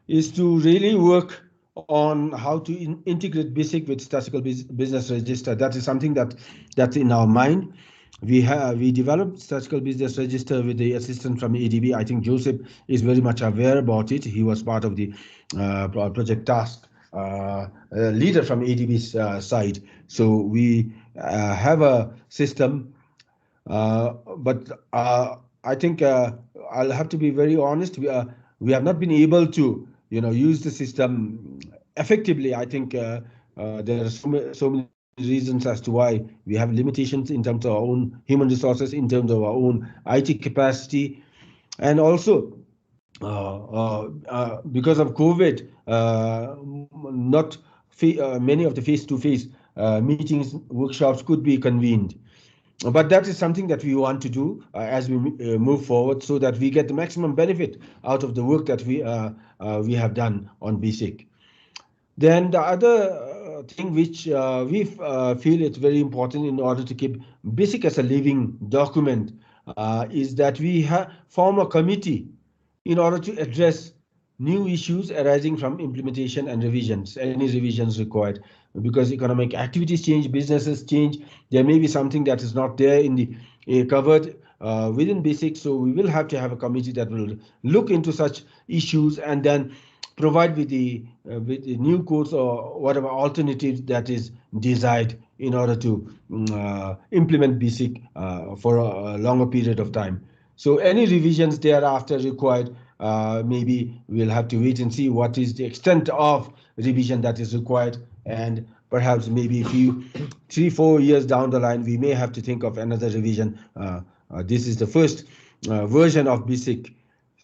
is to really work on how to integrate BSIC with Statistical Business Register. That is something that's in our mind. We developed Statistical Business Register with the assistance from ADB. I think Joseph is very much aware about it. He was part of the project task leader from ADB's side. So we have a system, but I think I'll have to be very honest. We have not been able to use the system effectively. I think there are so many reasons as to why we have limitations in terms of our own human resources, in terms of our own IT capacity, and also because of COVID, not many of the face-to-face meetings, workshops could be convened. But that is something that we want to do as we move forward, so that we get the maximum benefit out of the work that we have done on BSIC. Then the other thing which we feel it's very important in order to keep BSIC as a living document is that we form a committee in order to address new issues arising from implementation and revisions, any revisions required. Because economic activities change, businesses change, there may be something that is not there in the covered within BSIC. So we will have to have a committee that will look into such issues and then provide with the new codes or whatever alternatives that is desired in order to implement BSIC for a longer period of time. So any revisions thereafter required, maybe we'll have to wait and see what is the extent of revision that is required, and perhaps maybe 3-4 years down the line we may have to think of another revision. This is the first version of BSIC,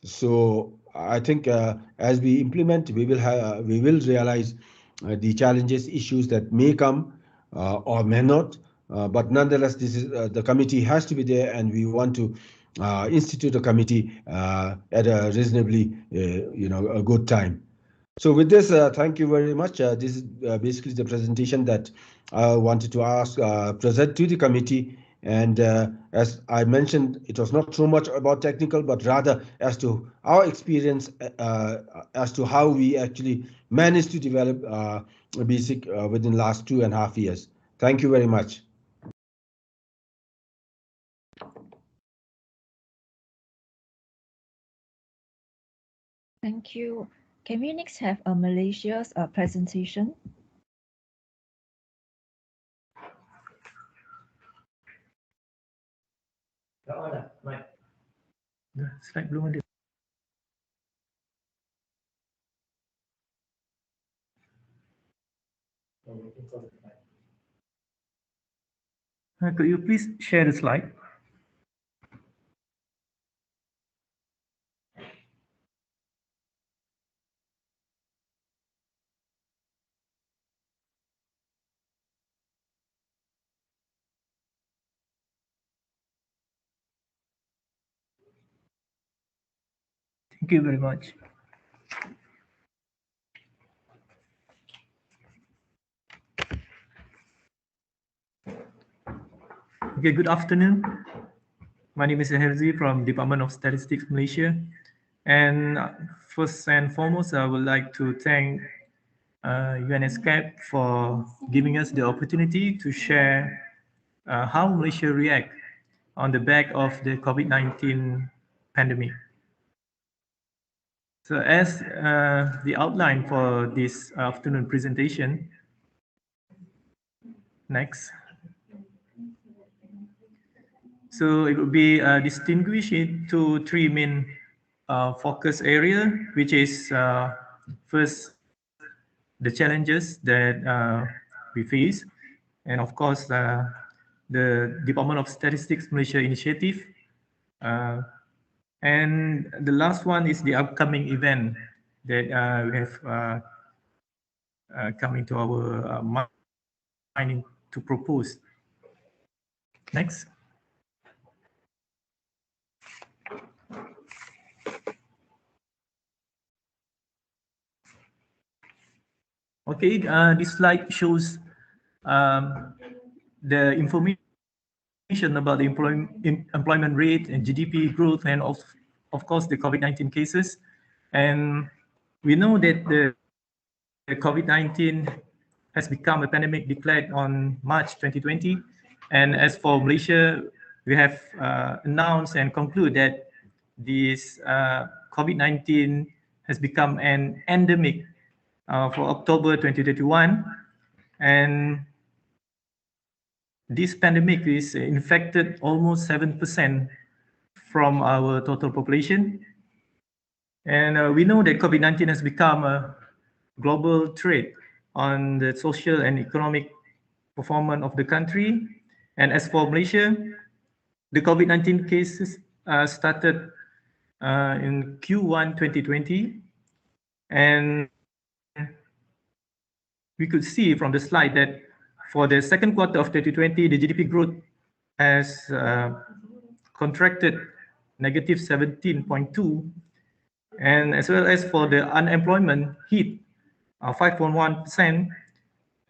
so I think as we implement, we will realize the challenges, issues that may come or may not. But nonetheless, this is the committee has to be there, and we want to institute a committee at a reasonably, a good time. So with this, thank you very much. This is basically the presentation that I wanted to present to the committee. And as I mentioned, it was not so much about technical, but rather as to our experience as to how we actually managed to develop BSIC within the last 2.5 years. Thank you very much. Thank you. Can we next have Malaysia's presentation? Slide belum ada. Could you please share the slide? Thank you very much. Okay, good afternoon. My name is Herzi from Department of Statistics, Malaysia. And first and foremost, I would like to thank ESCAP for giving us the opportunity to share how Malaysia react on the back of the COVID-19 pandemic. So as the outline for this afternoon presentation, next. So it will be distinguished into three main focus area, which is first, the challenges that we face, and of course, the Department of Statistics Malaysia initiative. And the last one is the upcoming event that we have coming to our mind to propose. Next. Okay, this slide shows the information about the employment rate and GDP growth, and of course the COVID-19 cases. And we know that the COVID-19 has become a pandemic declared on March 2020. And as for Malaysia, we have announced and concluded that this COVID-19 has become an endemic for October 2021. And this pandemic is infected almost 7% from our total population. And we know that COVID-19 has become a global threat on the social and economic performance of the country. And as for Malaysia, the COVID-19 cases started in Q1 2020. And we could see from the slide that for the second quarter of 2020, the GDP growth has contracted negative 17.2, and as well as for the unemployment hit 5.1%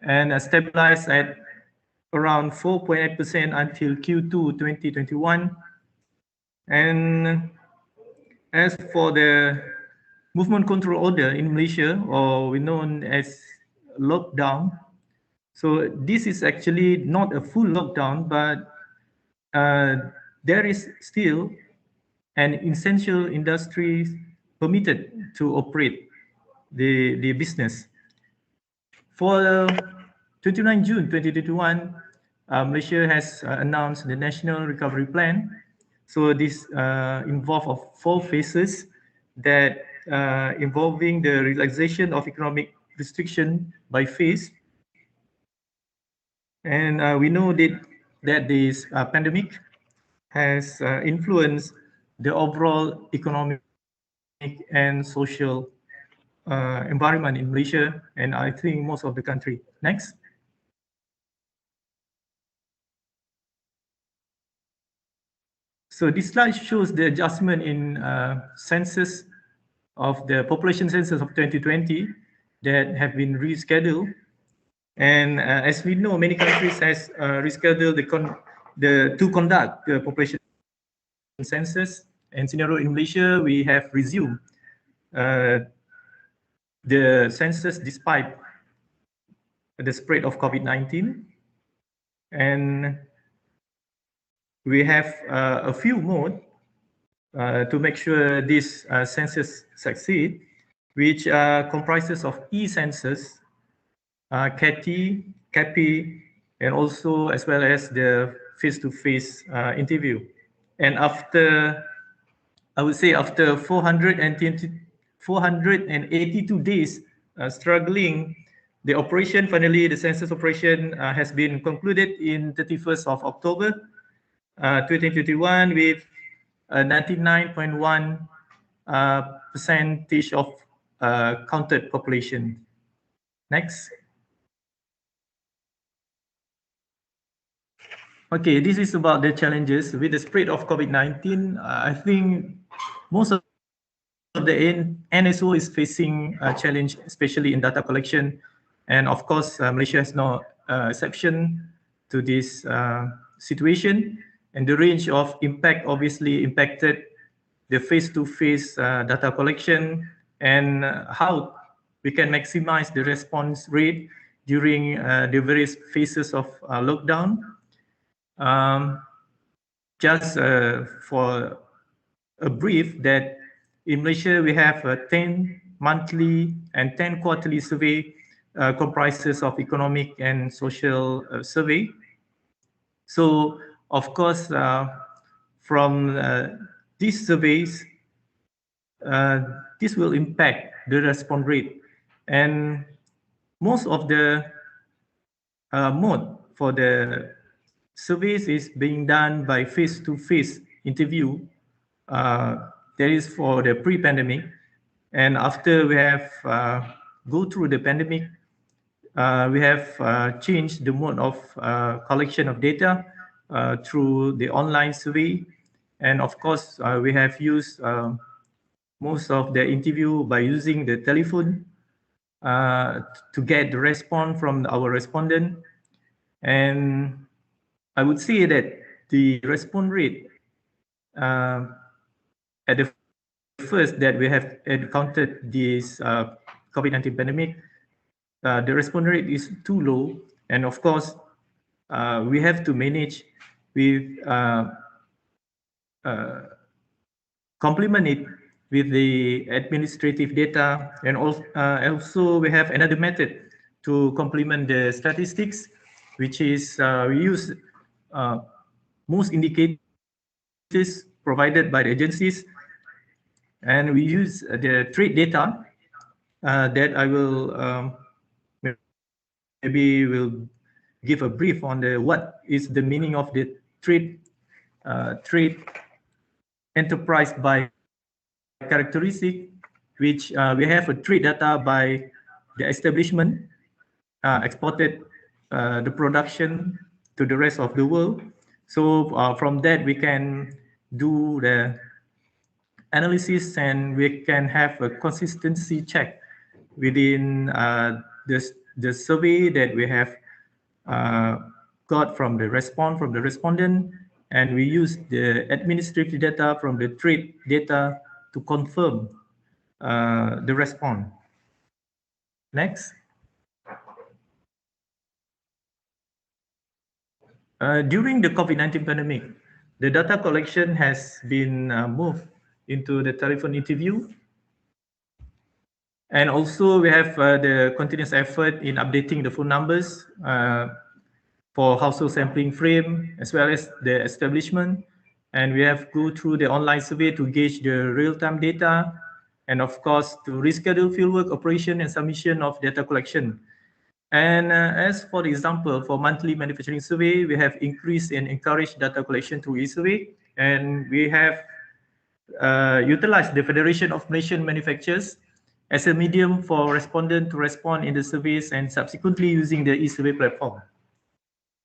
and stabilized at around 4.8% until Q2 2021. And as for the movement control order in Malaysia, or we known as lockdown, so this is actually not a full lockdown, but there is still an essential industry permitted to operate the business. For 29 June 2021, Malaysia has announced the National Recovery Plan. So this involves of 4 phases that involving the relaxation of economic restriction by phase. And we know that this pandemic has influenced the overall economic and social environment in Malaysia, and I think most of the country. Next. So this slide shows the adjustment in census of the population census of 2020 that have been rescheduled. And as we know, many countries has rescheduled to conduct the population census. And scenario in Malaysia, we have resumed the census despite the spread of COVID-19. And we have a few more to make sure this census succeed, which comprises of e-census, CATI, CAPI, and also as well as the face-to-face interview. And after, I would say after 482 days struggling, the operation, finally the census operation has been concluded in 31st of October 2021 with 99.1% percentage of counted population. Next. Okay, this is about the challenges with the spread of COVID-19. I think most of the NSO is facing a challenge, especially in data collection. And of course, Malaysia has no exception to this situation. And the range of impact obviously impacted the face-to-face data collection and how we can maximize the response rate during the various phases of lockdown. Just for a brief, that in Malaysia we have 10 monthly and 10 quarterly survey comprises of economic and social survey. So of course, from these surveys, this will impact the response rate, and most of the mode for the surveys is being done by face-to-face interview. That is for the pre-pandemic, and after we have go through the pandemic, we have changed the mode of collection of data through the online survey, and of course we have used most of the interview by using the telephone to get the response from our respondent. And I would say that the response rate at the first that we have encountered this COVID-19 pandemic, the response rate is too low, and of course we have to manage with complement it with the administrative data, and also we have another method to complement the statistics, which is we use most indicators provided by the agencies, and we use the trade data that I will maybe will give a brief on the what is the meaning of the trade enterprise by characteristic, which we have a trade data by the establishment exported the production to the rest of the world. So from that we can do the analysis, and we can have a consistency check within the survey that we have got from the response from the respondent, and we use the administrative data from the trade data to confirm the response. Next. During the COVID-19 pandemic, the data collection has been moved into the telephone interview. And also we have the continuous effort in updating the phone numbers for household sampling frame, as well as the establishment. And we have go through the online survey to gauge the real-time data, and of course to reschedule fieldwork operation and submission of data collection. And as for the example, for monthly manufacturing survey, we have increased and encouraged data collection through e-survey, and we have utilized the Federation of Malaysian Manufacturers as a medium for respondent to respond in the surveys, and subsequently using the e-survey platform.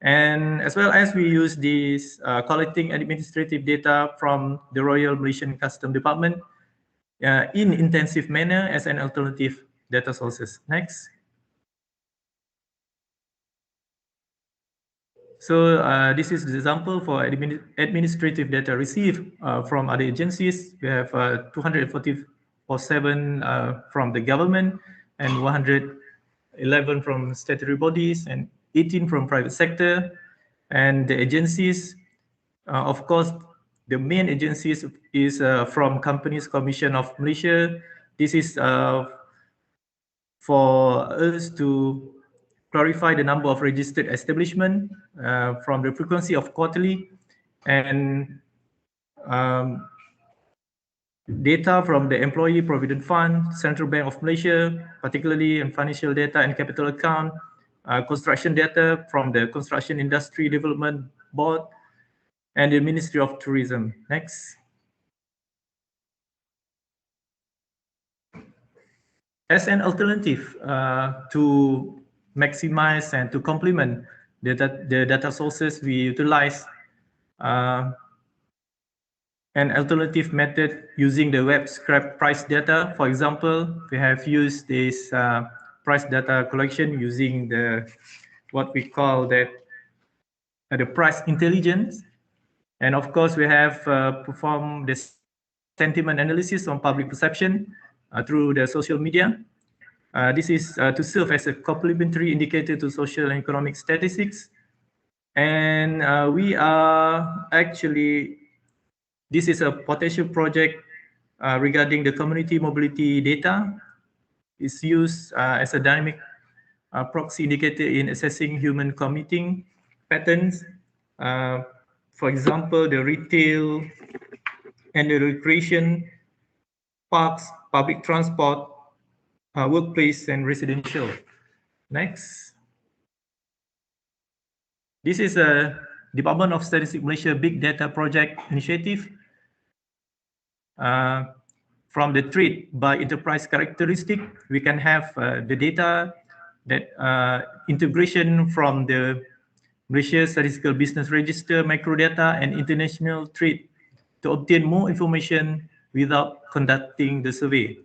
And as well as we use this collecting administrative data from the Royal Malaysian Customs Department in intensive manner as an alternative data sources. Next. So this is the example for administrative data received from other agencies. We have 247 from the government, and 111 from statutory bodies, and 18 from private sector. And the agencies, of course, the main agencies is from Companies Commission of Malaysia. This is for us to clarify the number of registered establishment from the frequency of quarterly, and data from the Employee Provident Fund, Central Bank of Malaysia, particularly in financial data and capital account, construction data from the Construction Industry Development Board, and the Ministry of Tourism. Next. As an alternative to maximize and to complement the data sources, we utilize an alternative method using the web scrap price data. For example, we have used this price data collection using the what we call that the price intelligence. And of course, we have performed the sentiment analysis on public perception through the social media. This is to serve as a complementary indicator to social and economic statistics. And we are actually, this is a potential project regarding the community mobility data. It's used as a dynamic proxy indicator in assessing human commuting patterns. For example, the retail and the recreation, parks, public transport, workplace, and residential. Next. This is a Department of Statistics Malaysia Big Data Project initiative. From the trade by enterprise characteristic, we can have the data that integration from the Malaysia Statistical Business Register microdata and international trade to obtain more information without conducting the survey.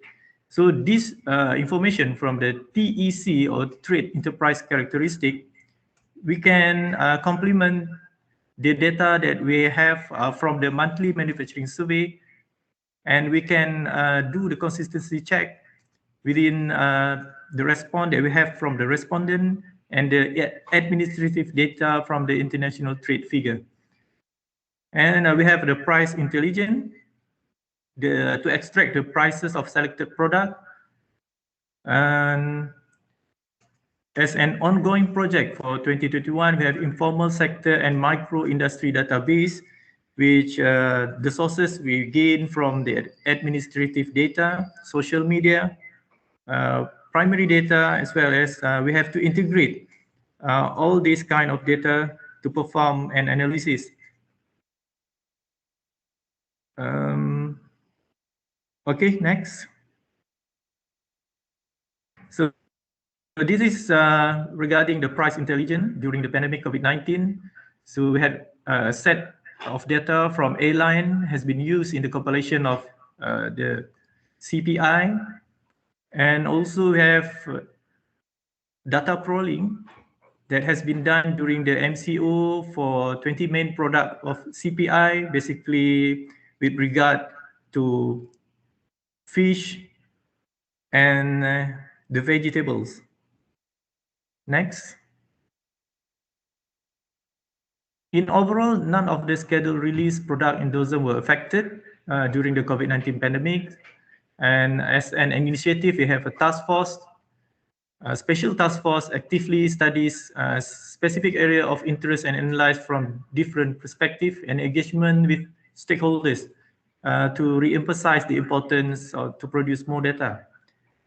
So this information from the TEC or Trade Enterprise Characteristic, we can complement the data that we have from the monthly manufacturing survey, and we can do the consistency check within the response that we have from the respondent and the administrative data from the international trade figure. And we have the price intelligence to extract the prices of selected product. And as an ongoing project for 2021, we have informal sector and micro industry database, which the sources we gain from the administrative data, social media, primary data, as well as we have to integrate all these kind of data to perform an analysis. Okay, next. So this is regarding the price intelligence during the pandemic COVID-19. So we had a set of data from airline has been used in the compilation of the CPI, and also we have data crawling that has been done during the MCO for 20 main product of CPI, basically with regard to fish and the vegetables. Next. In overall, none of the scheduled release product endorsement were affected during the COVID-19 pandemic. And as an initiative, we have a task force. A special task force actively studies a specific area of interest and analyze from different perspectives and engagement with stakeholders to re-emphasize the importance to produce more data.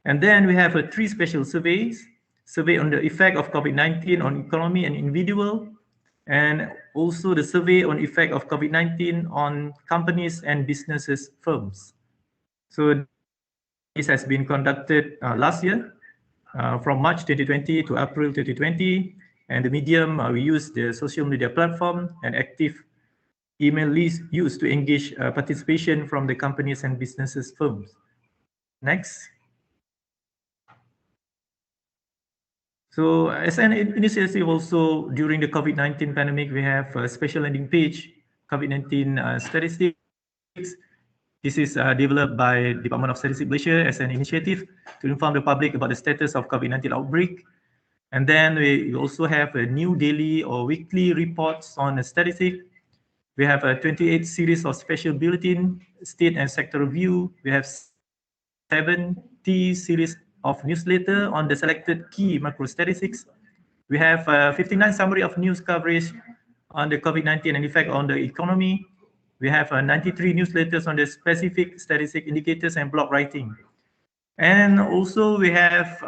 And then we have 3 special surveys: survey on the effect of COVID-19 on economy and individual, and also the survey on effect of COVID-19 on companies and businesses, firms. So this has been conducted last year, from March 2020 to April 2020, and the medium we use the social media platform and active email list used to engage participation from the companies and businesses, firms. Next. So as an initiative also during the COVID-19 pandemic, we have a special landing page, COVID-19 statistics. This is developed by Department of Statistics Malaysia as an initiative to inform the public about the status of COVID-19 outbreak. And then we also have a new daily or weekly reports on the statistics. We have a 28 series of special bulletin, state and sector review. We have 70 series of newsletter on the selected key macro statistics. We have 59 summary of news coverage on the COVID-19 and effect on the economy. We have 93 newsletters on the specific statistic indicators and blog writing. And also we have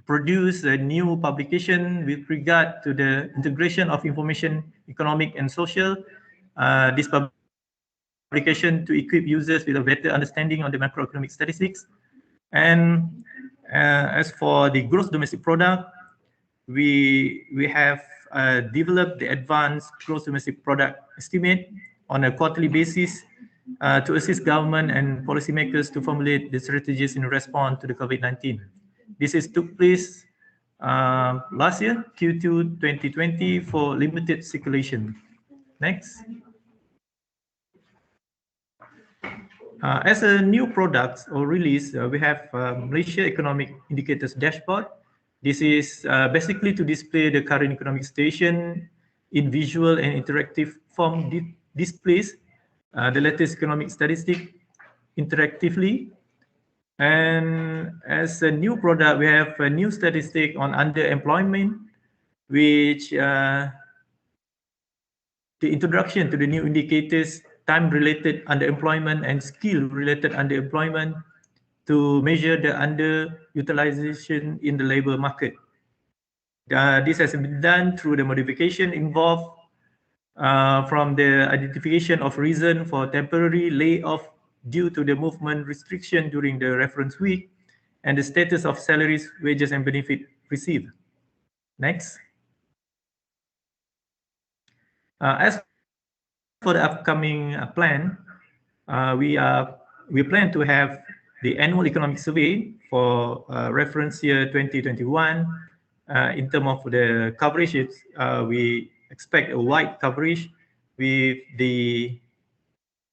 produced a new publication with regard to the integration of information, economic and social. This publication to equip users with a better understanding on the macroeconomic statistics. And as for the gross domestic product, we have developed the advanced gross domestic product estimate on a quarterly basis to assist government and policymakers to formulate the strategies in response to the COVID-19. This took place last year, Q2 2020, for limited circulation. Next. As a new product or release, we have Malaysia Economic Indicators Dashboard. This is basically to display the current economic situation in visual and interactive form displays the latest economic statistic interactively. And as a new product, we have a new statistic on underemployment, which the introduction to the new indicators, time-related underemployment and skill-related underemployment to measure the underutilization in the labor market. This has been done through the modification involved from the identification of reason for temporary layoff due to the movement restriction during the reference week and the status of salaries, wages, and benefit received. Next. As for the upcoming plan, we plan to have the annual economic survey for reference year 2021. In terms of the coverage, we expect a wide coverage with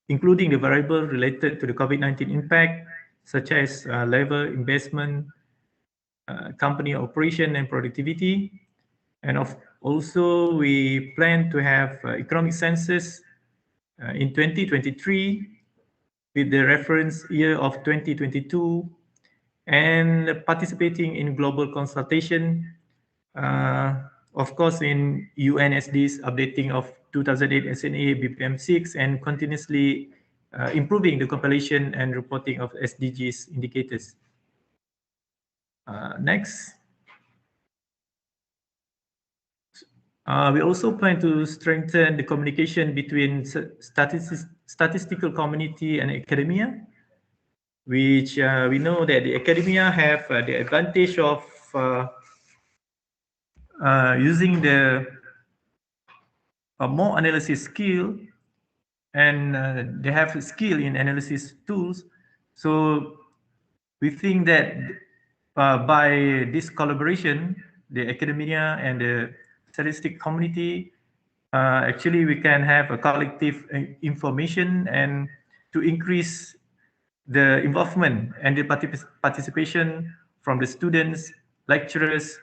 including the variable related to the COVID-19 impact, such as labor, investment, company operation and productivity. And also we plan to have economic census in 2023 with the reference year of 2022 and participating in global consultation, of course in UNSD's updating of 2008 SNA BPM6 and continuously improving the compilation and reporting of SDGs indicators. Next. We also plan to strengthen the communication between statistical community and academia, which we know that the academia have the advantage of using the more analysis skill, and they have skill in analysis tools. So we think that by this collaboration, the academia and the statistic community, actually we can have a collective information and to increase the involvement and the participation from the students, lecturers,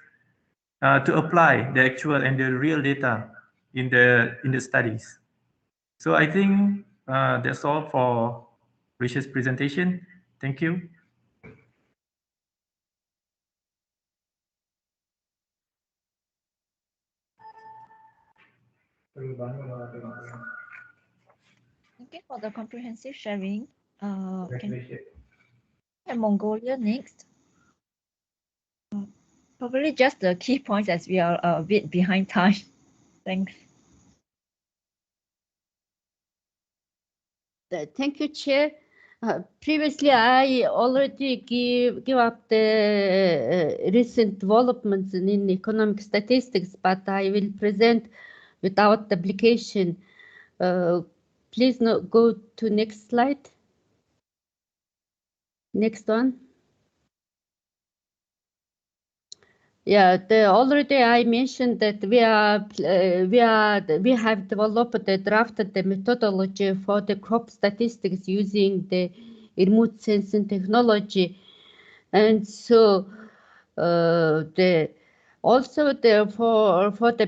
to apply the actual and the real data in the studies. So I think that's all for Risha's presentation. Thank you. Thank you for the comprehensive sharing. And Mongolia next. Probably just the key points as we are a bit behind time. Thanks. Thank you, Chair. Previously, I already give up the recent developments in economic statistics, but I will present without duplication. Please go to next slide. Next one. Yeah, already I mentioned that we have developed the drafted the methodology for the crop statistics using the remote sensing technology, and so for the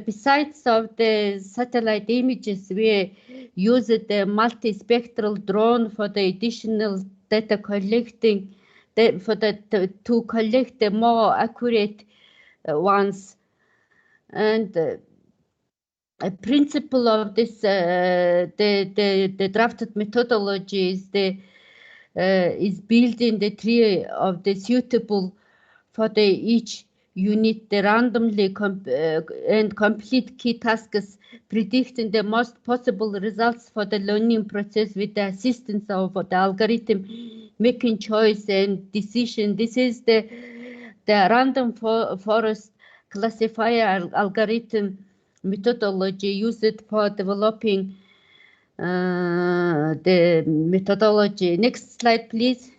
besides of the satellite images, we use the multispectral drone for the additional data collecting, to collect the more accurate ones. And a principle of this the drafted methodology is building the tree of the suitable for the each unit the randomly and complete key tasks, predicting the most possible results for the learning process with the assistance of the algorithm making choice and decision. This is the random forest classifier algorithm methodology used for developing the methodology. Next slide, please.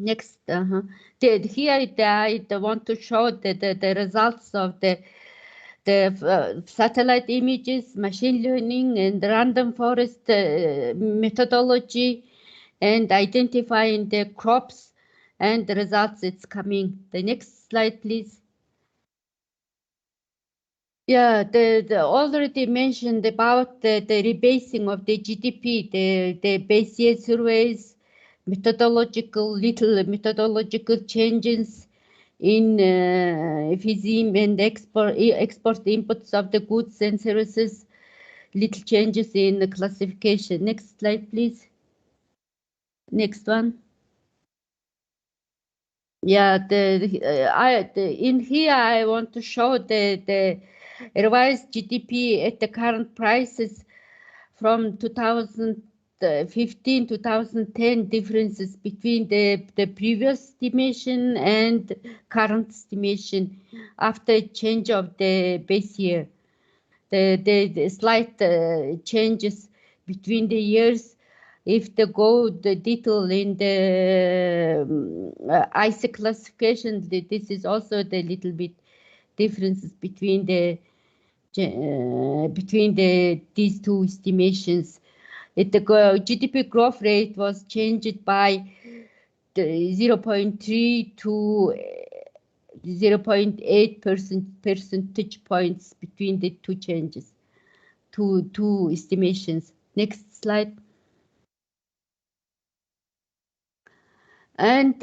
Next, here I want to show the results of the satellite images, machine learning, and random forest methodology, and identifying the crops and the results it's coming. The next slide, please. Yeah, the already mentioned about the rebasing of the GDP, the base year surveys, methodological changes in FISIM and export inputs of the goods and services, little changes in the classification. Next slide, please. Next one. Yeah, in here I want to show the revised GDP at the current prices from 2015 2010, differences between the previous estimation and current estimation after change of the base year. The slight changes between the years. If they go the detail in the ICE classification, this is also the little bit differences between these two estimations. The GDP growth rate was changed by 0.3 to 0.8 percentage points between the two changes, two estimations. Next slide. And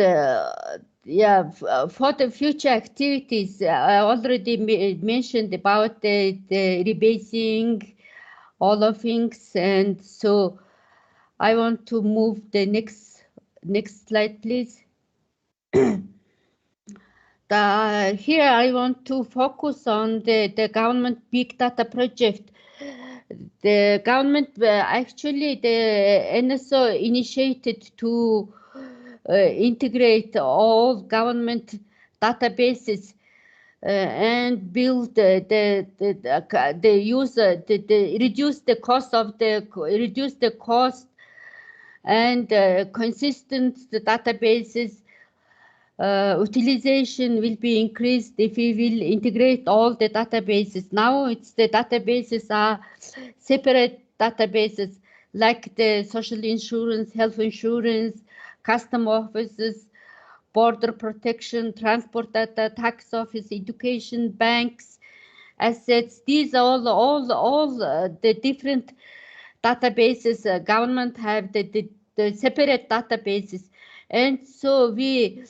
yeah, for the future activities, I already mentioned about the rebasing, all of things, and so I want to move the next slide, please. Here I want to focus on the government big data project. The government actually the NSO initiated to integrate all government databases and build the user, reduce the cost and consistent databases. Utilization will be increased if we will integrate all the databases. Now it's the databases are separate databases like the social insurance, health insurance, custom offices, border protection, transport data, tax office, education, banks, assets. These are all the different databases. Government have the separate databases, and so we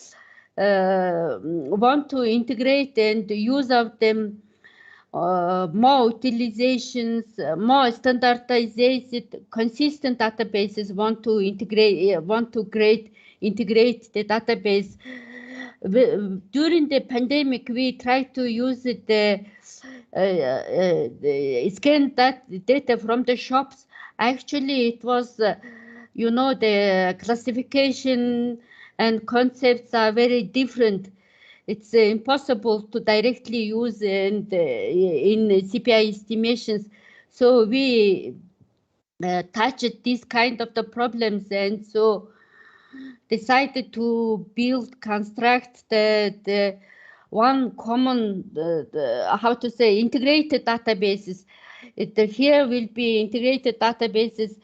want to integrate and use of them more utilizations, more standardized, consistent databases. Want to integrate the database. During the pandemic, we tried to use the scan that data from the shops. Actually, it was, the classification and concepts are very different. It's impossible to directly use in CPI estimations. So we touched these kind of the problems, and so decided to construct the one common, integrated databases. Here will be integrated databases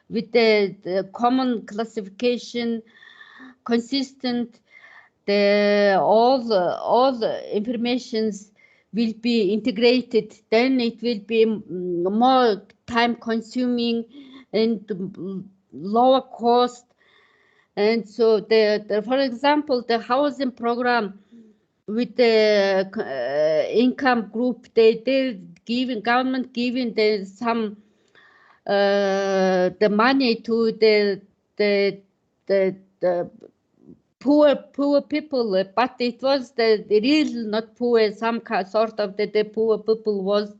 with the common classification, consistent. All the informations will be integrated. Then it will be more time consuming and lower cost. And so for example, the housing program with the income group, they're giving, government giving some the money to the poor people, but it was the real not poor, some sort of the poor people was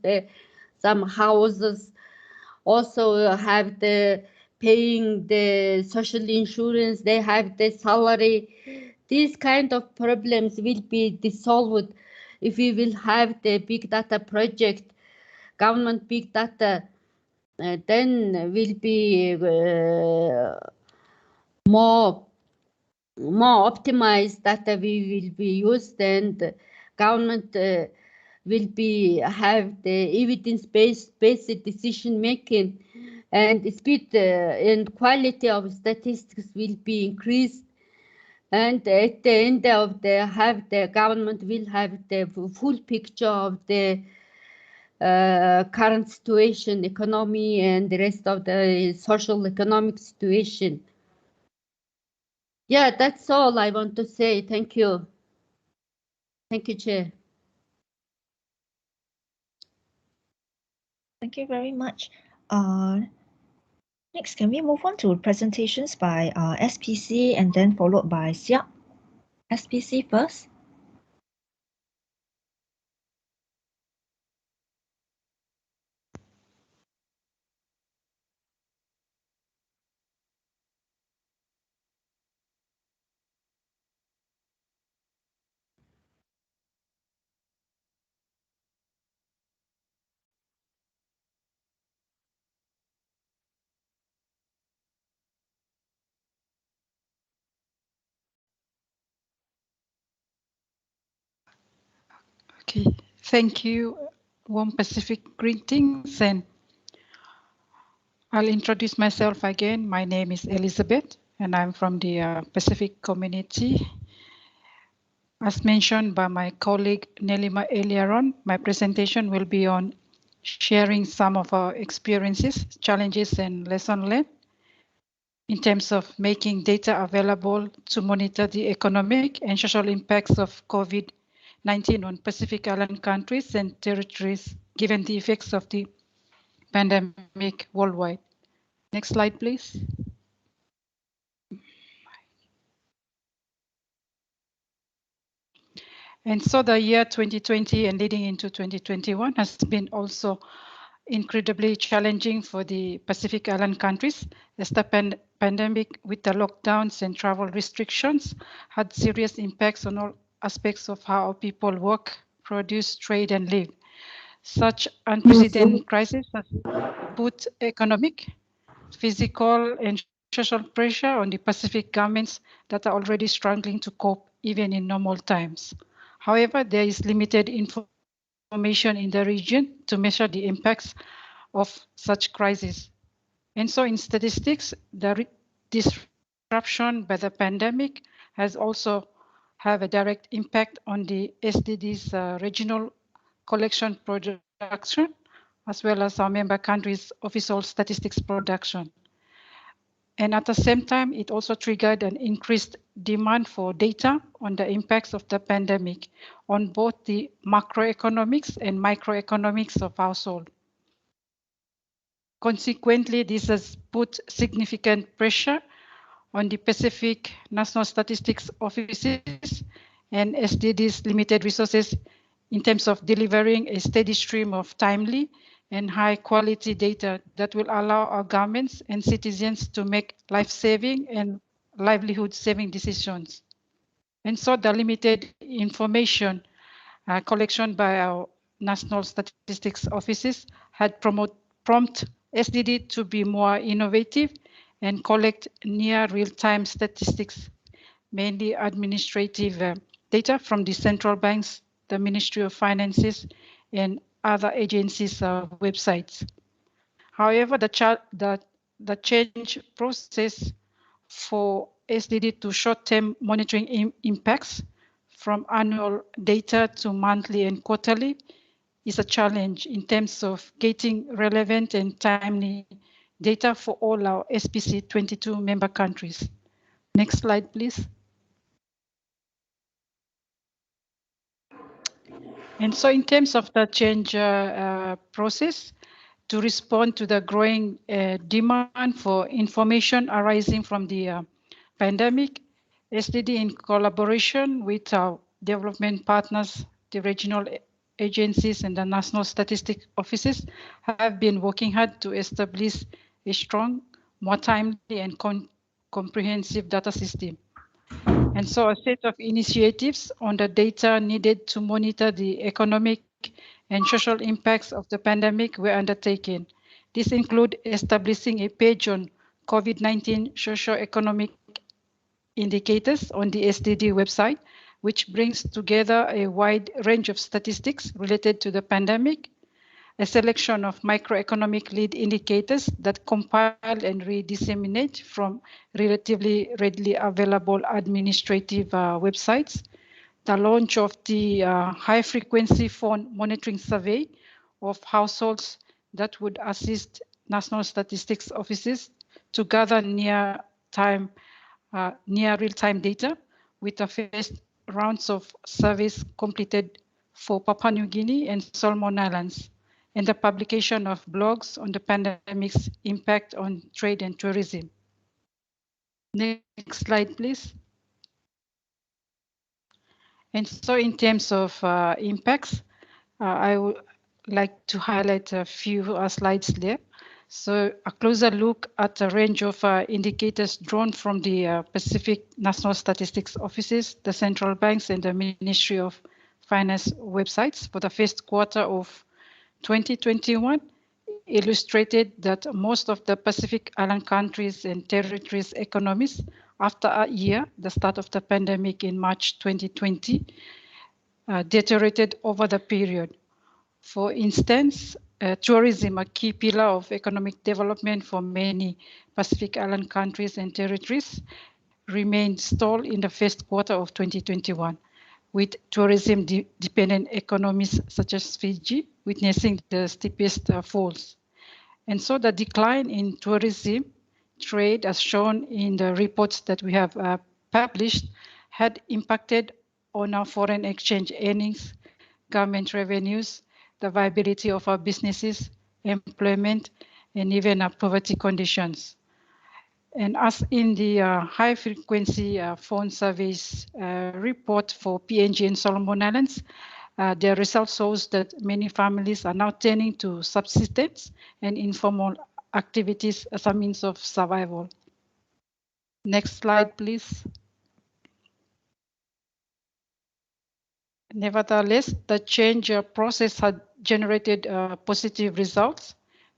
some houses, also have the paying the social insurance, they have the salary. These kind of problems will be dissolved if we will have the big data project, government big data, then will be more more optimized data we will be used, and government will be have the evidence-based decision making, and speed and quality of statistics will be increased. And at the end of the government will have the full picture of the current situation, economy, and the rest of the social economic situation. Yeah, that's all I want to say. Thank you. Thank you, Chair. Thank you very much. Next, can we move on to presentations by SPC and then followed by SIAP? SPC first. Okay, thank you. Warm Pacific greetings, and I'll introduce myself again. My name is Elizabeth, and I'm from the Pacific community. As mentioned by my colleague Nelima earlier on, my presentation will be on sharing some of our experiences, challenges, and lessons learned in terms of making data available to monitor the economic and social impacts of COVID-19 on Pacific Island countries and territories, given the effects of the pandemic worldwide. Next slide, please. And so the year 2020 and leading into 2021 has been also incredibly challenging for the Pacific Island countries, as the pandemic with the lockdowns and travel restrictions had serious impacts on all aspects of how people work, produce, trade, and live. Such unprecedented crisis has put economic, physical, and social pressure on the Pacific governments that are already struggling to cope even in normal times. However, there is limited information in the region to measure the impacts of such crises. And so in statistics, the disruption by the pandemic has also have a direct impact on the SDGs regional collection production, as well as our member countries' official statistics production. And at the same time, it also triggered an increased demand for data on the impacts of the pandemic on both the macroeconomics and microeconomics of household. Consequently, this has put significant pressure on the Pacific National Statistics Offices and SDGs limited resources in terms of delivering a steady stream of timely and high quality data that will allow our governments and citizens to make life-saving and livelihood-saving decisions. And so the limited information collection by our national statistics offices had prompt SDD to be more innovative and collect near real-time statistics, mainly administrative data from the central banks, the Ministry of Finances, and other agencies' websites. However, the change process for SDD to short-term monitoring impacts from annual data to monthly and quarterly is a challenge in terms of getting relevant and timely data for all our SPC 22 member countries. Next slide, please. And so in terms of the change process, to respond to the growing demand for information arising from the pandemic, SDD in collaboration with our development partners, the regional agencies and the national statistic offices have been working hard to establish a strong, more timely and comprehensive data system. And so a set of initiatives on the data needed to monitor the economic and social impacts of the pandemic were undertaken. This includes establishing a page on COVID-19 socio-economic indicators on the SDD website, which brings together a wide range of statistics related to the pandemic, a selection of microeconomic lead indicators that compile and re-disseminate from relatively readily available administrative websites, the launch of the high-frequency phone monitoring survey of households that would assist national statistics offices to gather near real-time data, with the first rounds of surveys completed for Papua New Guinea and Solomon Islands, and the publication of blogs on the pandemic's impact on trade and tourism. Next slide, please. And so in terms of impacts, I would like to highlight a few slides there. So a closer look at a range of indicators drawn from the Pacific National Statistics Offices, the central banks, and the Ministry of Finance websites for the first quarter of 2021 illustrated that most of the Pacific Island countries and territories' economies, after a year, the start of the pandemic in March 2020, deteriorated over the period. For instance, tourism, a key pillar of economic development for many Pacific Island countries and territories, remained stalled in the first quarter of 2021, with tourism-dependent economies such as Fiji witnessing the steepest falls. And so the decline in tourism trade, as shown in the reports that we have published, had impacted on our foreign exchange earnings, government revenues, the viability of our businesses, employment, and even our poverty conditions. And as in the high-frequency phone surveys report for PNG and Solomon Islands, the result shows that many families are now turning to subsistence and informal activities as a means of survival. Next slide, please. Nevertheless, the change process had generated positive results.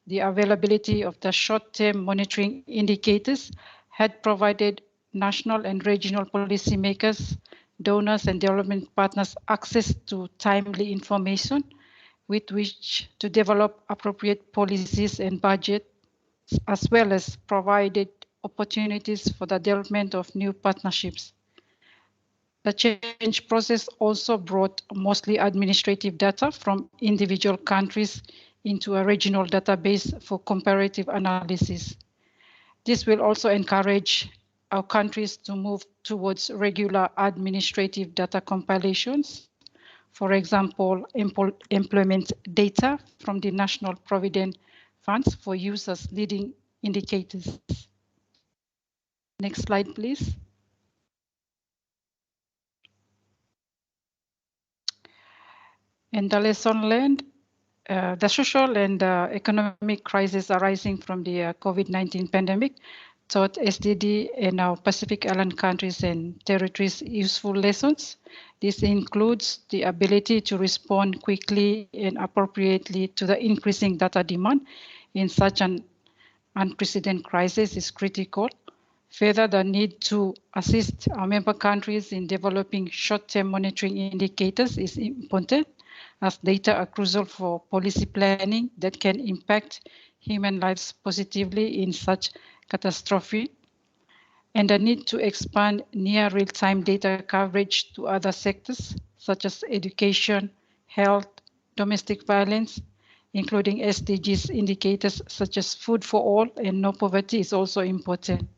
The availability of the short-term monitoring indicators had provided national and regional policymakers, donors, and development partners access to timely information with which to develop appropriate policies and budgets, as well as provided opportunities for the development of new partnerships. The change process also brought mostly administrative data from individual countries into a regional database for comparative analysis. This will also encourage our countries to move towards regular administrative data compilations. For example, employment data from the National Provident Funds for use as leading indicators. Next slide, please. And the lesson learned, the social and economic crisis arising from the COVID-19 pandemic taught SDD and our Pacific Island countries and territories useful lessons. This includes the ability to respond quickly and appropriately to the increasing data demand in such an unprecedented crisis is critical. Further, the need to assist our member countries in developing short-term monitoring indicators is important, as data are crucial for policy planning that can impact human lives positively in such catastrophe, and the need to expand near real-time data coverage to other sectors such as education, health, domestic violence, including SDGs indicators such as food for all and no poverty is also important.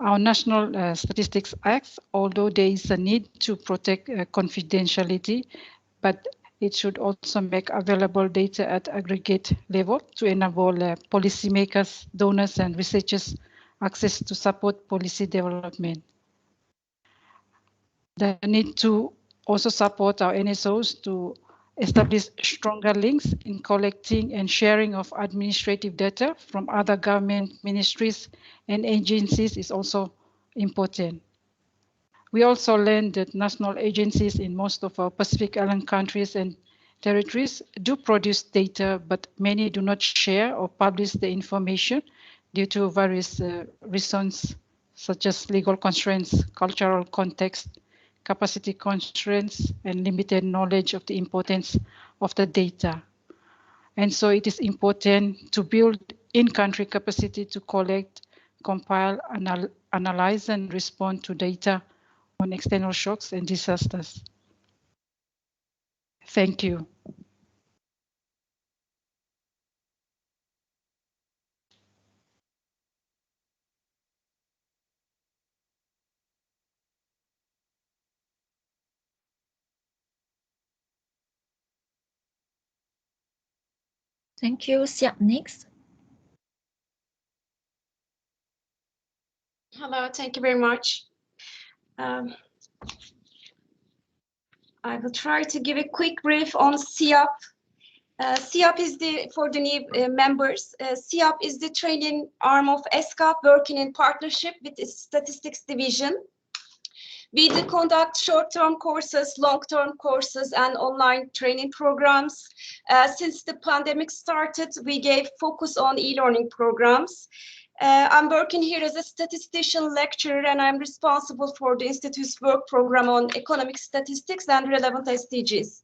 Our National Statistics Act, although there is a need to protect confidentiality, but it should also make available data at aggregate level to enable policymakers, donors, and researchers access to support policy development. The need to also support our NSOs to establish stronger links in collecting and sharing of administrative data from other government ministries and agencies is also important. We also learned that national agencies in most of our Pacific Island countries and territories do produce data, but many do not share or publish the information due to various reasons such as legal constraints, cultural context, capacity constraints, and limited knowledge of the importance of the data. And so it is important to build in-country capacity to collect, compile, analyze, and respond to data on external shocks and disasters. Thank you. Thank you. Siap next. Hello, thank you very much. I will try to give a quick brief on SGRPES. SGRPES is for the new members. SGRPES is the training arm of ESCAP working in partnership with the Statistics Division. We do conduct short-term courses, long-term courses, and online training programs. Since the pandemic started, we gave focus on e-learning programs. I'm working here as a statistician lecturer, and I'm responsible for the Institute's work program on economic statistics and relevant SDGs.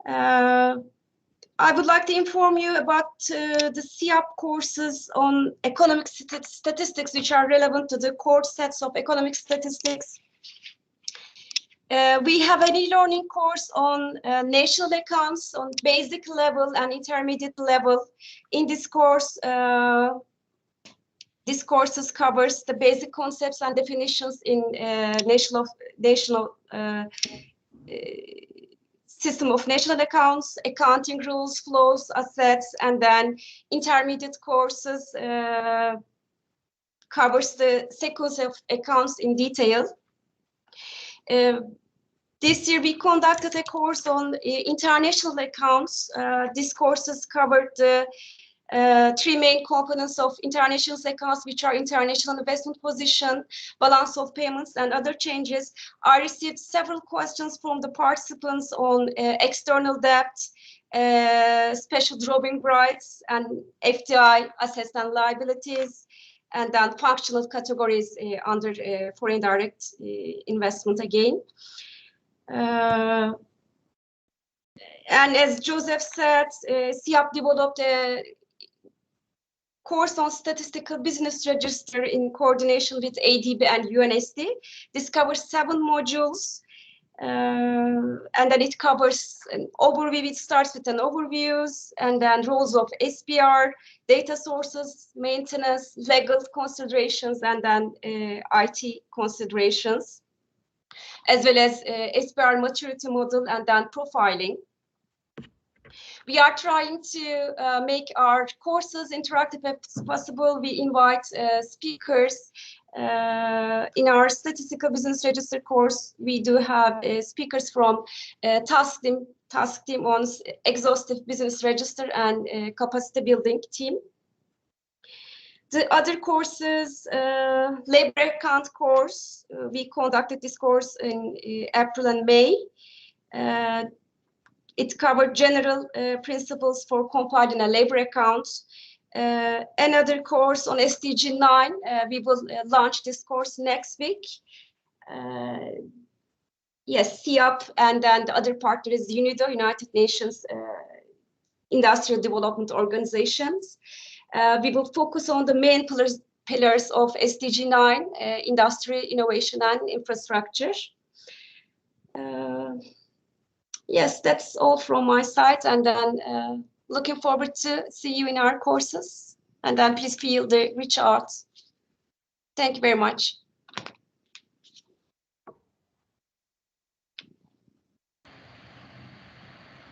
I would like to inform you about the SGRPES courses on economic statistics, which are relevant to the core sets of economic statistics. We have an e-learning course on national accounts on basic level and intermediate level. In this course, this course covers the basic concepts and definitions in national system of national accounts, accounting rules, flows, assets, and then intermediate courses covers the sequence of accounts in detail. This year we conducted a course on international accounts. These courses covered the three main components of international accounts, which are international investment position, balance of payments, and other changes. I received several questions from the participants on external debt, special drawing rights, and FDI, assets and liabilities, and then functional categories under foreign direct investment again. And as Joseph said, SGRPES developed a course on statistical business register in coordination with ADB and UNSD. This covers 7 modules, and then it covers an overview. It starts with an overviews, and then roles of SPR, data sources, maintenance, legal considerations, and then IT considerations, as well as SPR maturity model and then profiling. We are trying to make our courses interactive as possible. We invite speakers. In our Statistical Business Register course, we do have speakers from task team on exhaustive business register and capacity building team. The other courses, labor account course, we conducted this course in April and May. It covered general principles for compiling a labor account. Another course on SDG 9, we will launch this course next week. Yes, SGRPES, and then the other partner is UNIDO, United Nations Industrial Development Organizations. We will focus on the main pillars of SDG 9, industry, innovation, and infrastructure. Yes, that's all from my side, and then looking forward to see you in our courses, and then please feel the reach out. Thank you very much.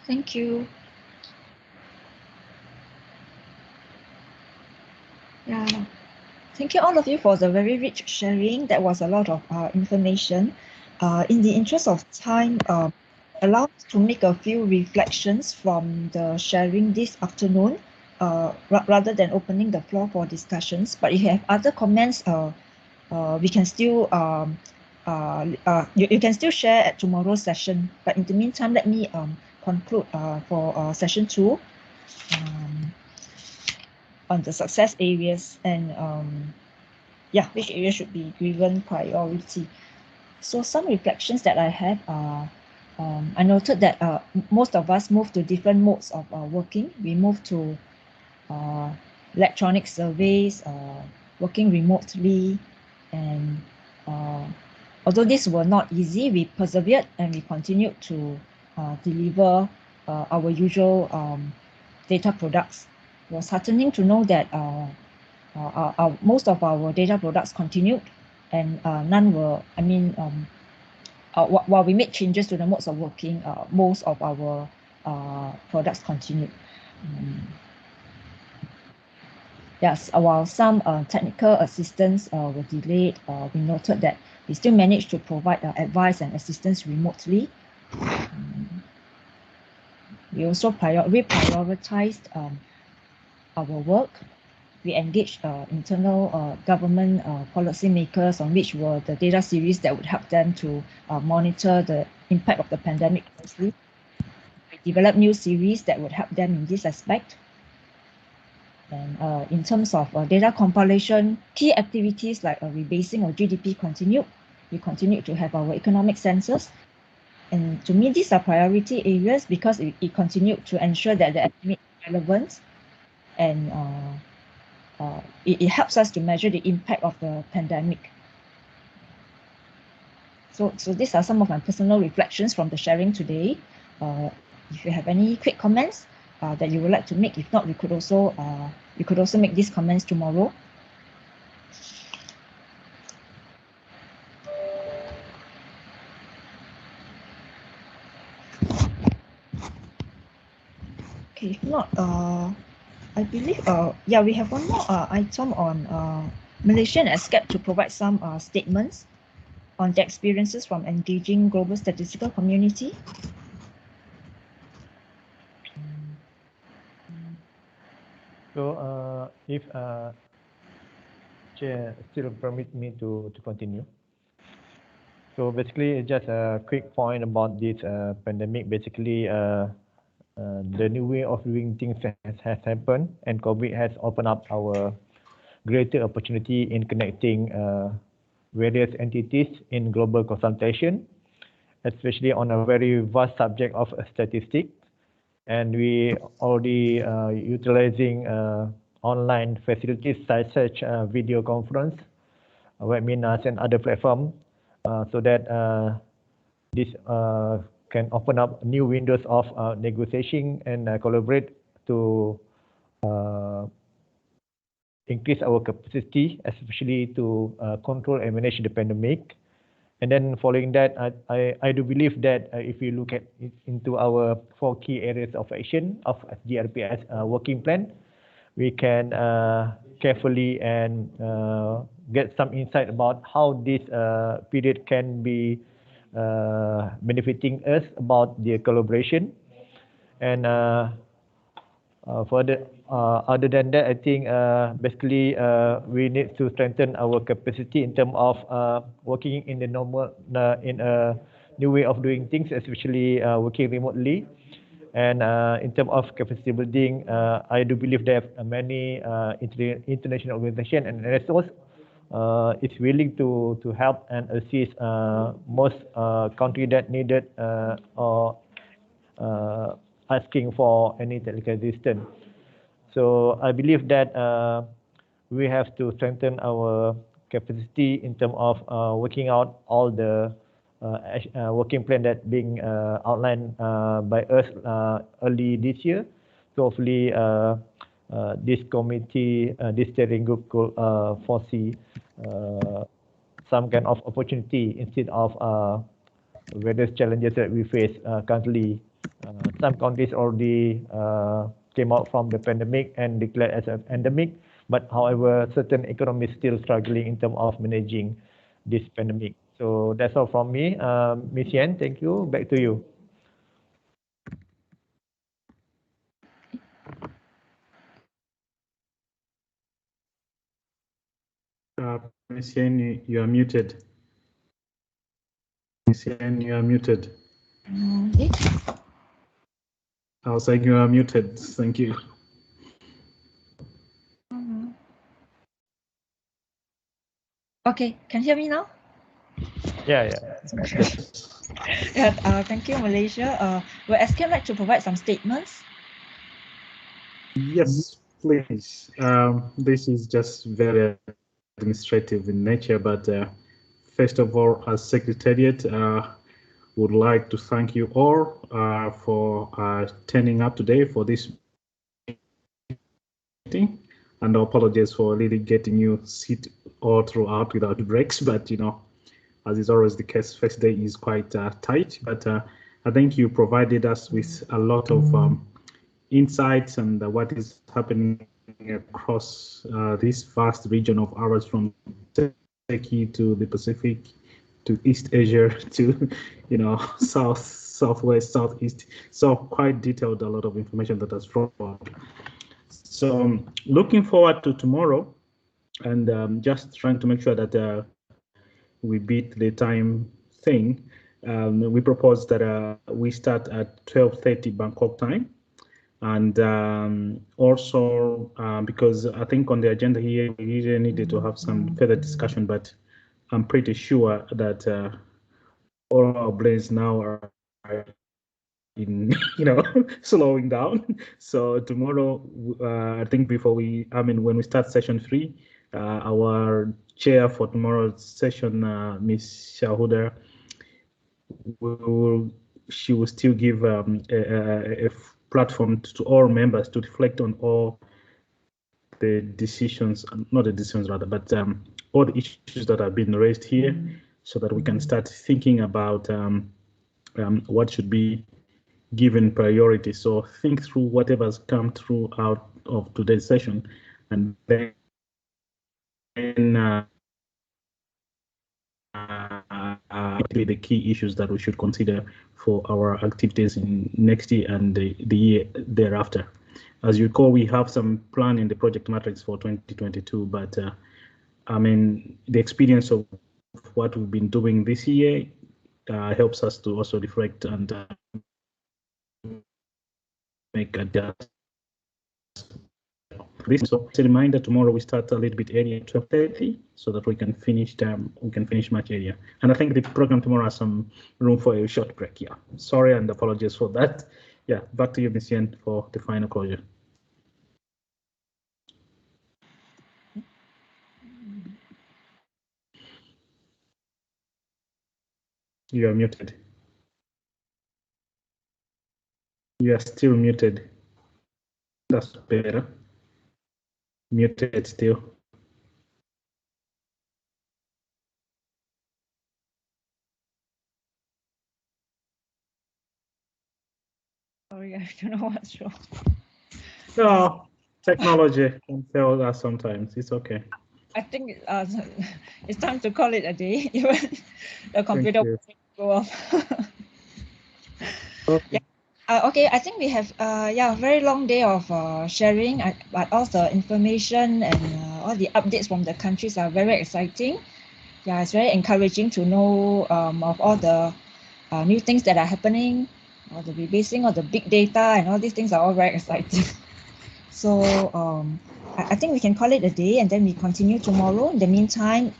Thank you. Yeah, thank you all of you for the very rich sharing. That was a lot of information. In the interest of time, allow us to make a few reflections from the sharing this afternoon, rather than opening the floor for discussions. But if you have other comments, we can still you can still share at tomorrow's session. But in the meantime, let me conclude for session 2 on the success areas. And which area should be given priority. So some reflections that I have are, I noted that most of us moved to different modes of working. We moved to electronic surveys, working remotely, and although these were not easy, we persevered and we continued to deliver our usual data products. It was heartening to know that most of our data products continued, and none were, while we made changes to the modes of working, most of our products continued. Yes, while some technical assistance were delayed, we noted that we still managed to provide advice and assistance remotely. We also reprioritized our work. We engaged internal government policymakers on which were the data series that would help them to monitor the impact of the pandemic closely. We developed new series that would help them in this aspect. And in terms of data compilation, key activities like rebasing of GDP continued. We continued to have our economic census. And to me, these are priority areas because it continued to ensure that the estimate is relevant, and it helps us to measure the impact of the pandemic. So these are some of my personal reflections from the sharing today. If you have any quick comments that you would like to make, if not, you could also make these comments tomorrow. Okay, if not, I believe, we have one more item on Malaysia and ESCAP to provide some statements on the experiences from engaging global statistical community. So, if Chair still permit me to continue. So basically, just a quick point about this pandemic. Basically, the new way of doing things has happened, and COVID has opened up our greater opportunity in connecting various entities in global consultation, especially on a very vast subject of statistics. And we already utilizing online facilities such as video conference, webinars, and other platforms, so that this can open up new windows of negotiation and collaborate to increase our capacity, especially to control and manage the pandemic. And then following that, I do believe that if you look at it into our 4 key areas of action of SGRPES working plan, we can carefully and get some insight about how this period can be benefiting us about the collaboration. And further, other than that, I think basically we need to strengthen our capacity in terms of working in the normal, in a new way of doing things, especially working remotely. And in terms of capacity building, I do believe that many international organizations and resources is willing to help and assist most countries that needed or asking for any technical assistance. So I believe that we have to strengthen our capacity in terms of working out all the working plan that being outlined by us early this year. So hopefully this committee, this steering group could foresee some kind of opportunity instead of various challenges that we face currently. Some countries already came out from the pandemic and declared as an endemic, but however, certain economies still struggling in terms of managing this pandemic. So that's all from me. Ms. Yen, thank you. Back to you. Ms. Yen, you are muted. Ms. Yen, you are muted. I was saying you are muted. Thank you. Okay, can you hear me now? Yeah. Yeah, thank you, Malaysia. Would ESCAP like to provide some statements? Yes, please. This is just very administrative in nature, but first of all, as Secretariat, would like to thank you all for turning up today for this meeting, and apologies for really getting you sit all throughout without breaks, but you know, as is always the case, first day is quite tight, but I think you provided us with a lot of insights and what is happening across this vast region of ours, from Turkey to the Pacific to East Asia to, you know, south, southwest, southeast. So quite detailed, a lot of information that has brought. So looking forward to tomorrow, and just trying to make sure that we beat the time thing. We propose that we start at 12:30 Bangkok time. And also, because I think on the agenda here, we really needed to have some further discussion, but I'm pretty sure that all our brains now are in, you know, slowing down. So tomorrow, I think when we start session 3, our chair for tomorrow's session, Ms. Shahuda, she will still give a platform to all members to reflect on all the decisions, not the decisions rather, but all the issues that have been raised here, so that we can start thinking about what should be given priority. So think through whatever's come through out of today's session, and then the key issues that we should consider for our activities in next year and the year thereafter. As you recall, we have some plan in the project matrix for 2022, but I mean, the experience of what we've been doing this year helps us to also reflect and make adjustments. So it's a reminder, tomorrow we start a little bit earlier, 12:30, so that we can finish much earlier. And I think the program tomorrow has some room for a short break. Yeah, sorry and apologies for that. Yeah, back to you, Ms. Yen, for the final closure. You are muted. You are still muted. That's better. Muted still. Sorry, I don't know what's wrong. No, technology can fail us sometimes. It's okay. I think it's time to call it a day. Even the computer will go off. Okay. Yeah. Okay, I think we have a very long day of sharing, but all the information and all the updates from the countries are very exciting. Yeah, it's very encouraging to know of all the new things that are happening, or the rebasing of the big data, and all these things are all very exciting. So I think we can call it a day, and then we continue tomorrow. In the meantime,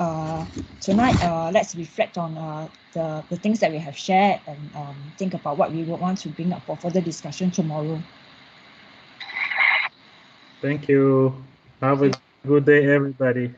tonight, let's reflect on the things that we have shared, and think about what we would want to bring up for further discussion tomorrow. Thank you. Have a good day, everybody.